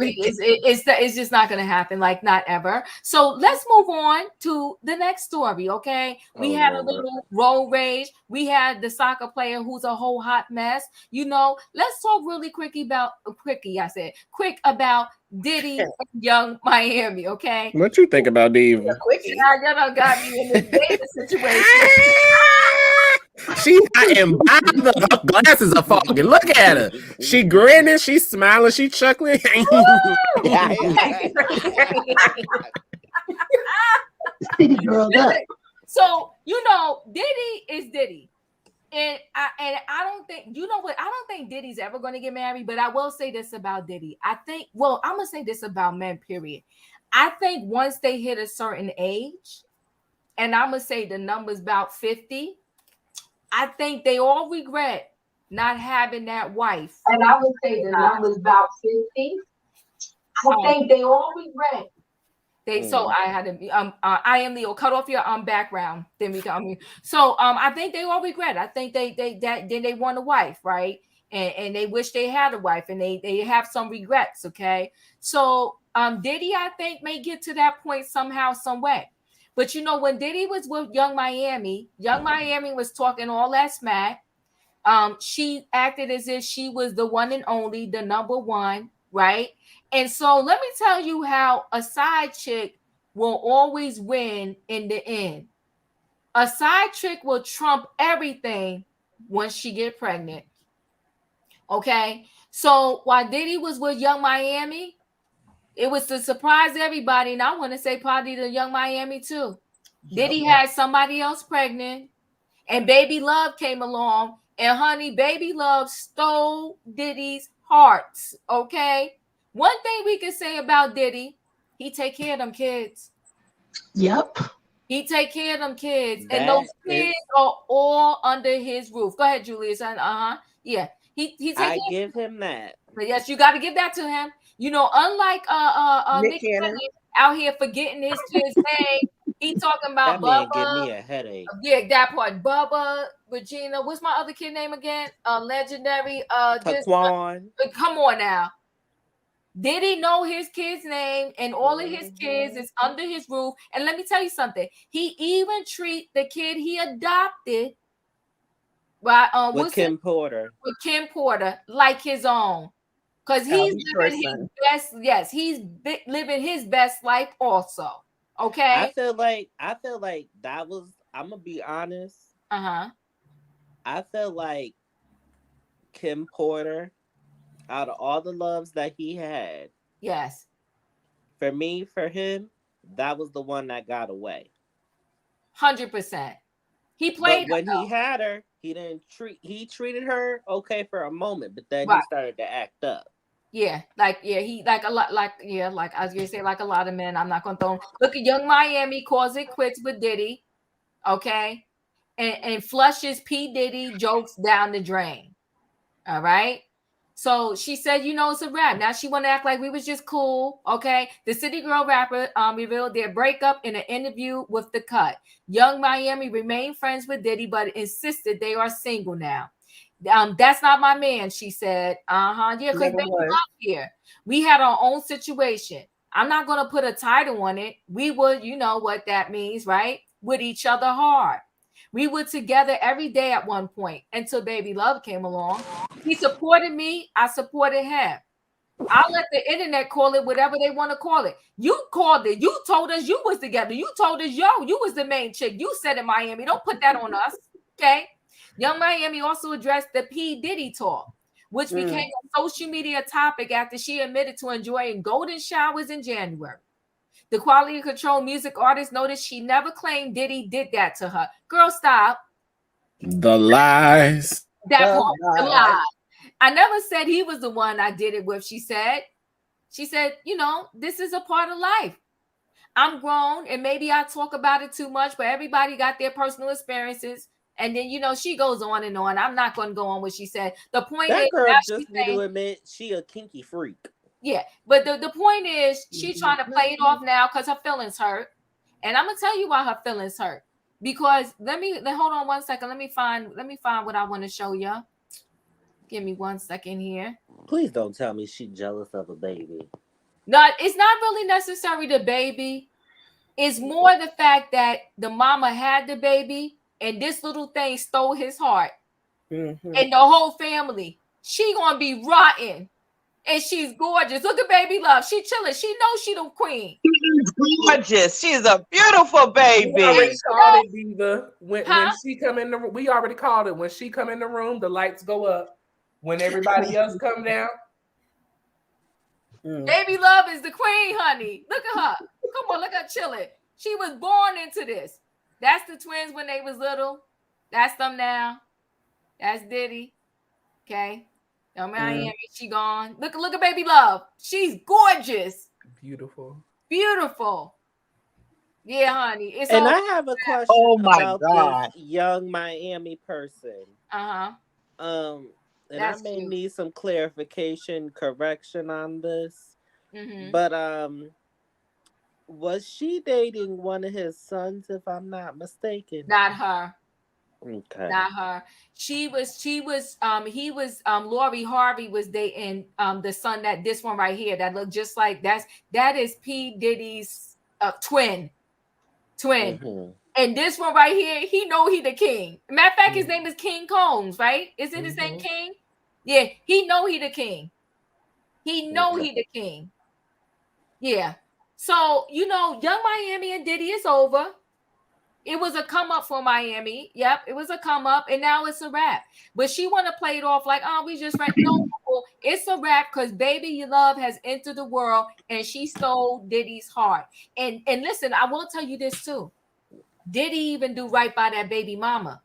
It's just not going to happen, like not ever. So let's move on to the next story, okay? We had a little road rage. We had the soccer player who's a whole hot mess. Let's talk really quick about Diddy and Young Miami, okay? What you think about Diva? You done got me in this dating situation. She not embothered. Her glasses are fogging. Look at her. She grinning. She smiling. She chuckling. City girl up. So Diddy is Diddy, and I don't think I don't think Diddy's ever going to get married. But I will say this about Diddy. I'm gonna say this about men. Period. I think once they hit a certain age, and I'm gonna say the number's about 50. I think they all regret not having that wife. And I would say the number's about 50. I think they all regret. So I had to I am Leo. Cut off your background. Then we come. So I think they all regret. I think they want a wife, right? And they wish they had a wife, and they have some regrets. Okay. So Diddy, I think, may get to that point somehow, some way. But you know, when Diddy was with Young Miami was talking all that smack. She acted as if she was the one and only, the number one, right? And so let me tell you how a side chick will always win in the end. A side chick will trump everything once she get pregnant. Okay, so while Diddy was with Young Miami, it was to surprise everybody, and I want to say probably the Young Miami too. Yep. Diddy had somebody else pregnant, and Baby Love came along, and honey, Baby Love stole Diddy's hearts. Okay, one thing we can say about Diddy, he take care of them kids. Yep. He take care of them kids, and That those is, kids are all under his roof. Go ahead, Julius. Yeah. He take I care. give him that. But yes, you got to give that to him. You know, unlike Nick Nick Cannon. Cannon out here forgetting his kid's name, he talking about That man give Bubba. me a headache. Yeah, that part. Bubba, Regina. What's my other kid name again? Legendary. Taquan. Come on now. Did he know his kid's name? And all of his kids is under his roof. And let me tell you something. He even treat the kid he adopted, right? With Kim Porter. With Kim Porter, like his own. Because he's living his best. Yes, he's living his best life also. Okay. I feel like that was. I'm gonna be honest. I feel like Kim Porter, out of all the loves that he had, yes, for him, that was the one that got away. 100%. He played. But when he had her, he didn't treat. He treated her okay for a moment, but then he started to act up. Yeah, he like a lot, like I was gonna say, like a lot of men. I'm not gonna throw him. Look at Young Miami calls it quits with Diddy, okay, and flushes P Diddy jokes down the drain. All right. So she said, you know, it's a wrap. Now she want to act like we was just cool. Okay. The City Girl rapper revealed their breakup in an interview with The Cut. Young Miami remained friends with Diddy, but insisted they are single now. That's not my man, she said. Yeah, because they love here. We had our own situation. I'm not gonna put a title on it. We would, you know what that means, right? With each other hard. We were together every day at one point until Baby Love came along. He supported me. I supported him. I'll let the internet call it whatever they want to call it. You called it. You told us you was together. You told us, you was the main chick. You said in Miami. Don't put that on us. Okay. Young Miami also addressed the P. Diddy talk, which became a social media topic after she admitted to enjoying golden showers in January. The quality control music artist noticed she never claimed Diddy did that to her. Girl, stop. The lies. That part, the lie. I never said he was the one I did it with, she said. She said, you know, this is a part of life. I'm grown and maybe I talk about it too much, but everybody got their personal experiences. And then, you know, she goes on and on. I'm not going to go on what she said. The point that is, girl just need to admit she a kinky freak. Yeah, but the point is, she's trying to play it off now because her feelings hurt. And I'm going to tell you why her feelings hurt. Because hold on 1 second. Let me find what I want to show you. Give me 1 second here. Please don't tell me she's jealous of a baby. No, it's not really necessary the baby. It's more the fact that the mama had the baby and this little thing stole his heart. And the whole family. She gonna be rotten. And she's gorgeous. Look at Baby Love. She chilling. She knows she the queen. She's gorgeous. She's a beautiful baby. We already called it, Diva. When she come in the room, we already called it. When she come in the room, the lights go up. When everybody else come down. Baby Love is the queen, honey. Look at her. Come on, look at her chilling. She was born into this. That's the twins when they was little. That's them now. That's Diddy. Okay. Young Miami, she gone. Look at Baby Love. She's gorgeous. Beautiful. Yeah, honey. And I have a question about this Young Miami person. And I may need some clarification, correction on this. But was she dating one of his sons, if I'm not mistaken? Not her. Okay. Not her. He was Lori Harvey was dating the son that this one right here that looked just like that is P. Diddy's twin. twin. Mhm. And this one right here, he know he the king. Matter of fact, his name is King Combs, right? Is it his name King? Yeah, he know he the king. He know he the king. Yeah. So, you know, Young Miami and Diddy is over. It was a come up for Miami. Yep, it was a come up, and now it's a wrap. But she want to play it off like, oh, we just right. No, it's a wrap because Baby Love has entered the world, and she stole Diddy's heart. And listen, I will tell you this too. Diddy even do right by that baby mama?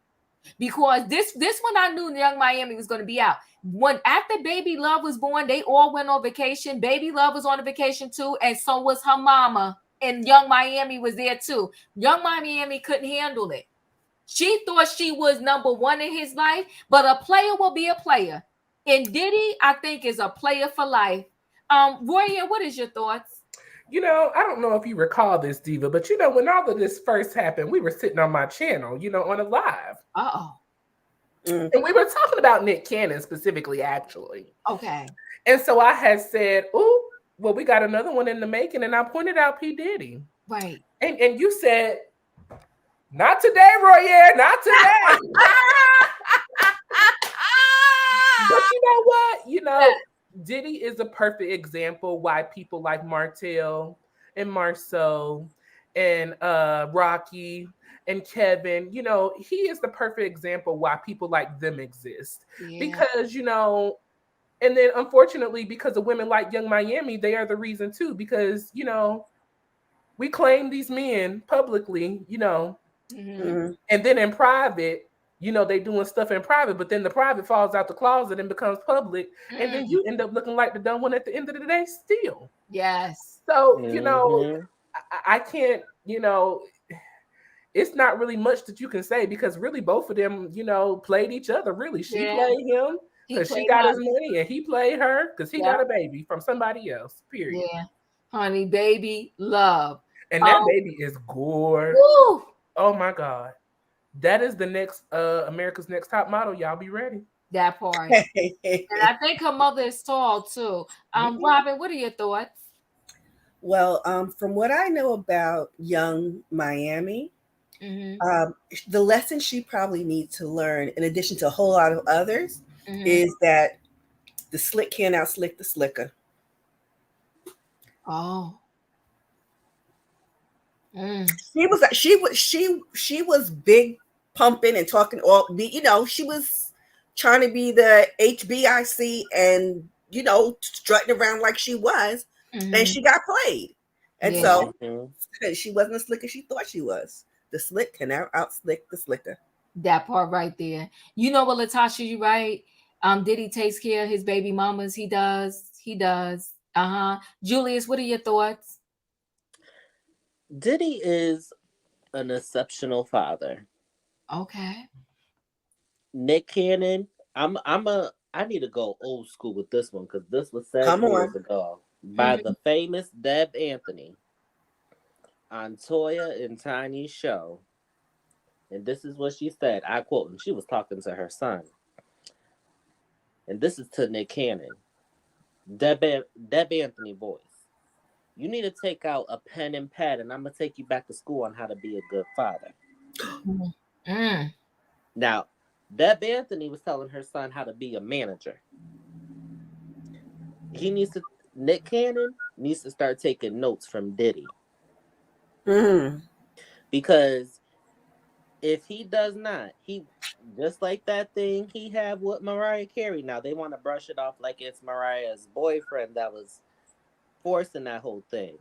Because this one I knew Young Miami was going to be out. When after Baby Love was born, they all went on vacation. Baby Love was on a vacation too, and so was her mama. And Young Miami was there too. Young Miami couldn't handle it. She thought she was number one in his life, but a player will be a player. And Diddy, I think, is a player for life. Roya, what is your thoughts? You know, I don't know if you recall this, Diva, but you know, when all of this first happened, we were sitting on my channel, you know, on a live. Uh-oh. And we were talking about Nick Cannon specifically, actually. Okay. And so I had said, oh, well, we got another one in the making. And I pointed out P. Diddy. Right. And you said, not today, Royer, not today. But you know what? You know, Diddy is a perfect example why people like Martell and Marceau and Rocky and Kevin, you know, he is the perfect example why people like them exist. Yeah. Because, you know, and then unfortunately, because of women like Young Miami, they are the reason too. Because, you know, we claim these men publicly, you know, and then in private, you know, they doing stuff in private, but then the private falls out the closet and becomes public, and then you end up looking like the dumb one at the end of the day still. Yes. So, you know, I can't, you know, it's not really much that you can say because really both of them, you know, played each other. Really, she played him because she got his money, and he played her because he got a baby from somebody else. Period. Yeah, honey, Baby Love, and that baby is gorgeous. Oh my God, that is the next America's Next Top Model. Y'all be ready. That part. And I think her mother is tall too. Robin, what are your thoughts? Well, from what I know about Young Miami, the lesson she probably needs to learn, in addition to a whole lot of others, is that the slick can't outslick the slicker. Oh. She was big pumping and talking all, you know, she was trying to be the HBIC and, you know, strutting around like she was, and she got played. And so she wasn't as slick as she thought she was. The slick can outslick the slicker. That part right there. You know what, Latasha, you right. Diddy takes care of his baby mamas. He does. Julius, what are your thoughts? Diddy is an exceptional father. Okay. Nick Cannon, I need to go old school with this one because this was 7 years ago by the famous Deb Anthony on Toya and Tiny's show. And this is what she said. I quote, and she was talking to her son. And this is to Nick Cannon. Deb Anthony voice. You need to take out a pen and pad, and I'm going to take you back to school on how to be a good father. Now, Deb Anthony was telling her son how to be a manager. Nick Cannon needs to start taking notes from Diddy. Because if he does not, he just like that thing he had with Mariah Carey. Now they want to brush it off like it's Mariah's boyfriend that was forcing that whole thing.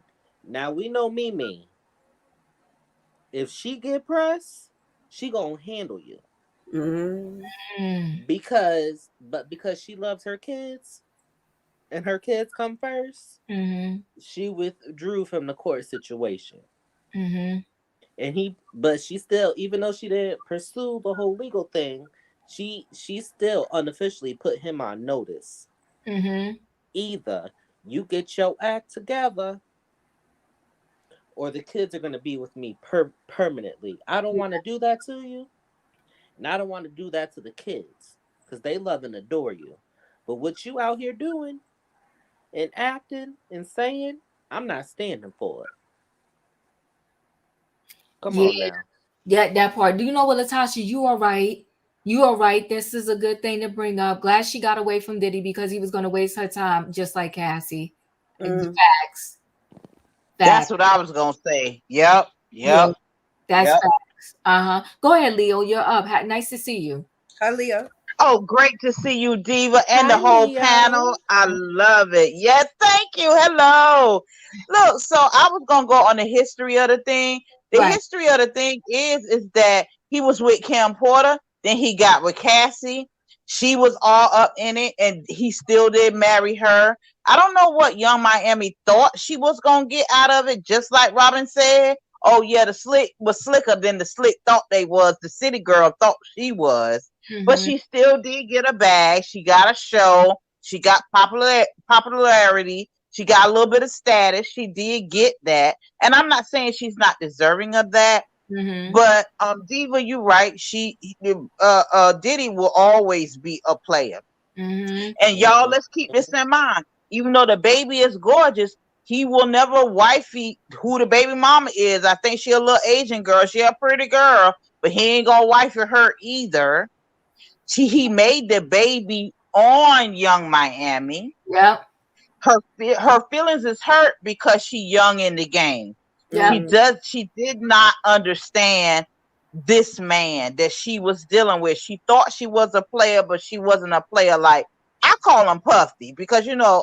Now we know Mimi. If she get pressed, she gonna handle you. Because she loves her kids and her kids come first, she withdrew from the court situation. But she still, even though she didn't pursue the whole legal thing, she still unofficially put him on notice. Either you get your act together or the kids are going to be with me permanently. I don't want to do that to you. And I don't want to do that to the kids because they love and adore you. But what you out here doing and acting and saying, I'm not standing for it. Come on now. Yeah, that part. Do you know what, Latasha? You are right. You are right. This is a good thing to bring up. Glad she got away from Diddy because he was going to waste her time, just like Cassie. Facts. That's what I was gonna say. Yep. Yeah, that's Yep. facts. Go ahead, Leo. You're up. Nice to see you. Hi, Leo. Oh, great to see you, Diva, and Hi, the whole Leo. panel. I love it. Yes, thank you. Hello. Look, so I was gonna go on the history of the thing. The Right. history of the thing is that he was with Cam Porter, then he got with Cassie. She was all up in it, and he still did marry her. I don't know what Young Miami thought she was gonna get out of it, just like Robin said. Oh yeah, the slick was slicker than the slick thought they was. The city girl thought she was. But she still did get a bag. She got a show. She got popularity. She got a little bit of status. She did get that. And I'm not saying she's not deserving of that. But Diva, you're right. Diddy will always be a player. And y'all, let's keep this in mind. Even though the baby is gorgeous, he will never wifey who the baby mama is. I think she a little Asian girl. She a pretty girl, but he ain't gonna wifey her either. He made the baby on Young Miami. Yep. Her feelings is hurt because she young in the game. Yep. She did not understand this man that she was dealing with. She thought she was a player, but she wasn't a player. Like, I call him Puffy because I'm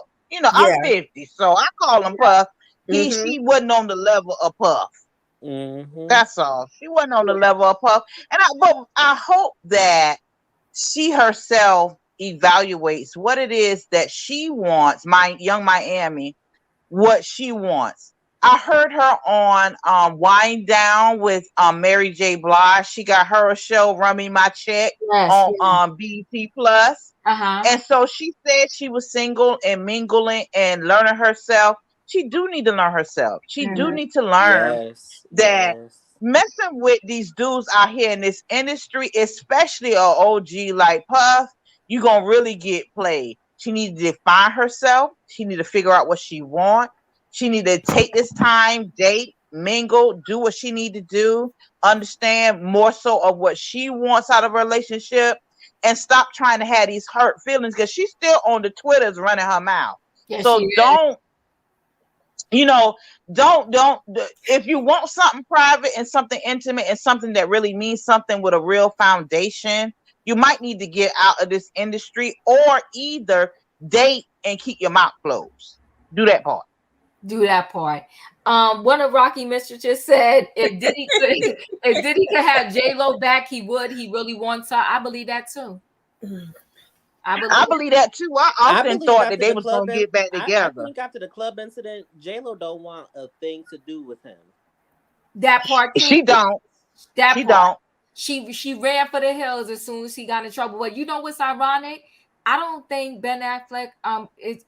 50, so I call him Puff. She wasn't on the level of Puff. That's all. She wasn't on the level of Puff. But I hope that she herself evaluates what it is that she wants, my Young Miami, what she wants. I heard her on Wind Down with Mary J. Blige. She got her a show, Run Me My Check, on BET Plus. And so she said she was single and mingling and learning herself. She do need to learn herself. She do need to learn that messing with these dudes out here in this industry, especially an OG like Puff, you're going to really get played. She needs to define herself. She need to figure out what she wants. She need to take this time, date, mingle, do what she need to do, understand more so of what she wants out of a relationship, and stop trying to have these hurt feelings because she's still on the Twitters running her mouth. Yes, so don't if you want something private and something intimate and something that really means something with a real foundation, you might need to get out of this industry or either date and keep your mouth closed. Do that part. One of Rocky Mistresses said if Diddy could have J-Lo back, he would. He really wants her. I believe that too. I believe that too. I often thought that they was gonna get back together. I think after the club incident, J-Lo don't want a thing to do with him. That part too. She don't. She ran for the hills as soon as he got in trouble. But you know what's ironic? I don't think Ben Affleck is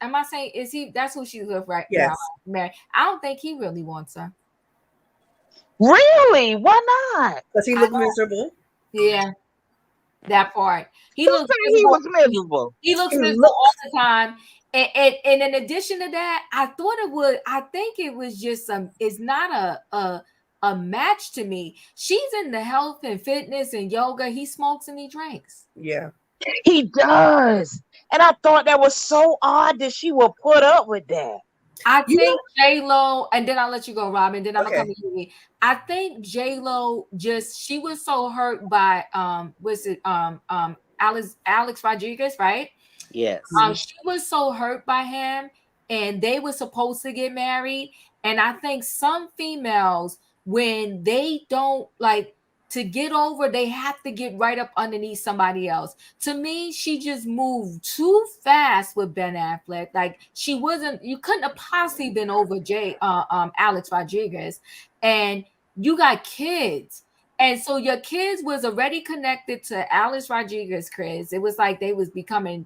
he that's who she's with right now, Mary. I don't think he really wants her. Really? Why not? Does he look miserable? Yeah. That part. He was miserable. He looks miserable all the time. And in addition to that, I think it was just it's not a match to me. She's in the health and fitness and yoga. He smokes and he drinks. Yeah. He does. And I thought that was so odd that she would put up with that. I think J-Lo, and then I'll let you go, Robin. Then I'm gonna come to you. I think J-Lo she was so hurt by Alex Rodriguez, right? Yes. She was so hurt by him, and they were supposed to get married. And I think some females, when they don't like to get over, they have to get right up underneath somebody else. To me, she just moved too fast with Ben Affleck. Like you couldn't have possibly been over Alex Rodriguez, and you got kids. And so your kids was already connected to Alex Rodriguez, Chris. It was like they was becoming,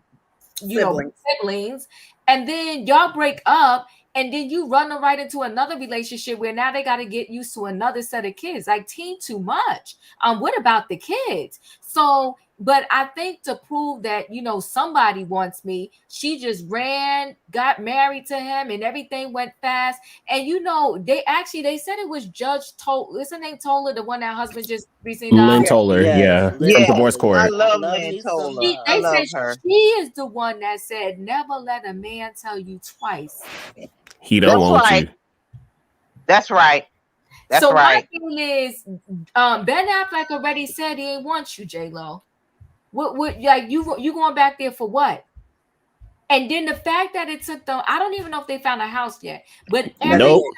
siblings. And then y'all break up, and then you run them right into another relationship where now they got to get used to another set of kids. Like, teen too much. What about the kids? So But I think to prove that, you know, somebody wants me, she just ran, got married to him, and everything went fast. And you know, they said it was Judge Toll. What's her name? Toller, the one that husband just recently Lynn died. Yeah. Toller, Yes, yeah, from Yeah, divorce listen, I court. I love love Lynn me some Toler. I They love said her. she is the one that said, "Never let a man tell you twice." He don't That's want right. you. That's right. That's So my right. thing is, Ben Affleck already said he ain't want you, J Lo. What, like you going back there for what? And then the fact that it took them, I don't even know if they found a house yet, but Yeah, they every Nope. did.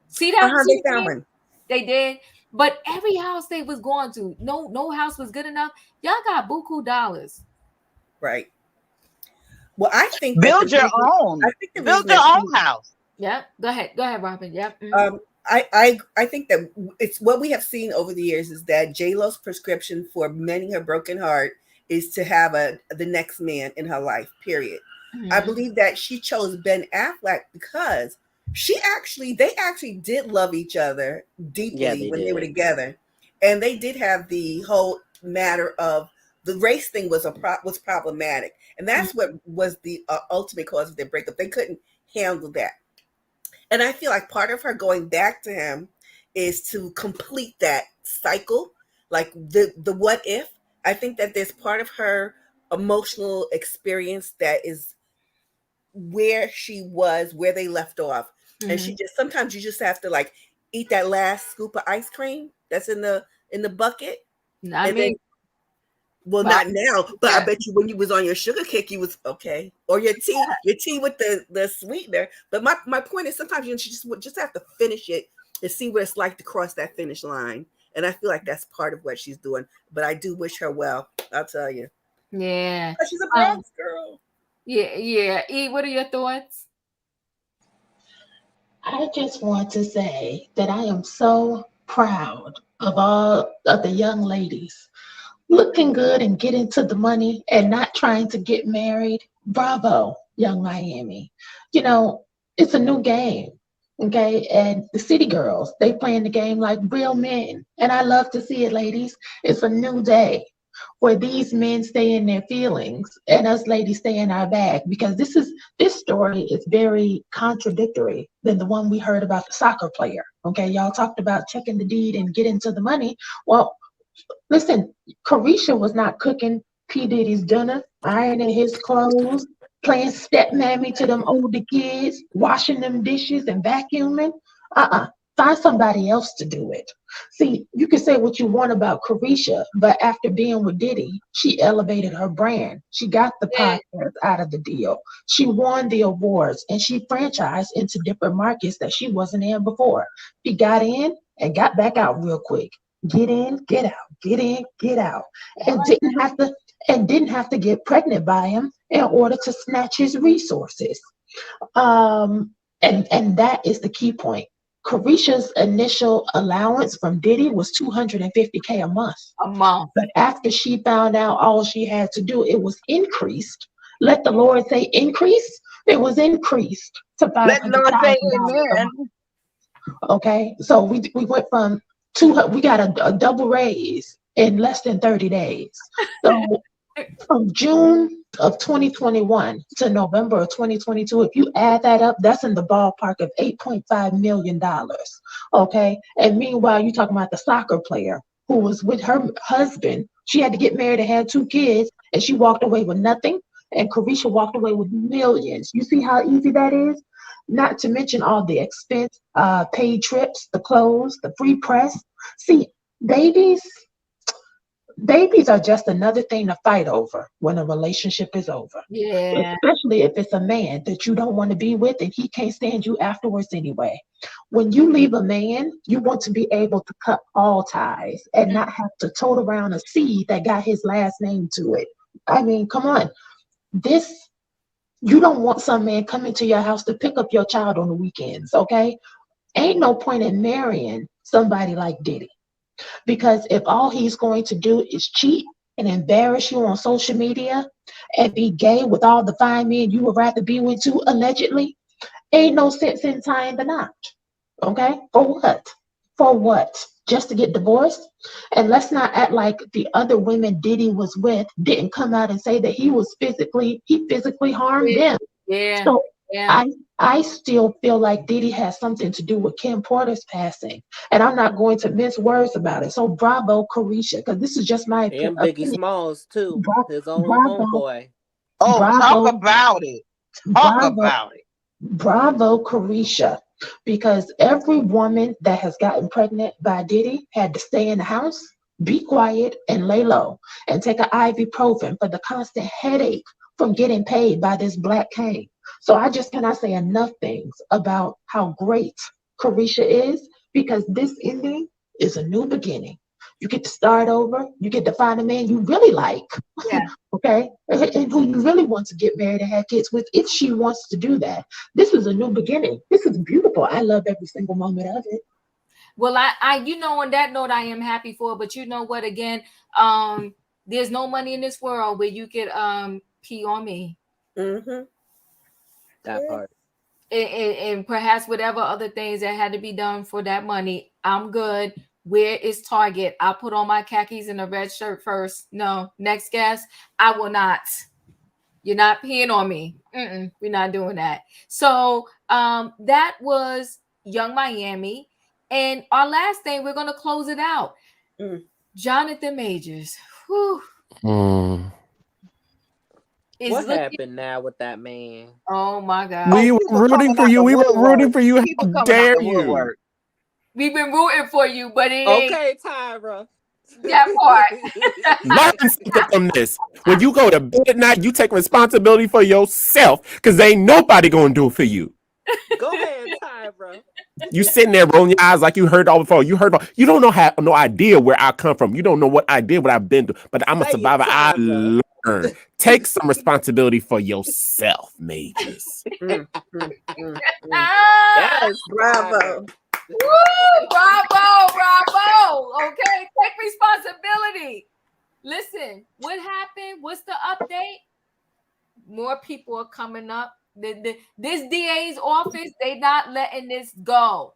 see that They see found that one. they did, but every house they was going to, no house was good enough. Y'all got buku dollars. Right. Well, I think that the Build your reason I own. think the Build reason your that she own house. Yep. Go ahead, Robin. Yep. I think that it's what we have seen over the years is that J Lo's prescription for mending her broken heart is to have the next man in her life. Period. I Mhm. believe that she chose Ben Affleck because they actually did love each other yeah, deeply they when they were did. together, and they did have the whole matter of the race thing was problematic, and Mhm. that's what was the ultimate cause of their breakup. They couldn't handle that. And I feel like part of her going back to him is to complete that cycle, like the what if. I think that there's part of her emotional experience that is where she was, where they left off. And she Mhm. just sometimes you just have to like eat that last scoop of ice cream that's in the bucket. I And then mean, well, not Robin, now, but I yeah. bet you when you was on your sugar kick, you was okay. Or your tea with the sweetener. But my point is sometimes you just have to finish it and see what it's like to cross that finish line. And I feel like that's part of what she's doing. But I do wish her well. I'll tell you, Yeah. 'cause she's a Um, Bronx girl. yeah. E, what are your thoughts? I just want to say that I am so proud of all of the young ladies looking good and getting to the money and not trying to get married. Bravo, young Miami. You know, it's a new game. Okay. And the city girls, they playing the game like real men. And I love to see it, ladies. It's a new day where these men stay in their feelings and us ladies stay in our bag because this story is very contradictory than the one we heard about the soccer player. Okay, y'all talked about checking the deed and getting to the money. Well, listen, Carisha was not cooking P. Diddy's dinner, ironing his clothes, playing stepmammy to them older kids, washing them dishes and vacuuming. Uh-uh. Find somebody else to do it. See, you can say what you want about Carisha, but after being with Diddy, she elevated her brand. She got the Yeah. podcast out of the deal. She won the awards and she franchised into different markets that she wasn't in before. She got in and got back out real quick. Get in, get out, get in, get out. I And like didn't have to get pregnant by him in order to snatch his resources. Um, and that is the key point. Carisha's initial allowance from Diddy was 250K a month. a month. But after she found out all she had to do, it was increased. Let the Lord say increase. It was increased to five Let the hundred Lord say thousand dollars a amen. month. Okay, so we went from we got a double raise in less than 30 days. So from June of 2021 to November of 2022, if you add that up, that's in the ballpark of $8.5 million. Okay. And meanwhile, you're talking about the soccer player who was with her husband. She had to get married and had two kids, and she walked away with nothing. And Carisha walked away with millions. You see how easy that is? Not to mention all the expense, paid trips, the clothes, the free press. See, babies, babies are just another thing to fight over when a relationship is over, Yeah. especially if it's a man that you don't want to be with and he can't stand you afterwards anyway. When you leave a man, you want to be able to cut all ties and not have to tote around a seed that got his last name to it. I mean, come on. This, you don't want some man coming to your house to pick up your child on the weekends, okay? Ain't no point in marrying somebody like Diddy. Because if all he's going to do is cheat and embarrass you on social media and be gay with all the fine men you would rather be with too, allegedly, ain't no sense in tying the knot. Okay? For what? For what? Just to get divorced? And let's not act like the other women Diddy was with didn't come out and say that he physically harmed them. Yeah. So Yeah. I still feel like Diddy has something to do with Kim Porter's passing, and I'm not going to mince words about it. So bravo, Carisha, because this is just my And Biggie opinion. Smalls too, his own Bravo, homeboy. Oh, talk bravo, about it. Talk bravo, about it. bravo, Carisha, because every woman that has gotten pregnant by Diddy had to stay in the house, be quiet, and lay low, and take an ibuprofen for the constant headache from getting paid by this black cane. So I just cannot say enough things about how great Carisha is, because this ending is a new beginning. You get to start over. You get to find a man you really like, Yeah. okay, and who you really want to get married and have kids with, if she wants to do that. This is a new beginning. This is beautiful. I love every single moment of it. Well, on that note, I am happy for it. But you know what? Again, there's no money in this world where you could pee on me. Mm-hmm. That part. And perhaps whatever other things that had to be done for that money, I'm good. Where is Target? I'll put on my khakis and a red shirt first. No, next guest, I will not. You're not peeing on me. We're not doing that. So that was Young Miami. And our last thing, we're going to close it out. Jonathan Majors. Whew. What happened now with that man? Oh my God. We were rooting for you. We were rooting for you. How dare you? We've been rooting for you, but it ain't Okay, Tyra. that part. Learn something from this. When you go to bed at night, you take responsibility for yourself, because ain't nobody gonna do it for you. Go ahead, Tyra. You sitting there rolling your eyes like you heard all before. You heard all. You don't know no idea where I come from. You don't know what I did, what I've been through. But I'm a survivor. I learned. Take some responsibility for yourself, Majors. Yes, Bravo. Woo! Bravo. Okay, take responsibility. Listen, what happened? What's the update? More people are coming up. This DA's office, they not letting this go.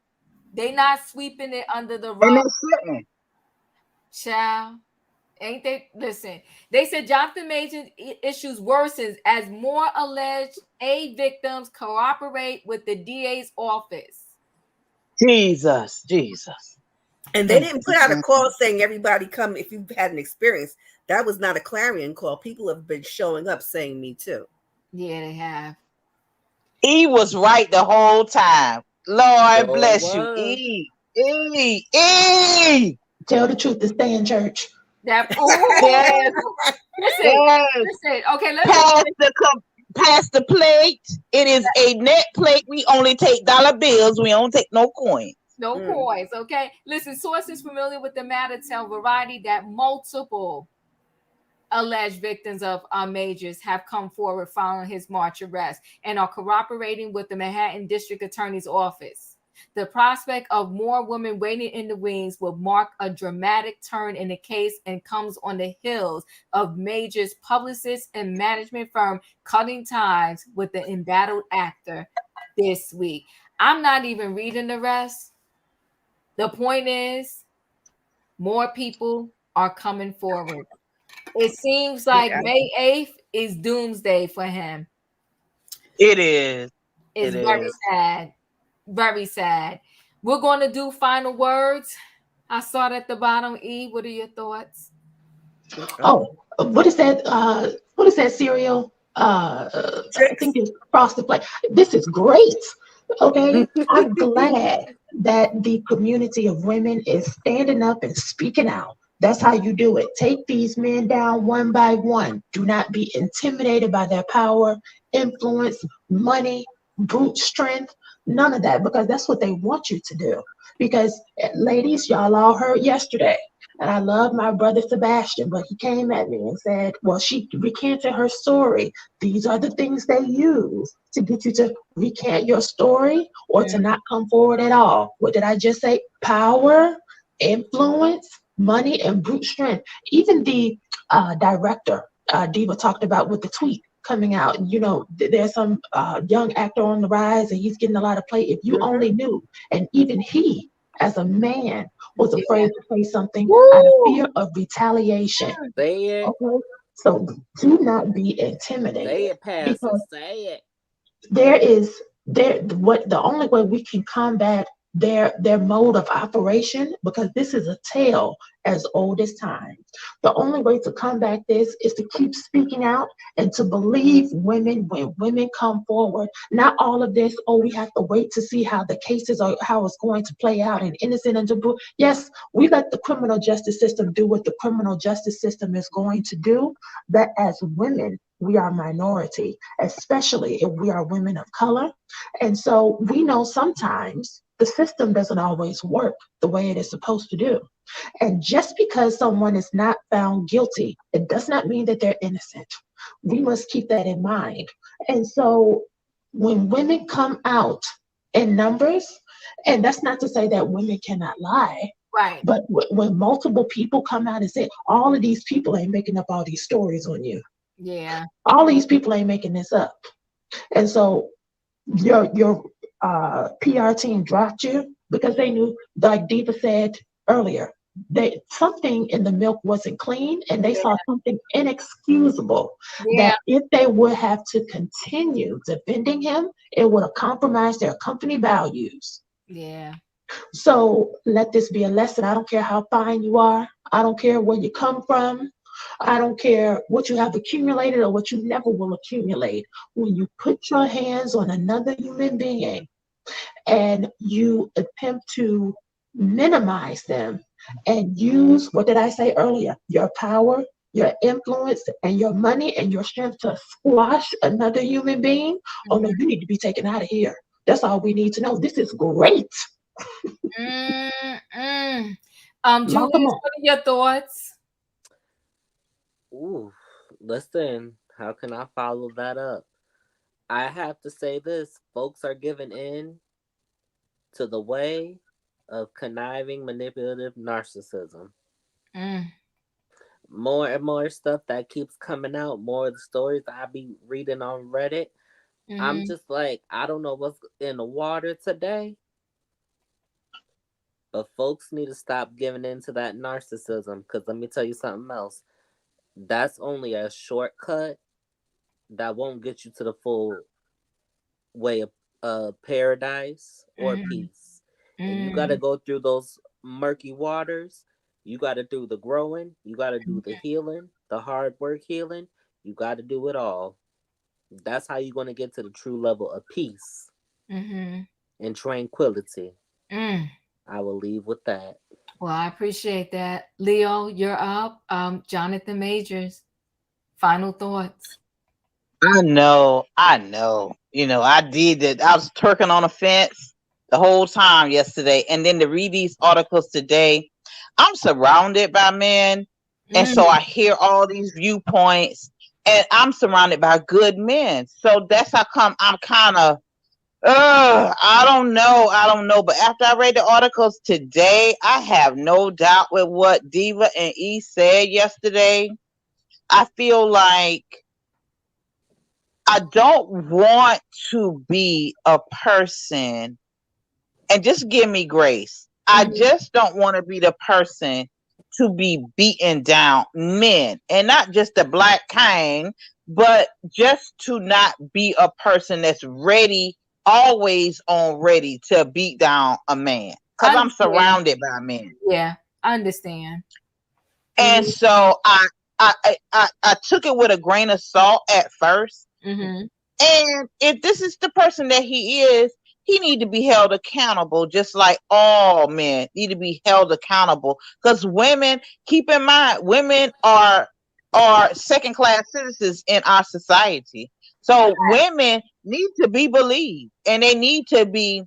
They not sweeping it under the rug. Child. Ain't they? Listen, they said Jonathan Major's issues worsens as more alleged A victims cooperate with the DA's office. Jesus. And they didn't put out a call saying everybody come if you've had an experience. That was not a clarion call. People have been showing up saying me too. Yeah, they have. E was right the whole time. Lord Sure bless you. was. E. Tell the truth to stay in church. That Yes. Listen. Okay, let's pass the plate. It is a net plate. We only take dollar bills. We don't take no coins. No coins, okay? Listen, sources familiar with the matter tell Variety that multiple alleged victims of Majors have come forward following his March arrest and are cooperating with the Manhattan District Attorney's Office. The prospect of more women waiting in the wings will mark a dramatic turn in the case and comes on the heels of Majors' publicist and management firm cutting ties with the embattled actor this week. I'm not even reading the rest. The point is, more people are coming forward. It seems like May 8th is doomsday for him. It is. It's very sad. Very sad. We're going to do final words. I saw it at the bottom. E, what are your thoughts? Oh, what is that? What is that cereal? I think it's Frosted Flakes. This is great. Okay, I'm glad that the community of women is standing up and speaking out. That's how you do it. Take these men down one by one. Do not be intimidated by their power, influence, money, brute strength. None of that, because that's what they want you to do. Because, ladies, y'all all heard yesterday, and I love my brother Sebastian, but he came at me and said, well, she recanted her story. These are the things they use to get you to recant your story or to not come forward at all. What did I just say? Power, influence, money, and brute strength. Even the director, Diva, talked about with the tweet coming out. You know, there's some young actor on the rise and he's getting a lot of play. If you only knew, and even he as a man was Yeah. afraid to say something out of Woo! fear of retaliation. Say it. Okay, so do not be Say intimidated it, Pastor. because Say it. there is there what the only way we can combat their mode of operation, because this is a tale as old as time. The only way to combat this is to keep speaking out and to believe women when women come forward. Not all of this, oh, we have to wait to see how the cases are, how it's going to play out, and innocent until yes, we let the criminal justice system do what the criminal justice system is going to do. But as women, we are minority, especially if we are women of color. And so we know sometimes the system doesn't always work the way it is supposed to do. And just because someone is not found guilty, it does not mean that they're innocent. We must keep that in mind. And so when women come out in numbers, and that's not to say that women cannot lie, Right. but when multiple people come out and say, all of these people ain't making up all these stories on you. Yeah. All these people ain't making this up. And so your PR team dropped you because they knew, like Diva said earlier, they something in the milk wasn't clean, and they saw something inexcusable Yeah. that if they would have to continue defending him, it would have compromised their company values. Yeah. So let this be a lesson. I don't care how fine you are. I don't care where you come from. I don't care what you have accumulated or what you never will accumulate. When you put your hands on another human being and you attempt to minimize them and use, what did I say earlier? Your power, your influence, and your money and your strength to squash another human being. Oh no, you need to be taken out of here. That's all we need to know. This is great. Mm-mm. Lock them Julius, up. what are your thoughts? Ooh, listen, how can I follow that up? I have to say this: folks are giving in to the way of conniving, manipulative narcissism. Mm. More and more stuff that keeps coming out, more of the stories I be reading on Reddit. I'm Mm-hmm. just like, I don't know what's in the water today, but folks need to stop giving in to that narcissism. Because let me tell you something else. That's only a shortcut that won't get you to the full way of paradise or Mm-hmm. peace. And you got to Mm. go through those murky waters. You got to do the growing. You got to do the healing, the hard work healing. You got to do it all. That's how you're going to get to the true level of peace Mm-hmm. and tranquility. Mm. I will leave with that. Well, I appreciate that. Leo, you're up. Jonathan Majors, final thoughts. I know, I know. I did that. I was twerking on a fence the whole time yesterday. And then to read these articles today, I'm surrounded by men. And Mm. so I hear all these viewpoints, and I'm surrounded by good men. So that's how come I'm kind of, I don't know. I don't know. But after I read the articles today, I have no doubt with what Diva and E said yesterday. I feel like I don't want to be a person, and just give me grace. I Mm-hmm. just don't want to be the person to be beating down men, and not just the black kind, but just to not be a person that's ready, always on ready to beat down a man, I because I'm understand. surrounded by men. Yeah, I understand. And so I took it with a grain of salt at first. Mm-hmm. And if this is the person that he is, he need to be held accountable, just like all men need to be held accountable. Because women, keep in mind, women are second class citizens in our society. So women need to be believed, and they need to be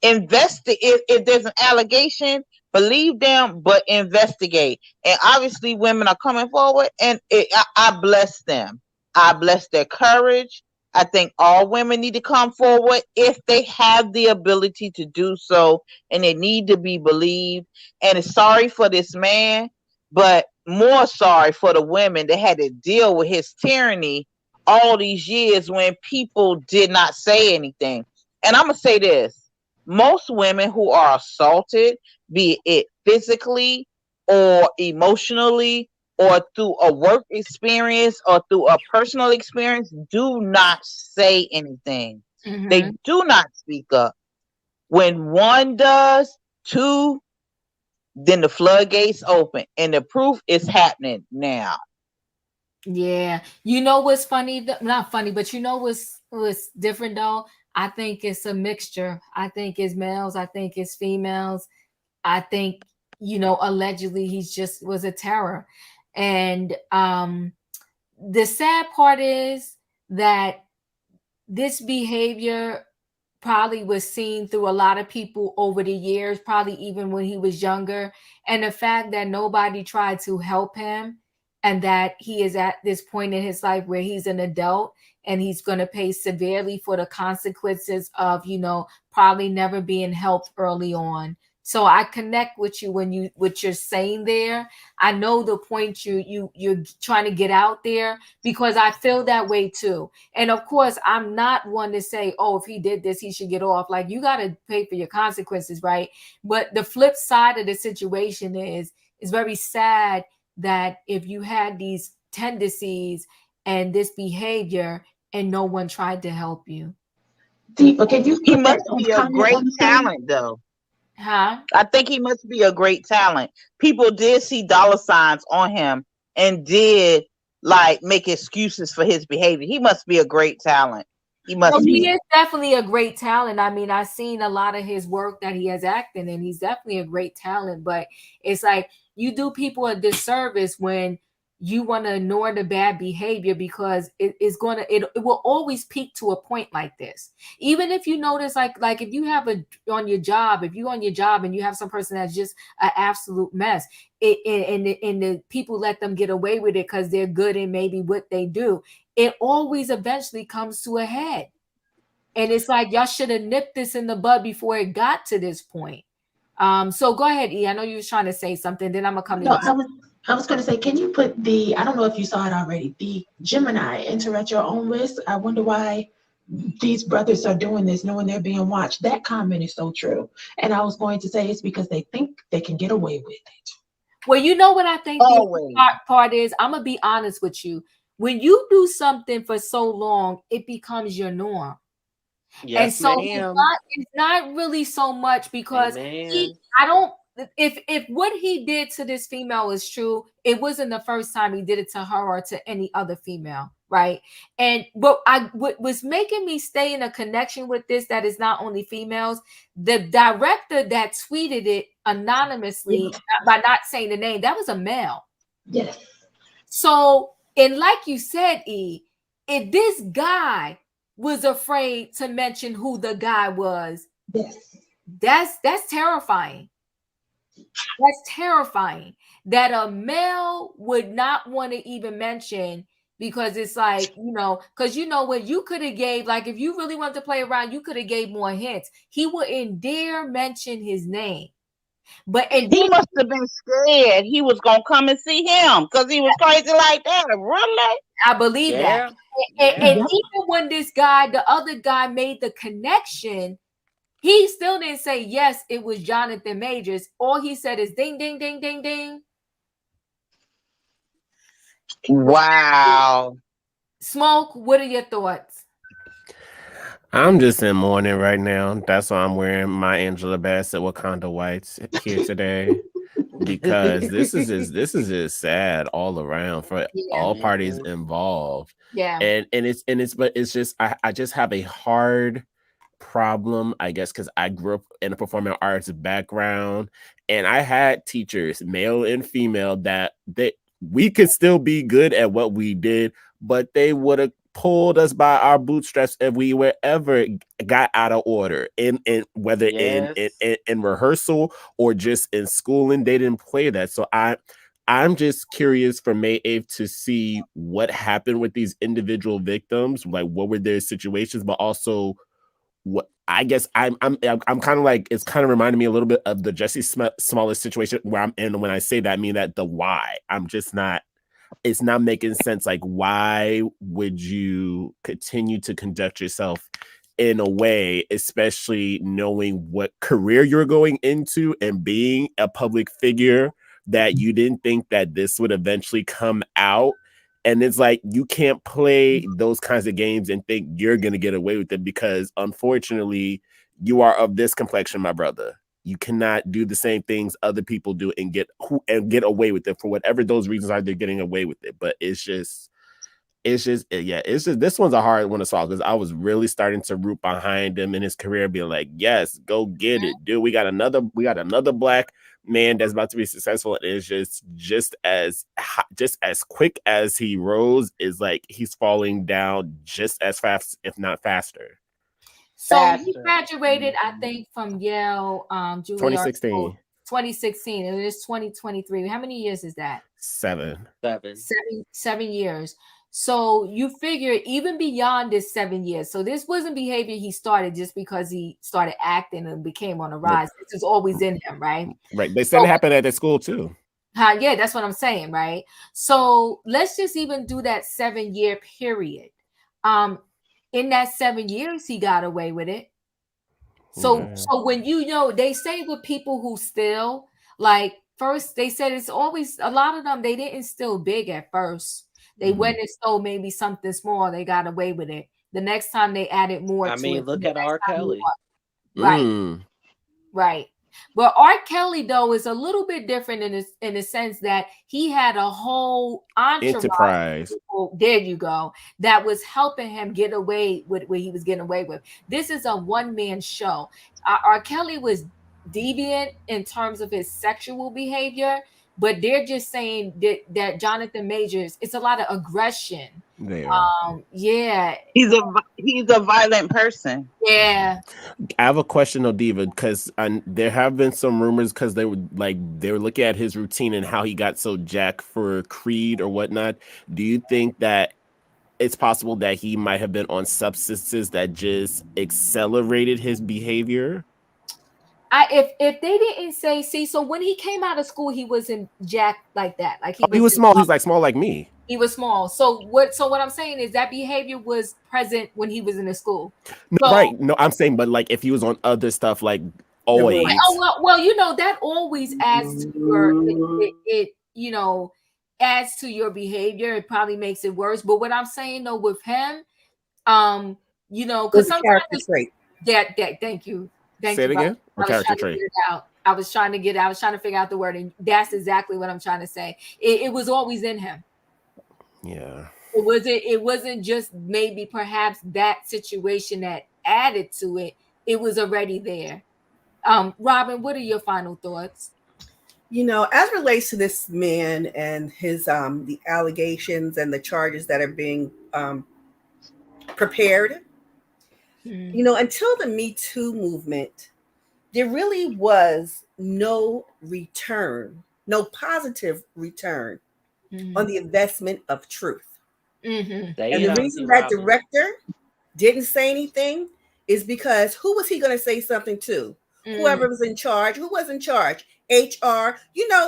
investigate. If there's an allegation, believe them, but investigate. And obviously women are coming forward, and I bless them. I bless their courage. I think all women need to come forward if they have the ability to do so, and they need to be believed. And sorry for this man, but more sorry for the women that had to deal with his tyranny all these years when people did not say anything. And I'm gonna say this: most women who are assaulted, be it physically or emotionally or through a work experience or through a personal experience, do not say anything. They do not speak up. When one does, two, then the floodgates open, and the proof is happening now. Yeah. You know what's funny? Not funny, but you know what's different though? I think it's a mixture. I think it's males. I think it's females. I think, allegedly he's just was a terror. And the sad part is that this behavior probably was seen through a lot of people over the years, probably even when he was younger. And the fact that nobody tried to help him, and that he is at this point in his life where he's an adult and he's going to pay severely for the consequences of, probably never being helped early on. So I connect with you when what you're saying there. I know the point you're trying to get out there, because I feel that way too. And of course, I'm not one to say, oh, if he did this, he should get off. Like, you got to pay for your consequences, right? But the flip side of the situation is very sad that if you had these tendencies and this behavior and no one tried to help you. Okay, you He put that must be a comment great on the thing? talent, though. Huh? I think he must be a great talent. People did see dollar signs on him and did like make excuses for his behavior. He must be a great talent. He Well, must he be. is definitely a great talent. I mean, I've seen a lot of his work that he has acted in. He's definitely a great talent, but it's like you do people a disservice when you want to ignore the bad behavior, because it will always peak to a point like this. Even if you notice, like if you have on your job, if you on your job and you have some person that's just an absolute mess, and the people let them get away with it because they're good in maybe what they do, it always eventually comes to a head. And it's like, y'all should have nipped this in the bud before it got to this point. So go ahead, E. I know you was trying to say something. Then I'm gonna come to No, you. I was going to say, can you put I don't know if you saw it already, the Gemini enter at your own risk? I wonder why these brothers are doing this, knowing they're being watched. That comment is so true. And I was going to say it's because they think they can get away with it. Well, you know what I think the Always. part is? I'm gonna be honest with you. When you do something for so long, it becomes your norm. And Yes, so ma'am. it's not really so much because Amen. I don't, if what he did to this female is true, it wasn't the first time he did it to her or to any other female, right? And what was making me stay in a connection with this, that is not only females, the director that tweeted it anonymously by not saying the name, that was a male. Yes. So, and like you said, E, if this guy was afraid to mention who the guy was, yes, that's terrifying. That's terrifying that a male would not want to even mention, because it's like, because you know what, you could have gave, like, if you really wanted to play around, you could have gave more hints. He wouldn't dare mention his name. But and He then, must have been scared he was gonna come and see him because he was crazy like that. Really? I believe that. Yeah. And Yeah. even when the other guy made the connection, he still didn't say, yes, it was Jonathan Majors. All he said is ding, ding, ding, ding, ding. Wow. Smoke, what are your thoughts? I'm just in mourning right now. That's why I'm wearing my Angela Bassett Wakanda whites here today. Because this is just sad all around for all parties involved. Yeah. But it's just I just have a hard problem, I guess, because I grew up in a performing arts background, and I had teachers, male and female, that we could still be good at what we did, but they would have pulled us by our bootstraps if we were ever got out of order in whether in rehearsal or just in schooling. They didn't play that. So I'm just curious for May 8th to see what happened with these individual victims, like what were their situations, but also what I guess I'm kind of like, it's kind of reminding me a little bit of the Jesse Smollett situation where I'm in. When I say that, I mean that the why. It's not making sense. Like, why would you continue to conduct yourself in a way, especially knowing what career you're going into and being a public figure, that you didn't think that this would eventually come out. And it's like, you can't play those kinds of games and think you're going to get away with it, because unfortunately, you are of this complexion, my brother. You cannot do the same things other people do and get away with it for whatever those reasons are. They're getting away with it, but it's just this one's a hard one to solve, because I was really starting to root behind him in his career, being like, yes, go get it, dude. We got another black man that's about to be successful. And it's just as quick as he rose, is like he's falling down just as fast, if not faster. So he graduated, I think, from Yale, Juilliard 2016. 2016. And it is 2023. How many years is that? 7 years. So you figure even beyond this 7 years. So this wasn't behavior he started just because he started acting and became on a rise. This is always in him, right? Right. They said it happened at the school too. Yeah, that's what I'm saying, right? So let's just even do that 7-year period. In that 7 years, he got away with it. So when they say with people who steal, like first they said it's always a lot of them, they didn't steal big at first. They went and stole maybe something small, they got away with it. The next time they added more to it. Look at R. Kelly. Right. Right. But R. Kelly, though, is a little bit different in the sense that he had a whole enterprise. There you go. That was helping him get away with what he was getting away with. This is a one-man show. R. Kelly was deviant in terms of his sexual behavior, but they're just saying that Jonathan Majors, it's a lot of aggression. Yeah. He's a violent person. Yeah. I have a question though, Diva, because there have been some rumors, because they were looking at his routine and how he got so jacked for Creed or whatnot. Do you think that it's possible that he might have been on substances that just accelerated his behavior? If they didn't say, so when he came out of school, he wasn't jacked like that. Like he was small. He was like small like me. He was small. So what I'm saying is that behavior was present when he was in the school. No, right. No, I'm saying, but like if he was on other stuff, like always. Well, that always adds to your adds to your behavior. It probably makes it worse. But what I'm saying though with him, because sometimes thank you. Say it again. I was trying to figure out the word, and that's exactly what I'm trying to say. It was always in him. Yeah. It wasn't just maybe perhaps that situation that added to it. It was already there. Robin, what are your final thoughts? As relates to this man and his the allegations and the charges that are being prepared, until the Me Too movement, there really was no return, no positive return on the investment of truth. And the reason that director didn't say anything is because who was he going to say something to? Whoever was in charge. Who was in charge? HR.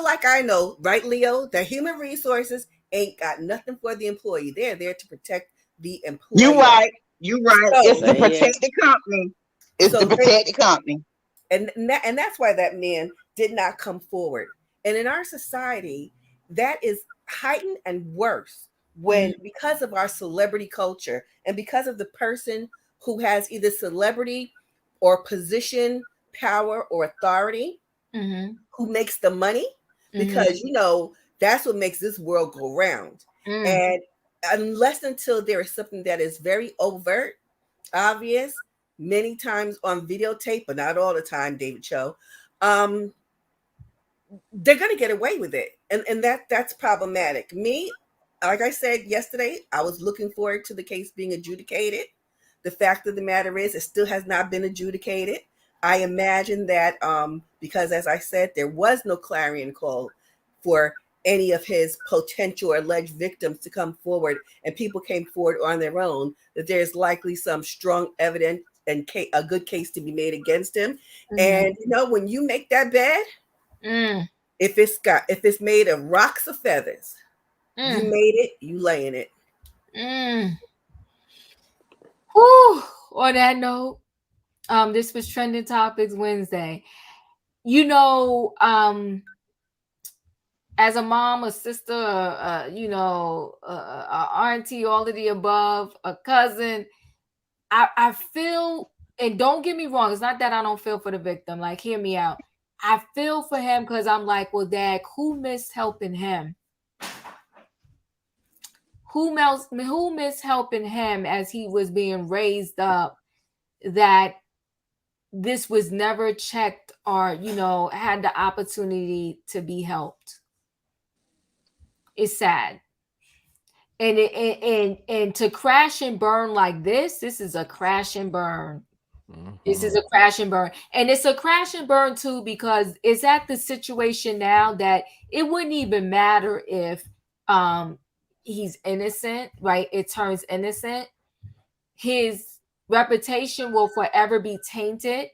Like I know, right, Leo? The human resources ain't got nothing for the employee. They're there to protect the employee. You're right. It's to protect the company. The company. And that's why that man did not come forward. And in our society, that is heightened and worse when because of our celebrity culture and because of the person who has either celebrity or position, power, or authority, who makes the money, because that's what makes this world go round. And unless until there is something that is very overt, obvious, many times on videotape, but not all the time, David Cho, they're going to get away with it. And that's problematic. Me, like I said yesterday, I was looking forward to the case being adjudicated. The fact of the matter is it still has not been adjudicated. I imagine that because, as I said, there was no clarion call for any of his potential or alleged victims to come forward, and people came forward on their own, that there's likely some strong evidence and a good case to be made against him. And when you make that bed, if it's made of rocks or feathers, you made it, you lay in it. Whew. On that note, this was Trending Topics Wednesday. You know, as a mom, a sister, a auntie, all of the above, a cousin, I feel, and don't get me wrong, it's not that I don't feel for the victim. Like, hear me out. I feel for him because I'm like, well, Dad, who missed helping him? Who missed helping him as he was being raised up, that this was never checked or, had the opportunity to be helped? It's sad. And to crash and burn like this is a crash and burn. This is a crash and burn. And it's a crash and burn too, because it's at the situation now that it wouldn't even matter if he's innocent, right? It turns innocent. His reputation will forever be tainted.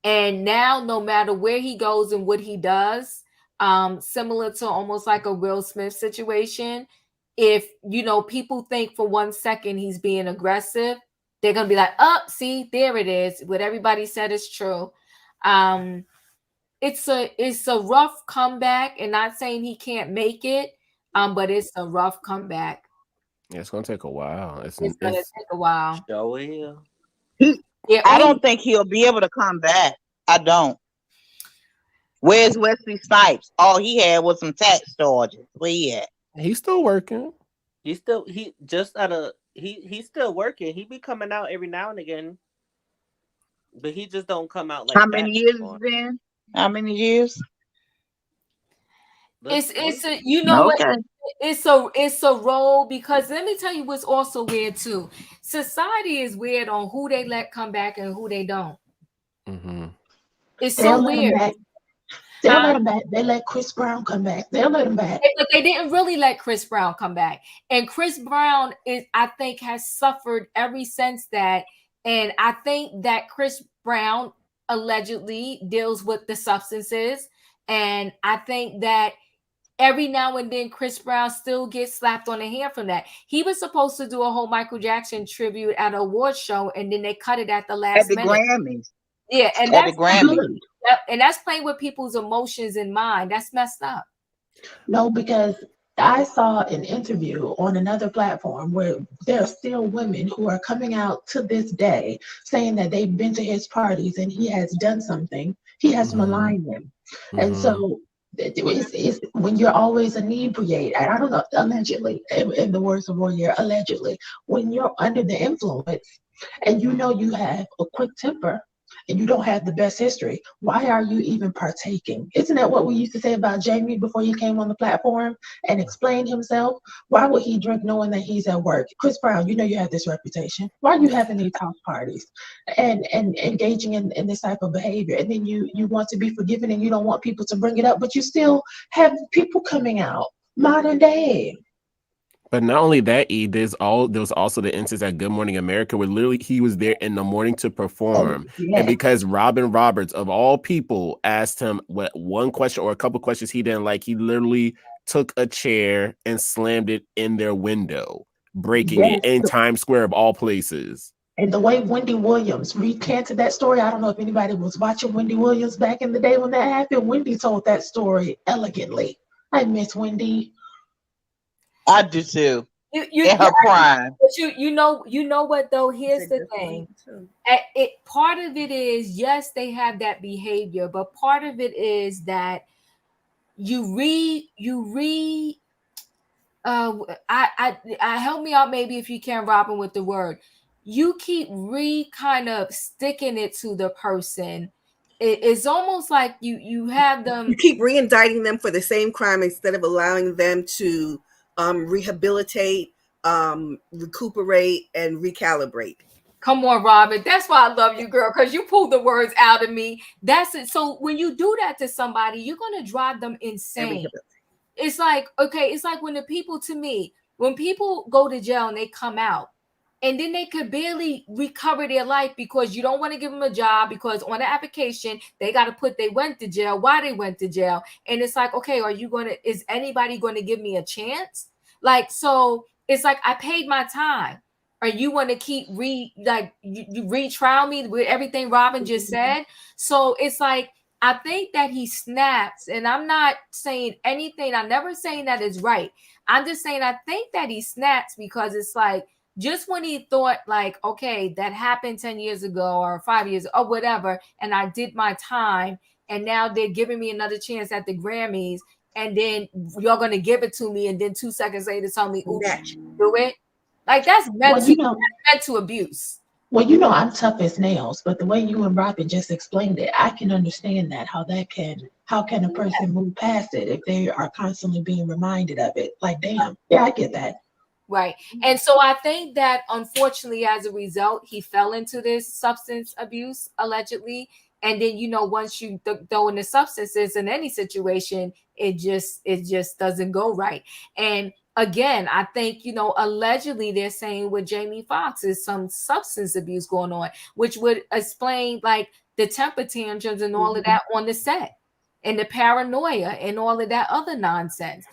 And now, no matter where he goes and what he does, similar to almost like a Will Smith situation, if people think for 1 second he's being aggressive, they're gonna be like, oh, see, there it is. What everybody said is true. It's a rough comeback, and not saying he can't make it, but it's a rough comeback. Yeah, it's gonna take a while. It's gonna take a while. Sure will. Yeah, I don't think he'll be able to come back. I don't. Where's Wesley Snipes? All he had was some tax charges. Where he at? He's still working. He's still working. He be coming out every now and again, but he just don't come out like How that many years anymore. it's been? How many years? It's a what, it's a role, because let me tell you what's also weird too. Society is weird on who they let come back and who they don't. Mm-hmm. It's so weird. They'll let him back. They let Chris Brown come back. They'll let him back. But they didn't really let Chris Brown come back. And Chris Brown I think, has suffered ever since that. And I think that Chris Brown allegedly deals with the substances. And I think that every now and then Chris Brown still gets slapped on the hand from that. He was supposed to do a whole Michael Jackson tribute at an award show, and then they cut it at the last minute. Grammys. Yeah, and at the Grammys. And that's playing with people's emotions in mind. That's messed up. No, because I saw an interview on another platform where there are still women who are coming out to this day saying that they've been to his parties and he has done something. He has maligned them. And so it's when you're always inebriated, I don't know, allegedly, in the words of Royer, allegedly, when you're under the influence and you have a quick temper, and you don't have the best history, why are you even partaking? Isn't that what we used to say about Jamie before he came on the platform and explained himself? Why would he drink knowing that he's at work? Chris Brown, you have this reputation. Why are you having these house parties and engaging in this type of behavior? And then you want to be forgiven and you don't want people to bring it up, but you still have people coming out modern day. But not only that, there was also the instance at Good Morning America where literally he was there in the morning to perform. And because Robin Roberts, of all people, asked him one question or a couple questions he didn't like, he literally took a chair and slammed it in their window, breaking it in Times Square of all places. And the way Wendy Williams recanted that story, I don't know if anybody was watching Wendy Williams back in the day when that happened. Wendy told that story elegantly. I miss Wendy. I do too. In her prime. But you know what though? Here's the thing. Part of it is, yes, they have that behavior, but part of it is that I help me out maybe if you can, Robin, with the word. You keep kind of sticking it to the person. It's almost like you have them. You keep re-indicting them for the same crime instead of allowing them to rehabilitate, recuperate, and recalibrate. Come on, Robin. That's why I love you, girl, because you pulled the words out of me. That's it. So when you do that to somebody, you're going to drive them insane. It's like, okay, it's like when people go to jail and they come out, and then they could barely recover their life because you don't want to give them a job, because on the application, they got to put they went to jail, why they went to jail. And it's like, okay, is anybody going to give me a chance? Like, so it's like, I paid my time. or you want to keep you retrial me with everything Robin just said. So it's like, I think that he snaps, and I'm not saying anything. I'm never saying that is right. I'm just saying I think that he snaps because it's like, just when he thought like, okay, that happened 10 years ago or 5 years or whatever, and I did my time, and now they're giving me another chance at the Grammys, and then you're gonna give it to me, and then 2 seconds later tell me, oops, do it. Like, that's mental abuse. Well, I'm tough as nails, but the way you and Robin just explained it, I can understand that, how can a person move past it if they are constantly being reminded of it? Like, damn, yeah, I get that. Right. And so I think that unfortunately, as a result, he fell into this substance abuse, allegedly. And then, once you throw in the substances in any situation, it just doesn't go right. And again, I think, allegedly they're saying with Jamie Foxx is some substance abuse going on, which would explain like the temper tantrums and all of that on the set, and the paranoia and all of that other nonsense.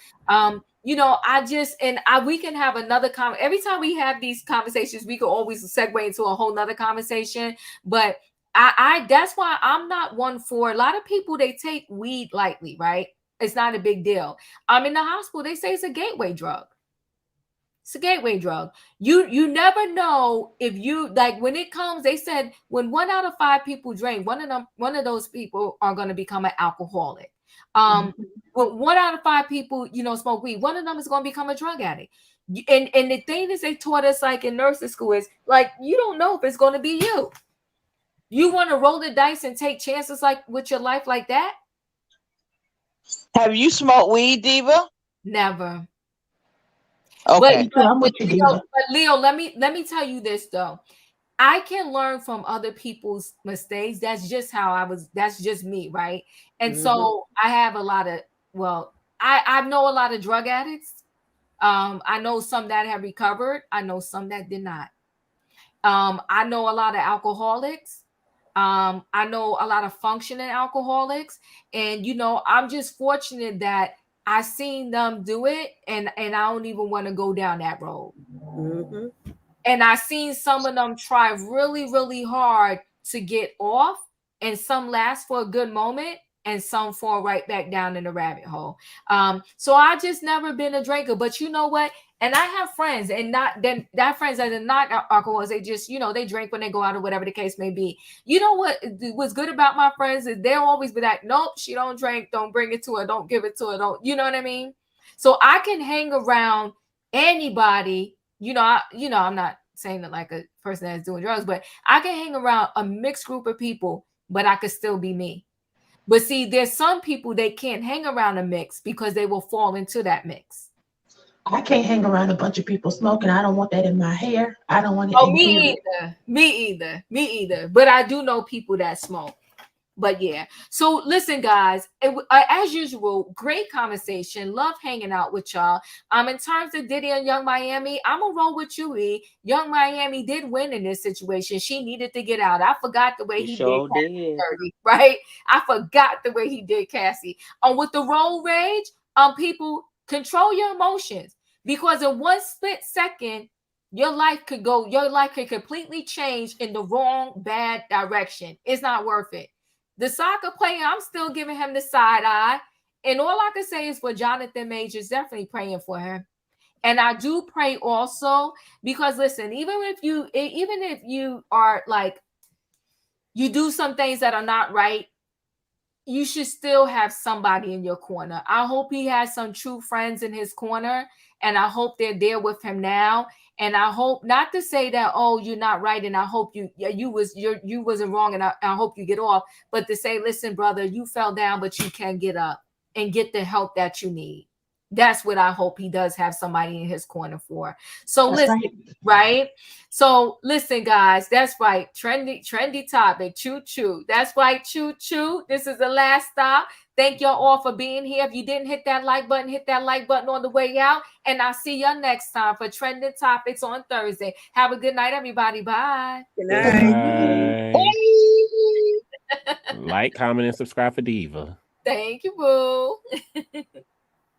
We can have another every time we have these conversations, we could always segue into a whole nother conversation. But I that's why I'm not one for, a lot of people, they take weed lightly, right? It's not a big deal. In the hospital, they say it's a gateway drug. It's a gateway drug. You never know if you, like, when it comes, they said when 1 out of 5 people drink, one of those people are going to become an alcoholic. When 1 out of 5 people, smoke weed, one of them is going to become a drug addict. And the thing is, they taught us, like in nursing school, is like, you don't know if it's going to be you. You want to roll the dice and take chances like with your life like that? Have you smoked weed, Diva? Never. Okay. But Leo, let me tell you this though. I can learn from other people's mistakes. That's just how I was. That's just me, right? And so I have a lot of, I know a lot of drug addicts. I know some that have recovered. I know some that did not. I know a lot of alcoholics. I know a lot of functioning alcoholics, and I'm just fortunate that I seen them do it, and I don't even want to go down that road. And I seen some of them try really, really hard to get off, and some last for a good moment, and some fall right back down in the rabbit hole. So I just never been a drinker, but you know what? And I have friends, and that friends that are not alcoholics. They just, they drink when they go out or whatever the case may be. You know what's good about my friends is they'll always be like, nope, she don't drink, don't bring it to her, don't give it to her, don't, you know what I mean? So I can hang around anybody. I'm not saying that like a person that's doing drugs, but I can hang around a mixed group of people, but I could still be me. But see, there's some people they can't hang around a mix because they will fall into that mix. I can't hang around a bunch of people smoking. I don't want that in my hair. I don't want it in me either. But I do know people that smoke. But yeah, so listen, guys, as usual, great conversation. Love hanging out with y'all. In terms of Diddy and Young Miami, I'm gonna roll with you, E. Young Miami did win in this situation. She needed to get out. I forgot the way he did Cassie dirty, right? I forgot the way he did Cassie. With the road rage, people, control your emotions, because in one split second, your life could completely change in the wrong, bad direction. It's not worth it. The soccer player, I'm still giving him the side eye. And all I can say is for Jonathan Majors, definitely praying for him. And I do pray also, because listen, even if you are like, you do some things that are not right, you should still have somebody in your corner. I hope he has some true friends in his corner, and I hope they're there with him now. And I hope not to say that, oh, you're not right, and I hope you wasn't wrong, and I hope you get off, but to say, listen, brother, you fell down, but you can get up and get the help that you need. That's what I hope he does have somebody in his corner for. So listen, right? So listen, guys, that's right. Trendy topic. Choo choo. That's right. Choo choo. This is the last stop. Thank y'all all for being here. If you didn't hit that like button, hit that like button on the way out. And I'll see y'all next time for Trending Topics on Thursday. Have a good night, everybody. Bye. Good night. Like, comment, and subscribe for Diva. Thank you, boo.